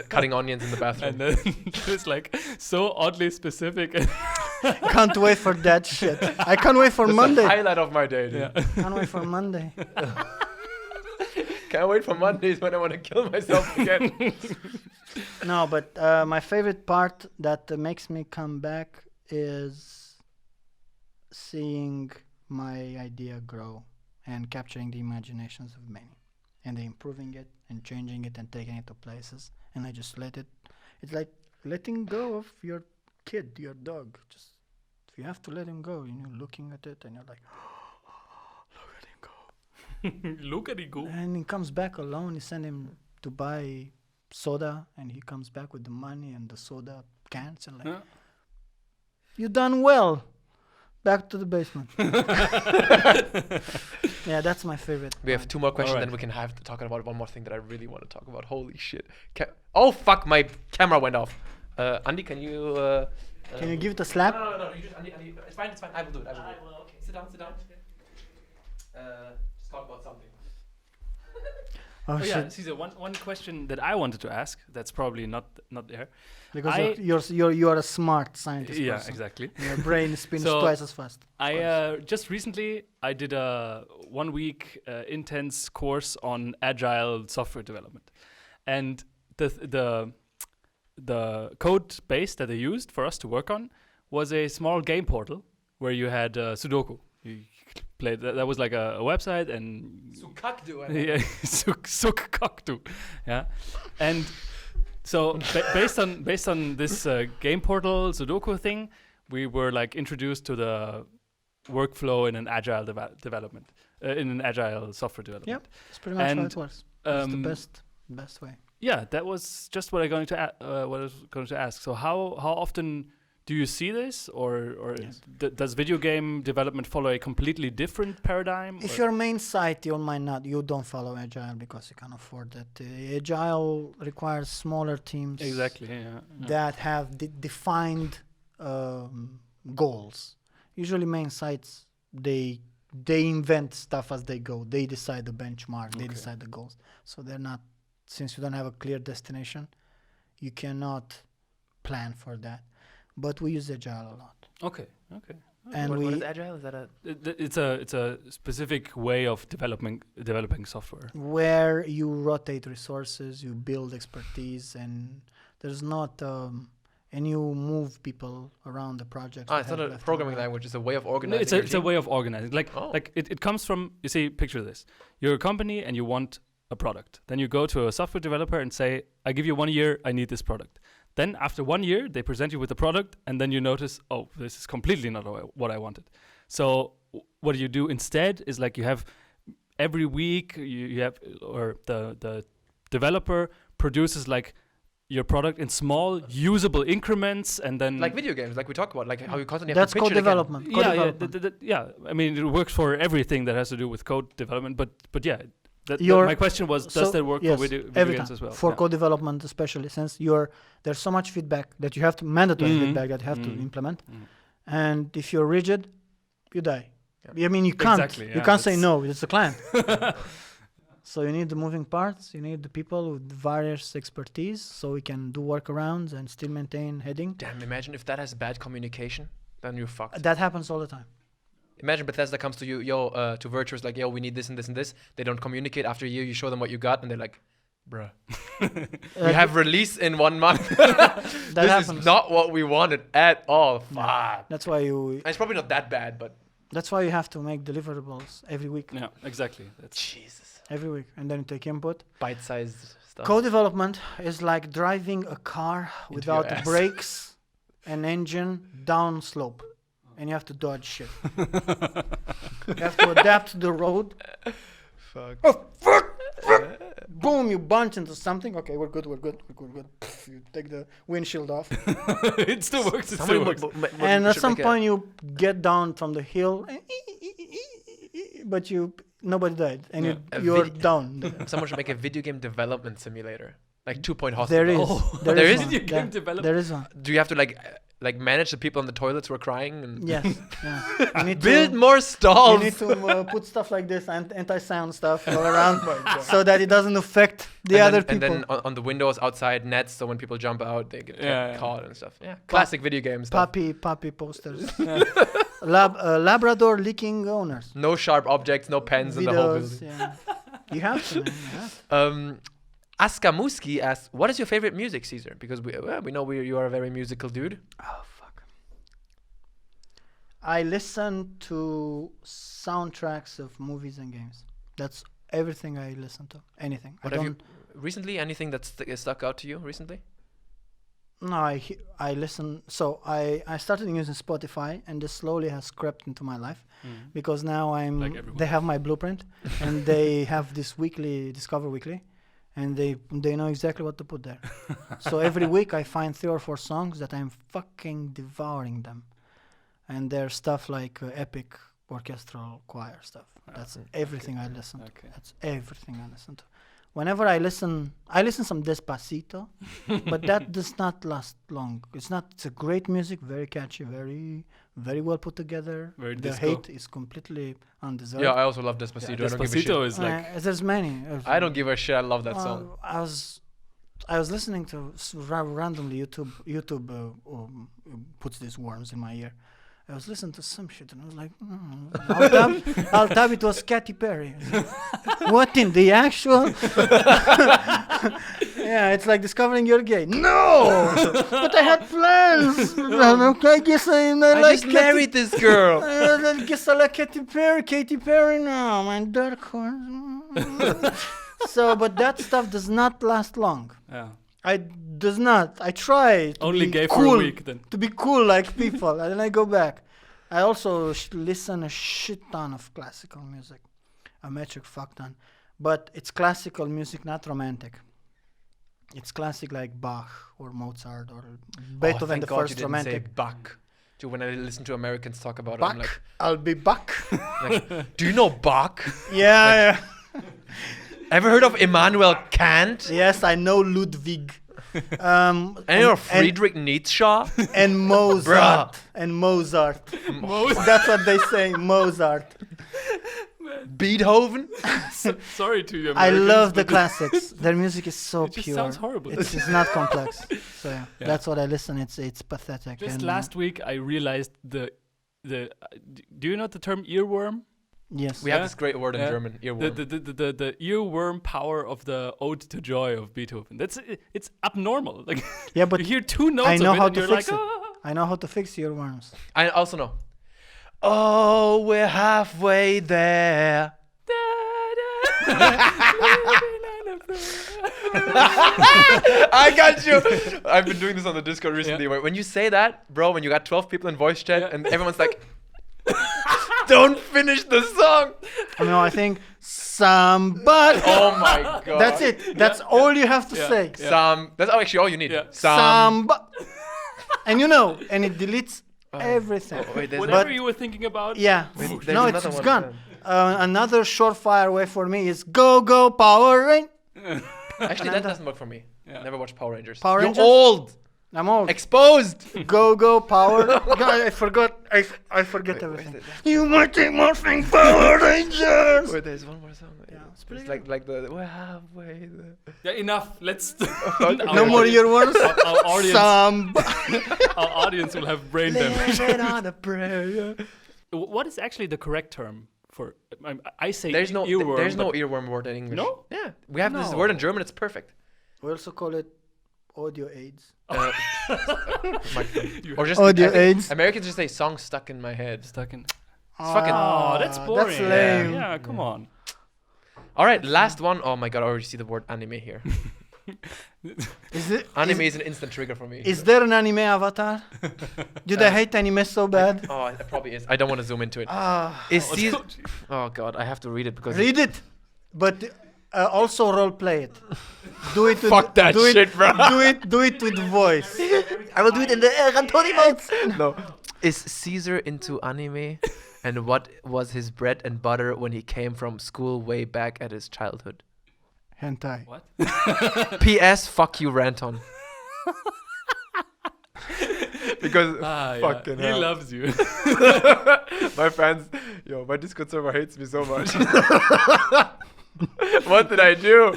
Cutting onions in the bathroom. And then it's like so oddly specific. Can't wait for that shit. I can't wait for That's Monday. the highlight of my day, dude. Yeah. Can't wait for Monday. Can't wait for Mondays when I want to kill myself again. No, but my favorite part that makes me come back is seeing my idea grow and capturing the imaginations of many, and improving it and changing it and taking it to places. And I just let it. It's like letting go of your kid, your dog. Just you have to let him go. You're looking at it and you're like, Look at it go. and he comes back alone. You send him to buy soda, and he comes back with the money and the soda cans, and like, you done well. Back to the basement. Yeah, that's my favorite. We have 2 more questions, Alright. then we can have to talk about one more thing that I really want to talk about. Holy shit. Oh, fuck, my camera went off. Andy, can you... Can you give it a slap? No. You just, Andy, it's fine. I will do it. Okay. Sit down. Just talk about something. Oh yeah, shit. Cesar, one question that I wanted to ask that's probably not there. Because you're a smart scientist. Yeah, person. exactly. Your brain spins So, twice as fast. I just recently I did a 1 week intense course on Agile Software Development, and the code base that they used for us to work on was a small game portal where you had Sudoku. You played that was like a website and Sukakdu. yeah, Sukkakdu, yeah, and so based on this game portal Sudoku thing, we were like introduced to the workflow in an agile development, in an agile software development. Yep, that's pretty much how it works. It's the best way. Yeah, that was just what I was going to ask. So how often do you see this, or Yes. does video game development follow a completely different paradigm? If or? your main site, you don't follow Agile because you can't afford that. Agile requires smaller teams Exactly. Yeah. that have defined goals. Usually, main sites they invent stuff as they go. They decide the benchmark. They Okay. decide the goals. So they're not. Since you don't have a clear destination, you cannot plan for that. But we use Agile a lot. Okay. And what we is Agile? Is that a... It's a specific way of developing software. where you rotate resources, you build expertise, and there's not and you move people around the project. it's not a programming language. It's a way of organizing. No, it's a way of organizing. Like Oh. it comes from, you see, picture this. You're a company and you want a product. Then you go to a software developer and say, I give you 1 year, I need this product. Then after 1 year, they present you with the product, and then you notice, oh, this is completely not what I wanted. So what you do instead is like you have every week you have, or the developer produces like your product in small usable increments, and then like video games, like we talked about, like how you constantly have That's to pitch it again. co-development. yeah. I mean, it works for everything that has to do with code development. But yeah, my question was, does So, that work yes, for video every games time. as well? For Yeah. co-development, especially since there's so much feedback that you have to mandatory feedback that you have to implement, and if you're rigid, you die. Yeah. I mean, you can't. Exactly, You yeah, can't say that's- no. It's the client. So you need the moving parts. You need the people with various expertise, so we can do workarounds and still maintain heading. Damn, imagine if that has bad communication, then you're fucked. That happens all the time. Imagine Bethesda comes to you, to Virtuous, like, yo, we need this and this and this. They don't communicate. After a year, you show them what you got, and they're like, bruh, we have release in 1 month. This happens. is not what we wanted at all. Fuck. That's why you. And it's probably not that bad, but That's why you have to make deliverables every week. Yeah, exactly. That's Jesus. Every week, and then you take input. Bite-sized stuff. Co-development is like driving a car Into without your ass. brakes and engine down slope, and you have to dodge shit. You have to adapt to the road. Fuck. Oh fuck! Boom! You bunch into something. Okay, we're good. Pff, you take the windshield off, it still works. It Somebody still works. and at some point you get down from the hill, but nobody died, and Yeah. you're down. Someone should make a video game development simulator, like 2 Point Hospital. There is. Oh, There there is is one. video game development. There is one. Do you have to like manage the people in the toilets who are crying and Yes. Yeah. You need build to, more you stalls? need to put stuff like this and anti-sound stuff all around, so that it doesn't affect the and other then, people. And then on the windows outside nets, so when people jump out, they get Yeah. caught and stuff. Yeah, classic video game stuff. Puppy posters. Labrador licking owners. No sharp objects, no pens in the whole Videos. building. Yeah. You have to, man. You have to. Askamuski asks, "What is your favorite music, Cesar?" Because we know you are a very musical dude. Oh fuck. I listen to soundtracks of movies and games. That's everything I listen to. Anything. What have you recently? Anything that's stuck out to you recently? No, I listen. So I started using Spotify, and this slowly has crept into my life because now Like everyone. they have my blueprint, and they have this Discover Weekly, and they know exactly what to put there. So every week I find 3 or 4 songs that I'm fucking devouring them, and they're stuff like epic orchestral choir stuff. That's everything I listen to. Okay. That's everything I listen to. whenever I listen some Despacito, but that does not last long. It's a great music, very catchy, very, very well put together. Very the disco. hate is completely undeserved. Yeah, I also love Despacito. I don't give a shit. Despacito is like There's many. I don't give a shit. I love that song. I was listening to randomly YouTube puts these worms in my ear. I was listening to some shit and I was like, I'll tap it was Katy Perry. What in the actual? Yeah, it's like discovering you're gay. No, but I had plans. I guess I like just married this girl. I guess I like Katy Perry now, my dark horse. So, but that stuff does not last long. yeah. I try to Only be gay cool, for a week then. to be cool like people, and then I go back. I also listen a shit ton of classical music, a metric fuck ton, but it's classical music, not romantic. It's classic like Bach or Mozart or Beethoven, thank the God first you didn't romantic. say Bach. Dude, when I listen to Americans talk about it, Bach, I'm I'll be Bach. like, do you know Bach? Yeah. Ever heard of Immanuel Kant? Yes, I know Ludwig. And you know Friedrich Nietzsche? And Mozart. And Mozart. That's what they say, Mozart. Beethoven? Sorry to you. I Americans, love the but classics. Their music is so It just pure. sounds horrible. It's not complex. So yeah, Yeah. that's what I listen. It's pathetic. Just and, last week, I realized the. Do you know the term earworm? Yes. We have this great word in Yeah. German, earworm. The earworm power of the Ode to Joy of Beethoven. It's abnormal. Like Yeah, but you hear two notes I know of it how and to you're fix like, it. "Ah." I know how to fix your worms. I also know. Oh, we're halfway there. I got you. I've been doing this on the Discord recently. Yeah. Where when you say that, bro, when you got 12 people in voice chat Yeah. and everyone's like, don't finish the song. No, I think somebody. Oh my god. That's it. That's all you have to Yeah. say. Yeah. That's actually all you need. Yeah. And and it deletes everything. Oh, wait, there's Whatever But- you were thinking about. Yeah. Wait, No, there's it's another one gone. then. Another surefire way for me is go Power Rangers. Actually, that doesn't work for me. Yeah. Never watched Power Rangers. Power You're Rangers? old. I'm old. Exposed. Go Power. God, I forgot. I forget Wait, everything. wait, You mighty morphing Power Rangers. Wait, there's one more song. Yeah, it's pretty It's like the we're halfway there. Yeah, enough. Let's. No more earworms. Our audience, Somebody. our audience will have brain damage. Living on a prayer. What is actually the correct term for? I say There's no earworm. there's no but earworm word in English. No? Yeah, we have this No. word in German. It's perfect. We also call it audio aids. Or just Audio I think aids. Americans just say "song stuck in my head." Stuck in. It's fucking. Oh, that's boring. That's lame. Yeah, come on. All right, last one. Oh my god, I already see the word anime here. Anime is an instant trigger for me. Is there an anime avatar? Do they hate anime so bad? Oh, it probably is. I don't want to zoom into it. Is Caesar? Oh god, I have to read it because. Read it, but also role play it. Do it. With, Fuck that do shit, it, bro. Do it with voice. I will do it in the Ranton mode. No. Is Caesar into anime? And what was his bread and butter when he came from school way back at his childhood? Hentai. What? P.S. Fuck you, Ranton. Because fucking He hell. loves you. My fans, my Discord server hates me so much. What did I do?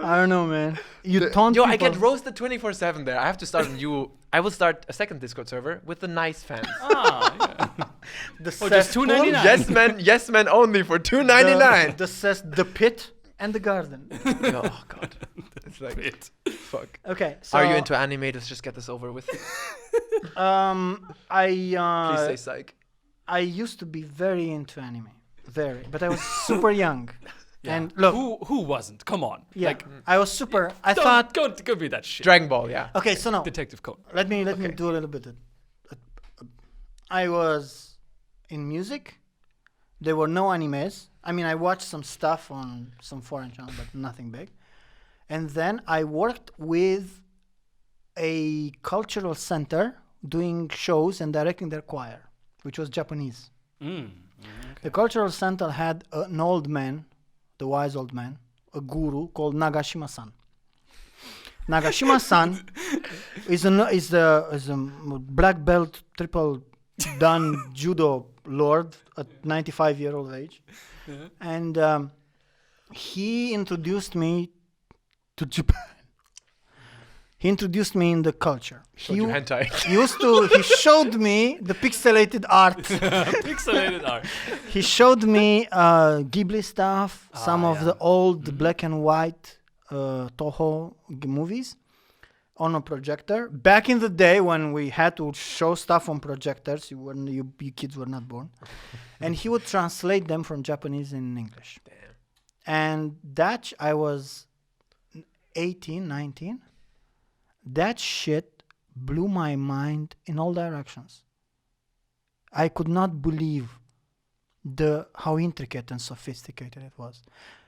I don't know, man. You taunt Yo, people. I get roasted 24/7 there. I have to start a new. I will start a second Discord server with the nice fans. Yeah. The just cesspool, $2.99. yes men only for $2.99. The pit and the garden. Oh god, it's like fuck. Okay, so Are you into anime? Let's just get this over with. Please say psych. I used to be very into anime, but I was super young. Yeah. And look, who wasn't? Come on. yeah, Like, I was super. I don't thought. go be that shit. Dragon Ball, yeah. Okay, so no. Detective Conan. Let me Okay. do a little bit. I was in music. There were no animes. I mean, I watched some stuff on some foreign channel, but nothing big. And then I worked with a cultural center doing shows and directing their choir, which was Japanese. Okay. The cultural center had an old man, the wise old man, a guru called Nagashima-san. Nagashima-san is a black belt, triple dan judo lord at 95-year-old age. Yeah. And he introduced me to Japan. He introduced me in the culture. Showed you hentai. He showed me the pixelated art. Pixelated art. He showed me Ghibli stuff, some of the old black and white Toho movies on a projector. Back in the day when we had to show stuff on projectors, you kids were not born. And he would translate them from Japanese in English. Damn. And that, I was 18, 19. That shit blew my mind in all directions. I could not believe how intricate and sophisticated it was.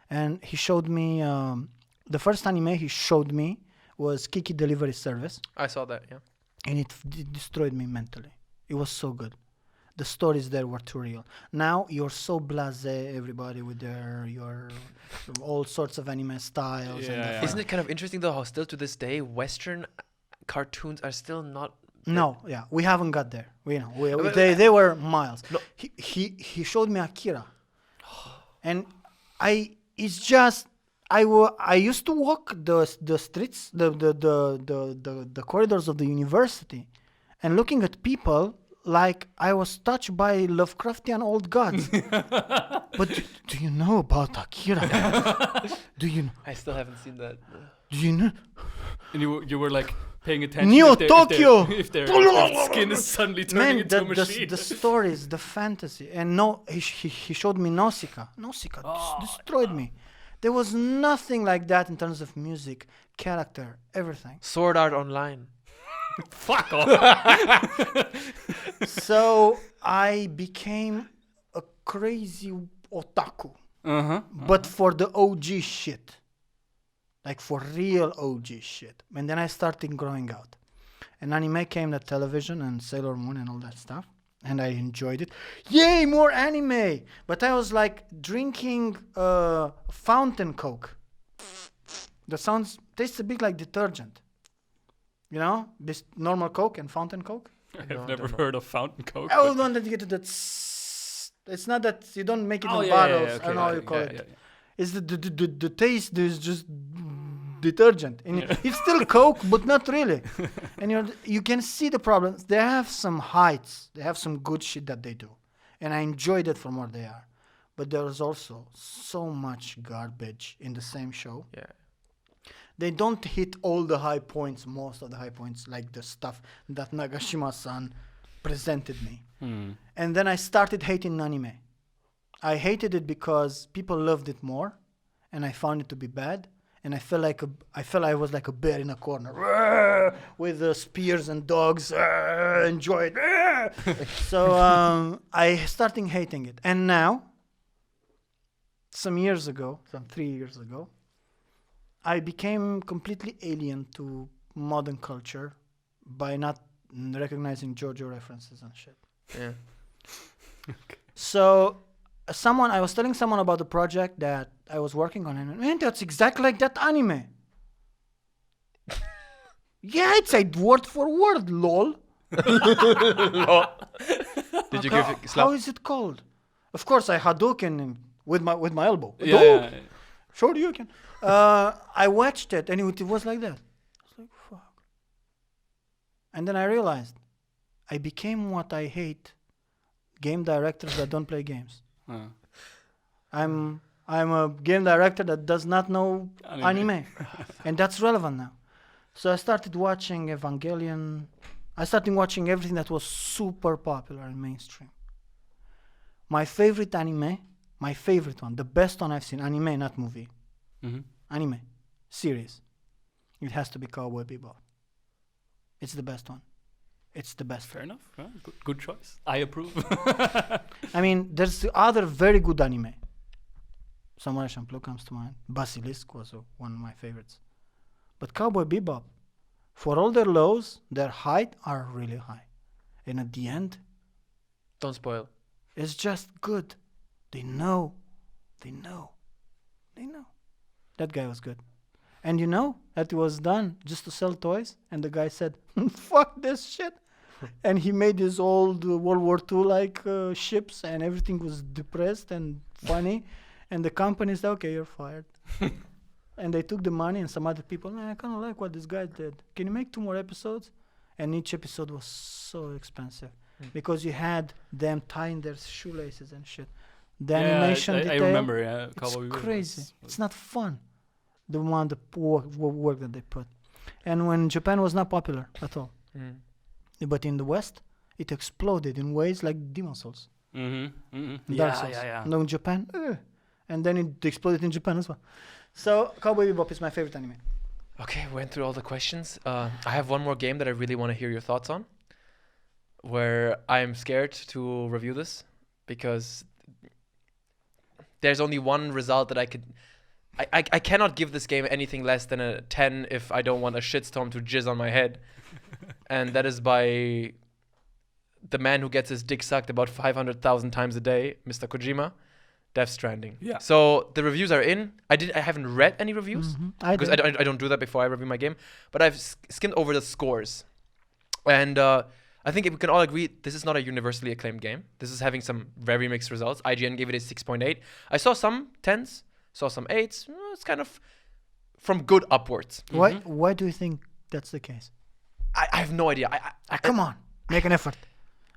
And he showed me, the first anime he showed me was Kiki Delivery Service. I saw that, yeah. And it destroyed me mentally. It was so good. The stories there were too real. Now you're so blasé, everybody with your all sorts of anime styles. Yeah. Isn't it kind of interesting though how still to this day Western cartoons are still not? No, yeah, we haven't got there. They were miles. No. He showed me Akira, and I used to walk the streets, the corridors of the university, and looking at people like I was touched by Lovecraftian old gods. But do you know about Akira? Do you know? I still haven't seen that. Do you know? And you were like paying attention. Neo if their- Tokyo! If their skin is suddenly turning into a machine. The stories, the fantasy, and he showed me Nausicaa. Nausicaa destroyed me. There was nothing like that in terms of music, character, everything. Sword Art Online. Fuck off. So I became a crazy otaku, but for the OG shit, like for real OG shit. And then I started growing out, and anime came to television and Sailor Moon and all that stuff, and I enjoyed it. Yay, more anime! But I was like drinking fountain Coke. The sounds tastes a bit like detergent. You know, this normal Coke and fountain Coke. I've never heard of fountain Coke. I was the one that you get to that. It's not that you don't make it in bottles. I don't know how you call it. Yeah. It's the taste is just detergent, and it's still Coke, but not really. And you can see the problems. They have some heights. They have some good shit that they do, and I enjoyed it from what they are. But there is also so much garbage in the same show. Yeah. They don't hit all the high points, most of the high points, like the stuff that Nagashima-san presented me. And then I started hating anime. I hated it because people loved it more, and I found it to be bad. And I felt I was like a bear in a corner with spears and dogs. Enjoy it. So I started hating it. And now, some 3 years ago, I became completely alien to modern culture by not recognizing JoJo references and shit. Yeah. So I was telling someone about the project that I was working on, and man, that's exactly like that anime. Yeah, it's a word for word, lol. Did you give it slap? How is it called? Of course, I Hadouken him with my elbow. Yeah. Sure, you can. I watched it, and it was like that. I was like, fuck. And then I realized I became what I hate: game directors that don't play games. I'm a game director that does not know anime. And that's relevant now. So I started watching Evangelion. I started watching everything that was super popular and mainstream. My favorite anime, my favorite one, the best one I've seen, anime, not movie. Anime, series. It has to be Cowboy Bebop. It's the best one. It's the best. Fair enough. Good choice. I approve. I mean, there's other very good anime. Samurai Champloo comes to mind. Basilisk was one of my favorites. But Cowboy Bebop, for all their lows, their height are really high. And at the end, Don't spoil. it's just good. They know. That guy was good. And you know that it was done just to sell toys. And the guy said, fuck this shit. And he made his old World War II like ships, and everything was depressed and funny. And the company said, okay, you're fired. And they took the money, and some other people, I kind of like what this guy did. Can you make 2 more episodes? And each episode was so expensive because you had them tying their shoelaces and shit. The animation I detail, remember, yeah. it's crazy. It's not fun. The work that they put. And when Japan was not popular at all. But in the West, it exploded in ways like Demon Souls. Dark Souls. No, in Japan, and then it exploded in Japan as well. So Cowboy Bebop is my favorite anime. Okay, we went through all the questions. I have one more game that I really want to hear your thoughts on, where I'm scared to review this because there's only one result that I could... I cannot give this game anything less than a 10 if I don't want a shitstorm to jizz on my head. And that is by the man who gets his dick sucked about 500,000 times a day, Mr. Kojima, Death Stranding. Yeah. So the reviews are in. I haven't read any reviews because I don't do that before I review my game. But I've skimmed over the scores, and I think we can all agree this is not a universally acclaimed game. This is having some very mixed results. IGN gave it a 6.8. I saw some 10s, saw some 8s. It's kind of from good upwards. Why do you think that's the case? I have no idea. Come on, make an effort.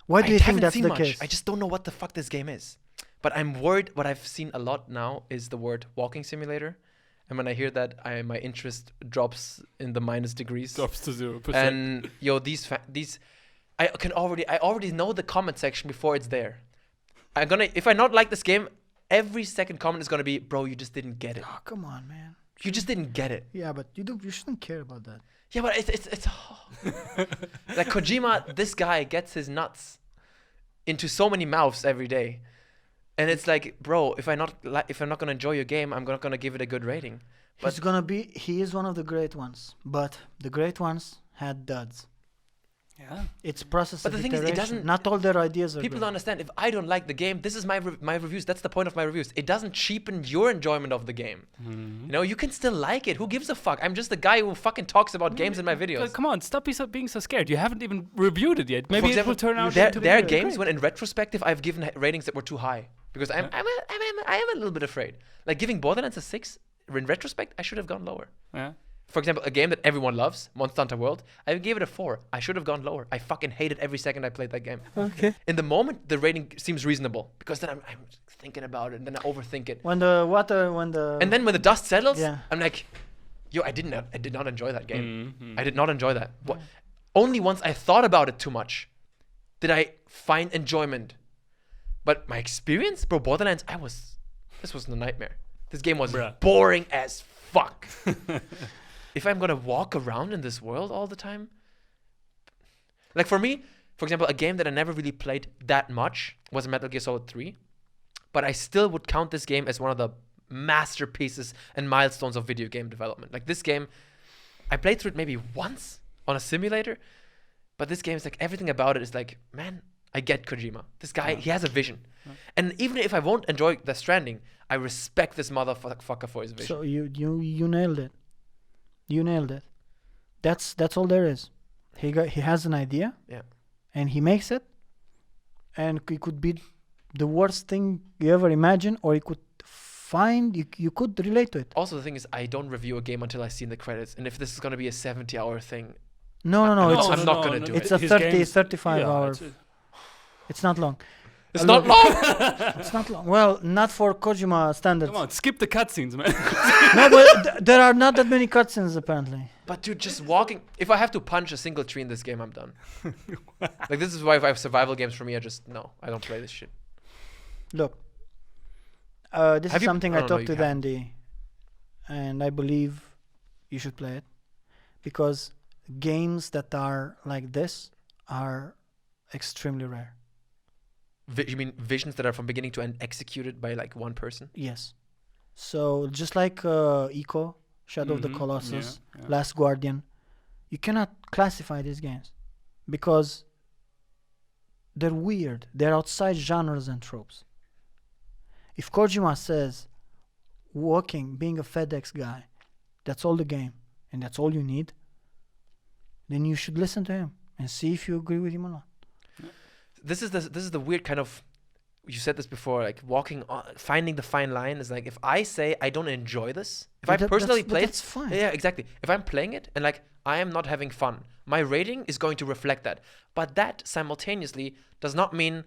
Why do you think that's the case? I just don't know what the fuck this game is. But I'm worried. What I've seen a lot now is the word walking simulator. And when I hear that, my interest drops in the minus degrees. Drops to 0%. And these I already know the comment section before it's there. If I not like this game, every second comment is gonna be, bro, you just didn't get it. Oh, come on, man. You just didn't get it. Yeah, but you shouldn't care about that. Yeah, but it's like Kojima, this guy gets his nuts into so many mouths every day. And it's like, bro, if I'm not gonna enjoy your game, I'm not gonna give it a good rating. But he is one of the great ones, but the great ones had duds. Yeah, it's process. But the thing is, it doesn't. Not all their ideas are. People good. don't understand. If I don't like the game, this is my reviews. That's the point of my reviews. It doesn't cheapen your enjoyment of the game. You know, you can still like it. Who gives a fuck? I'm just the guy who fucking talks about games in my videos. Come on, stop being so scared. You haven't even reviewed it yet. Maybe it will turn out. There are games when, in retrospective, I've given ratings that were too high because I am a little bit afraid. Like giving Borderlands a 6 in retrospect, I should have gone lower. Yeah. For example, a game that everyone loves, Monster Hunter World, I gave it a 4. I should have gone lower. I fucking hated every second I played that game. Okay. In the moment, the rating seems reasonable because then I'm thinking about it and then I overthink it. And then when the dust settles, I'm like, yo, I did not enjoy that game. I did not enjoy that. Only once I thought about it too much did I find enjoyment. But my experience, bro, Borderlands, this was a nightmare. This game was boring as fuck. If I'm gonna walk around in this world all the time, like for me, for example, a game that I never really played that much was Metal Gear Solid 3, but I still would count this game as one of the masterpieces and milestones of video game development. Like this game, I played through it maybe once on a simulator, but this game is like everything about it is like, man, I get Kojima. This guy, he has a vision. And even if I won't enjoy Death Stranding, I respect this motherfucker for his vision. So you nailed it. You nailed it. That's all there is. He has an idea. Yeah. And he makes it. And it could be the worst thing you ever imagined, or you could you could relate to it. Also, the thing is, I don't review a game until I've seen the credits. And if this is going to be a 70-hour thing, No. I'm not going to do it. It's a 35 hour. It's not long. It's not long. It's not long. Well, not for Kojima standards. Come on, skip the cutscenes, man. No, but there are not that many cutscenes apparently. But dude, just walking. If I have to punch a single tree in this game, I'm done. Like this is why if I have survival games for me, I don't play this shit. Look, this is something I talked to Andy, and I believe you should play it because games that are like this are extremely rare. You mean visions that are from beginning to end executed by like one person? Yes. So just like Ico, Shadow of the Colossus, Last Guardian, you cannot classify these games because they're weird. They're outside genres and tropes. If Kojima says, working, being a FedEx guy, that's all the game, and that's all you need, then you should listen to him and see if you agree with him or not. This is the weird kind of, you said this before, like walking on, finding the fine line is like, if I say I don't enjoy this, if I personally play it, that's fine. yeah, exactly. If I'm playing it and like I am not having fun, my rating is going to reflect that. But that simultaneously does not mean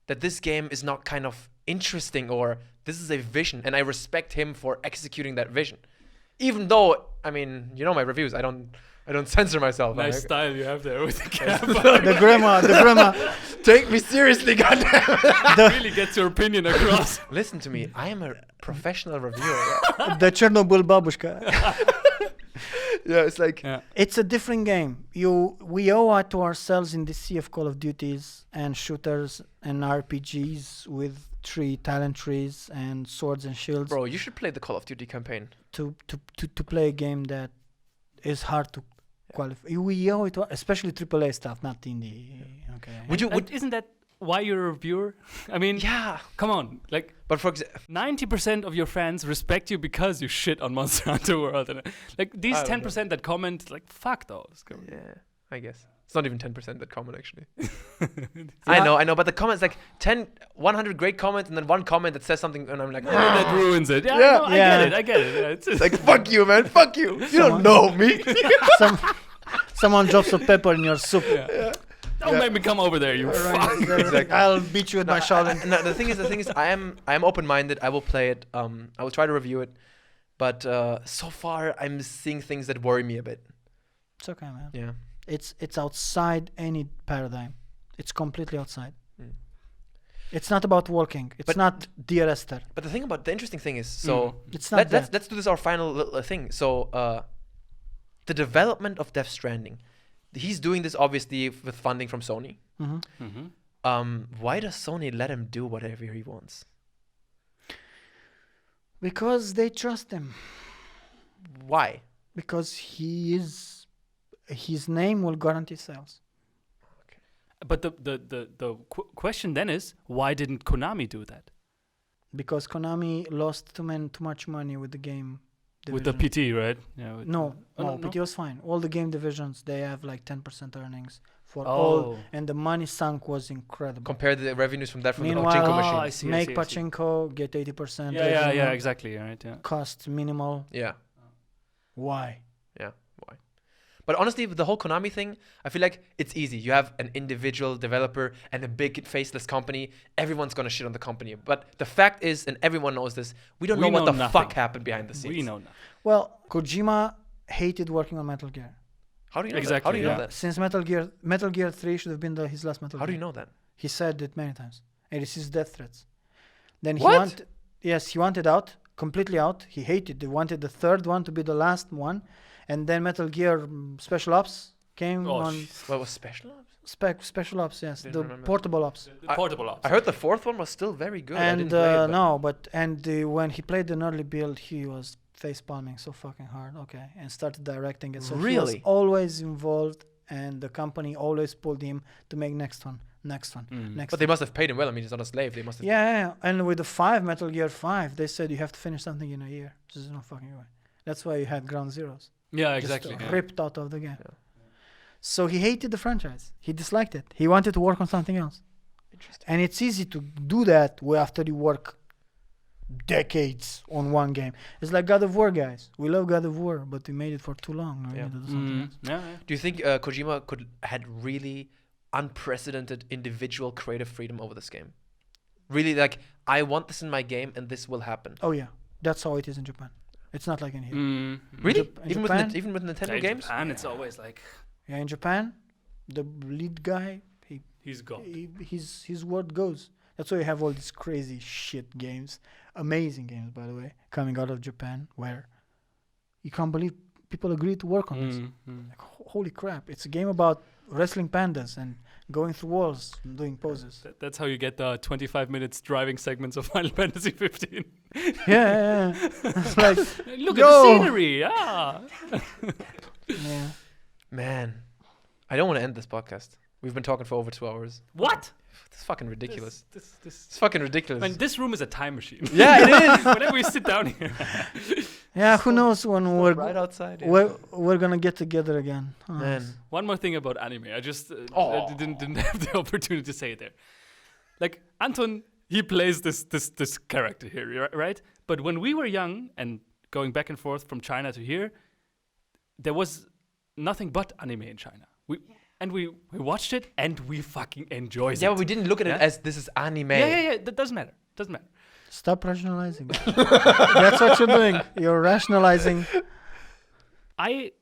that this game is not kind of interesting or this is a vision, and I respect him for executing that vision. Even though, I mean, you know my reviews, I don't censor myself. Nice style you have there with the cap. the grammar. Take me seriously, goddamn. Really gets your opinion across. Listen to me. I am a professional reviewer. The Chernobyl babushka. Yeah, it's like It's a different game. We owe it to ourselves in the sea of Call of Duties and shooters and RPGs with talent trees and swords and shields. bro, you should play the Call of Duty campaign. To play a game that is hard to qualify. We owe it to, especially AAA stuff, not indie. Okay. Isn't that why you're a reviewer? I mean, Yeah, come on. Like, but for example, 90% of your fans respect you because you shit on Monster Hunter World. And, like, these I don't 10% that comment, like, fuck those. yeah, I guess it's not even 10% that comment actually. I know, but the comments like 100 great comments and then one comment that says something, and I'm like, That ruins it. Yeah, Yeah. no, I get it. Yeah, it's just like fuck you, man, fuck you. You don't know me. Someone drops a pepper in your soup. don't make me come over there, you fuck. Exactly. I'll beat you with my shovel. No, the thing is, I am open-minded. I will play it. I will try to review it, but so far I'm seeing things that worry me a bit. It's okay, man. Yeah. It's outside any paradigm. It's completely outside. Mm. It's not about working. It's not Dear Esther. But the interesting thing is, so It's not that. let's do this our final little thing. So the development of Death Stranding, he's doing this obviously with funding from Sony. Why does Sony let him do whatever he wants? Because they trust him. Why? Because his name will guarantee sales. But the question then is, why didn't Konami do that? Because Konami lost too much money with the game With the division. PT, right? Yeah. No, no. PT was fine. All the game divisions, they have like 10% earnings for Oh. all, and the money sunk was incredible. Compare the revenues from that from Meanwhile- the pachinko Oh, machine. I see. Make pachinko, get 80%. Yeah, revenue, exactly. Right, yeah. Cost minimal. Yeah. Why? Why? But honestly, with the whole Konami thing, I feel like it's easy. You have an individual developer and a big faceless company. Everyone's gonna shit on the company. But the fact is, and everyone knows this, we don't know what the fuck happened behind the scenes. We know nothing. Well, Kojima hated working on Metal Gear. How do you know Exactly, that? How do you know yeah. that? Since Metal Gear 3 should have been his last Metal How do Gear. you know that? He said it many times. And it's his death threats. Then What? he wanted out, completely out. He hated. He wanted the third one to be the last one. And then Metal Gear Special Ops came on. What was special ops? Special Ops, yes. Didn't The remember. portable ops. The portable ops. I heard the fourth one was still very good. I And didn't play it, but when he played an early build, he was face palming so fucking hard. Okay, and started directing it. So he Really? was always involved, and the company always pulled him to make next one. Next. But they must have paid him well. I mean, he's not a slave. They must have. Yeah. And with the Metal Gear 5, they said you have to finish something in a year. There's no fucking way. That's why you had Ground Zeroes. Yeah, Just exactly. yeah. ripped out of the game. Yeah. So he hated the franchise. He disliked it. He wanted to work on something else. Interesting. And it's easy to do that after you work decades on one game. It's like God of War, guys. We love God of War, but we made it for too long. We need to do something else. Yeah. Do you think Kojima had really unprecedented individual creative freedom over this game? Really, like, I want this in my game and this will happen. Oh yeah, that's how it is in Japan. It's not like in here. Really? In Even Japan? with Nintendo In games? Japan, it's always like Yeah, in Japan, the lead guy, he's gone. his word goes. That's why you have all these crazy shit games, amazing games, by the way, coming out of Japan, where you can't believe people agree to work on this. Like, holy crap! It's a game about wrestling pandas and going through walls and doing poses. That's how you get the 25 minutes driving segments of Final Fantasy 15. Yeah. It's like, Look Yo. at the scenery. Yeah. yeah. Man, I don't want to end this podcast. We've been talking for over 2 hours. What? It's fucking ridiculous. This It's fucking ridiculous. I mean, this room is a time machine. Yeah, it is. Whenever we sit down here. Yeah, who knows when right outside. Yeah. we're gonna get together again. Oh, Man. One more thing about anime. I just Oh. didn't have the opportunity to say it there. Like Anton, he plays this character here, right? But when we were young and going back and forth from China to here, there was nothing but anime in China. We watched it and we fucking enjoyed it. Yeah, but we didn't look at it Yeah? as this is anime. Yeah. That doesn't matter. Doesn't matter. Stop rationalizing. That's what you're doing. You're rationalizing. I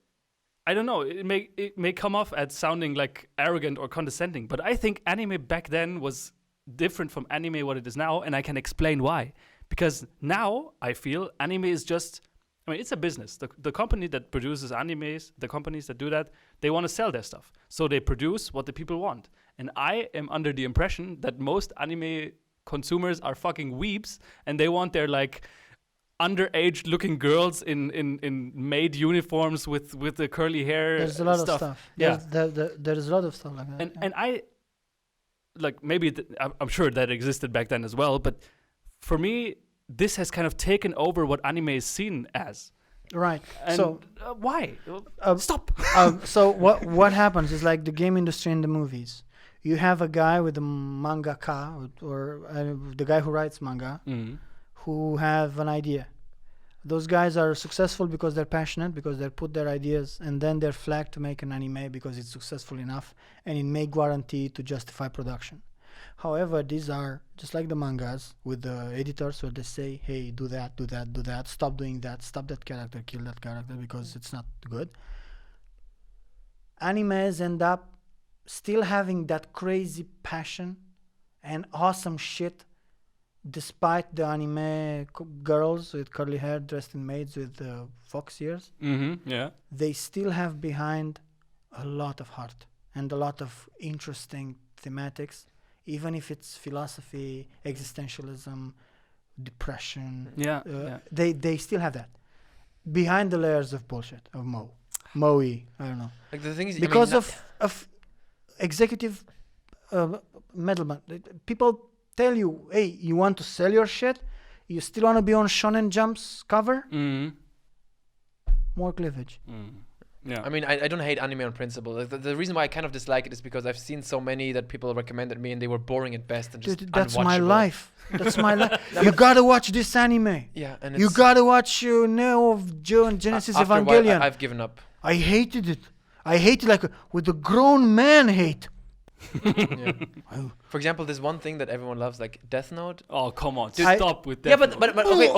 don't know. It may come off as sounding like arrogant or condescending, but I think anime back then was different from anime what it is now, and I can explain why. Because now I feel anime is just, I mean, it's a business. The company that produces animes, the companies that do that, they want to sell their stuff. So they produce what the people want. And I am under the impression that most anime consumers are fucking weeps, and they want their like underage looking girls in maid uniforms with the curly hair. There's a lot stuff. of stuff. Yeah. There's a lot of stuff like that. And I like maybe I'm sure that existed back then as well, but for me this has kind of taken over what anime is seen as. Right. And So why? Stop. so what happens is like the game industry and the movies. You have a guy with a mangaka or the guy who writes manga who have an idea. Those guys are successful because they're passionate, because they put their ideas, and then they're flagged to make an anime because it's successful enough and it may guarantee to justify production. However, these are just like the mangas with the editors where they say, hey, do that, stop doing that, stop that character, kill that character because it's not good. Animes end up still having that crazy passion and awesome shit despite the anime girls with curly hair dressed in maids with fox ears. Yeah. They still have behind a lot of heart and a lot of interesting thematics, even if it's philosophy, existentialism, depression. Yeah. They still have that behind the layers of bullshit of moe. I don't know. Like the thing is, Because of executive meddlement. People tell you, hey, you want to sell your shit? You still want to be on Shonen Jump's cover? More cleavage. Yeah. I mean, I don't hate anime on principle. Like, the reason why I kind of dislike it is because I've seen so many that people recommended me and they were boring at best and just Dude, that's my unwatchable. life. That's my life. You gotta watch this anime. Yeah, and You it's gotta watch Neo Genesis after a while, Evangelion. I've given up. I hated it. I hated like with a grown man hate. Yeah. For example, there's one thing that everyone loves, like Death Note. Oh, come on. Dude, Stop with that. Yeah, but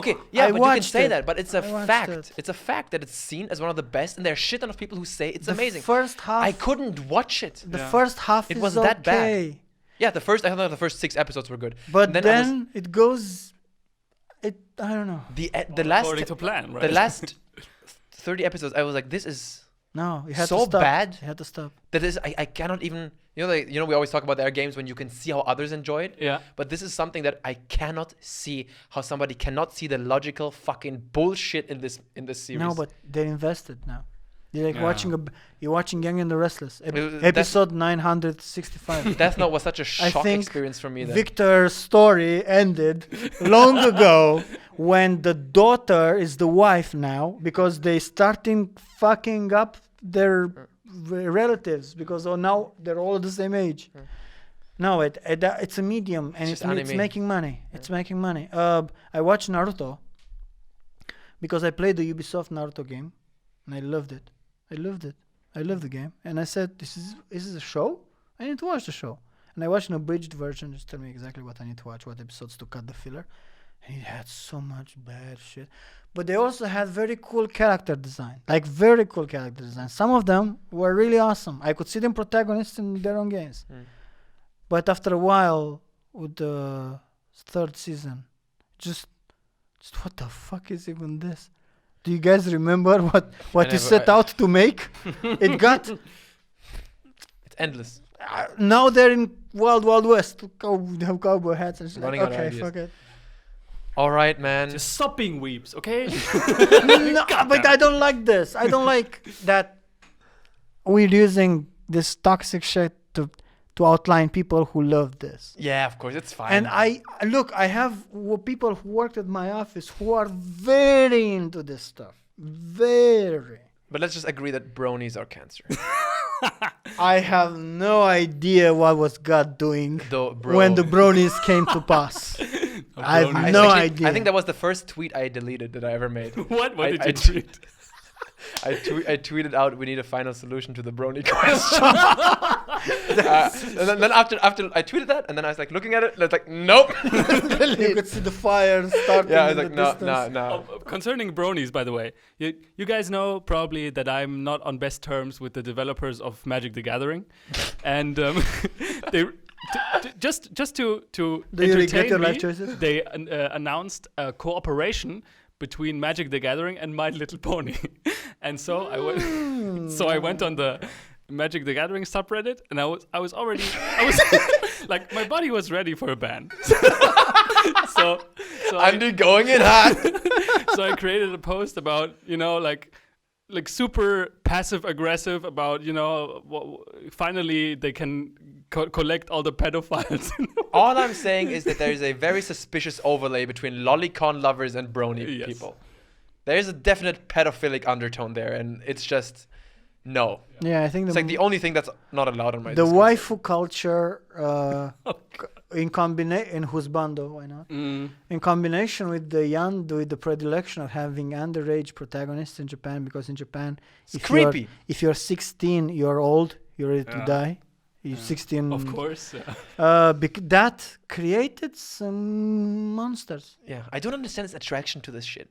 okay. Yeah, I but you can watched say it. that. But it's a I watched fact. it. It's a fact that it's seen as one of the best, and there are shit ton of people who say it's amazing. First half. I couldn't watch it. The first half It is was that bad. okay. Yeah, I thought the first 6 episodes were good. But I then it goes. I don't know. the last according to plan, right? the last 30 episodes, I was like, this is No, you had so to stop. bad. You had to stop. that is I cannot even we always talk about there are games when you can see how others enjoy it. Yeah. But this is something that I cannot see how somebody cannot see the logical fucking bullshit in this series. No, but they're invested now. You're like Yeah. you're watching Young and the Restless. Death- Episode 965. Death Note was such a I shock think experience for me. Then. Victor's story ended long ago when the daughter is the wife now because they starting fucking up their relatives because now they're all the same age. No, it's a medium and It's it's just anime. making money. It's making money. I watched Naruto because I played the Ubisoft Naruto game and I loved it. I loved the game. And I said, this is a show? I need to watch the show. And I watched an abridged version. Just tell me exactly what I need to watch, what episodes to cut the filler. And it had so much bad shit. But they also had very cool character design. Like very cool character design. Some of them were really awesome. I could see them protagonists in their own games. But after a while, with the 3rd season, just what the fuck is even this? Do you guys remember what you set out to make? It got... It's endless. Now they're in Wild Wild West. They have cowboy hats. And Running out of okay, ideas. fuck it. All right, man. Just stop being weeps, okay? No, but I don't like this. I don't like that we're using this toxic shit to to outline people who love this. Yeah, of course, it's fine. And I have people who worked at my office who are very into this stuff. Very. But let's just agree that bronies are cancer. I have no idea what was God doing when the bronies came to pass. I have no idea. I think that was the first tweet I deleted that I ever made. What did you tweet? I tweeted out, we need a final solution to the brony question. And then after I tweeted that, and then I was like looking at it, and I was like, nope. You could see the fire starting. Yeah, I was like, no. Concerning bronies, by the way, you guys know probably that I'm not on best terms with the developers of Magic the Gathering, and they just to Do you regret your entertain life me, choices? they announced a cooperation between Magic the Gathering and My Little Pony, and so I went on the Magic the Gathering subreddit, and I was like, my body was ready for a ban. so I'm going in hot. So I created a post about, like super passive aggressive about, finally they can collect all the pedophiles. All I'm saying is that there is a very suspicious overlay between lolicon lovers and brony people. There is a definite pedophilic undertone there, and it's just no. Yeah, I think it's like the only thing that's not allowed on my the Discord. waifu culture in husbando, why not? In combination with the predilection of having underage protagonists in Japan, because in Japan, it's creepy. If you're 16, you're old, you're ready to die. You're 16. Of course. That created some monsters. Yeah, I don't understand its attraction to this shit.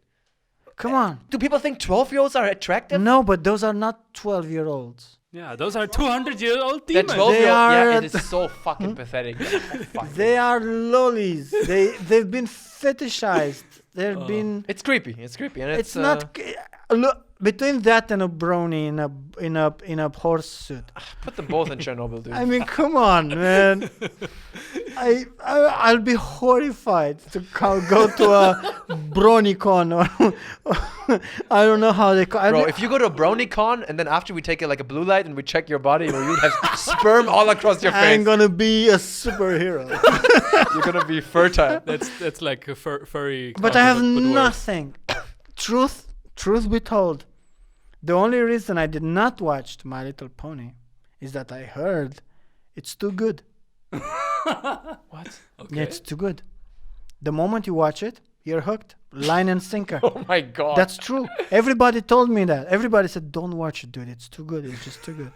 Come on. Do people think 12-year-olds are attractive? No, but those are not 12-year-olds. Yeah, those are 200-year-old demons. That 12-year-old, yeah, it is so fucking pathetic. They are lollies. They've been fetishized. They've been. It's creepy. And it's not. Look, between that and a brony in a horse suit. Put them both in Chernobyl, dude. I mean, come on, man. I'll be horrified to go to a BronyCon or I don't know how they call it. Bro, if you go to a BronyCon and then after we take a blue light and we check your body, where you have sperm all across your face. I'm gonna be a superhero. You're gonna be fertile. That's like a furry. But I have nothing. Truth be told, the only reason I did not watch My Little Pony is that I heard it's too good. What? Okay. Yeah, it's too good. The moment you watch it, you're hooked. Line and sinker. Oh my god. That's true. Everybody told me that. Everybody said, don't watch it, dude. It's too good. It's just too good.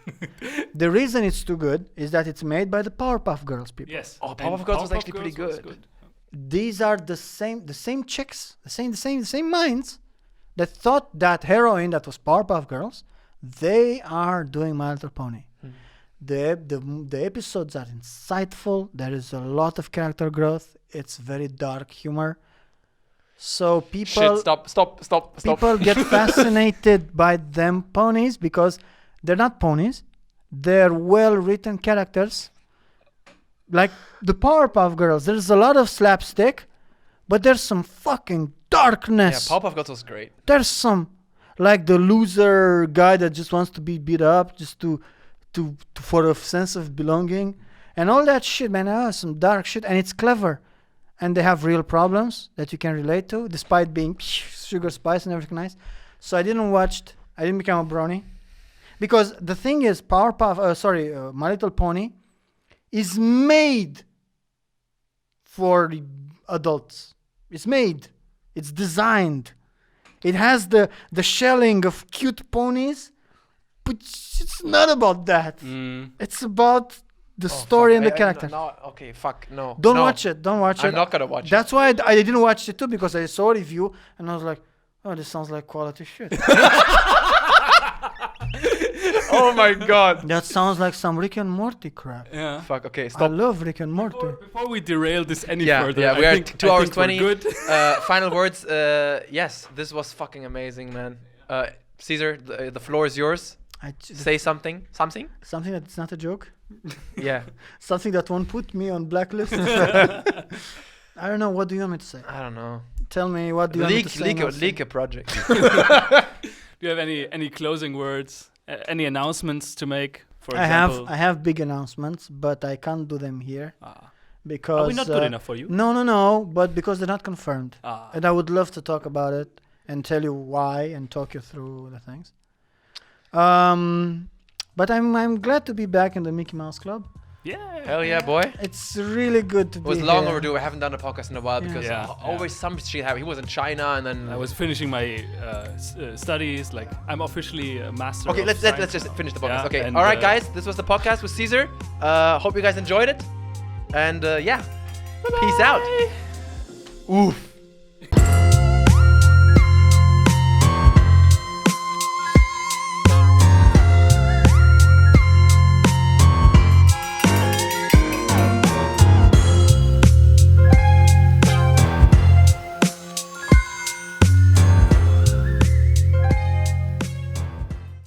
The reason it's too good is that it's made by the Powerpuff Girls people. Yes. Oh, Powerpuff Girls was actually pretty good. These are the same chicks, the same minds that thought that heroine that was Powerpuff Girls, they are doing My Little Pony. The episodes are insightful. There is a lot of character growth. It's very dark humor. So people stop. People get fascinated by them ponies because they're not ponies. They're well-written characters. Like the Powerpuff Girls, there's a lot of slapstick, but there's some fucking darkness. Yeah, Powerpuff Girls was great. There's some, like the loser guy that just wants to be beat up just to for a sense of belonging and all that shit, man. Some dark shit, and it's clever, and they have real problems that you can relate to, despite being sugar spice and everything nice. So I didn't become a brony, because the thing is, My Little Pony is made for adults. It's designed. It has the shelling of cute ponies, but it's not about that. It's about the story and the character. No. Don't watch it. I'm not gonna watch it. That's why I didn't watch it too, because I saw a review and I was like, oh, this sounds like quality shit. Oh my god. That sounds like some Rick and Morty crap. Yeah. Fuck. Okay. I Stop. love Rick and Morty. Before we derail this any further, we are 2 hours 20. Good. Final words. Yes, this was fucking amazing, man. Cesar, the floor is yours. Say something. Something that's not a joke. Yeah. Something that won't put me on blacklist. I don't know. What do you want me to say? I don't know. Tell me, what do you want me to say? Leak a project. Do you have any closing words? Any announcements to make For I example, have big announcements, but I can't do them here because are we not good enough for you? No, but because they're not confirmed. Ah. And I would love to talk about it and tell you why and talk you through the things. But I'm glad to be back in the Mickey Mouse Club. Yeah. Hell yeah, boy. It's really good to be It was long here. overdue. I haven't done a podcast in a while Yeah. because Yeah. always some shit happened. He was in China and then I was finishing my studies. Like I'm officially a master. Okay, of let's science just now. finish the podcast. Yeah, Okay, and, all right, guys. This was the podcast with Cesar. Hope you guys enjoyed it. And yeah, peace out. Oof.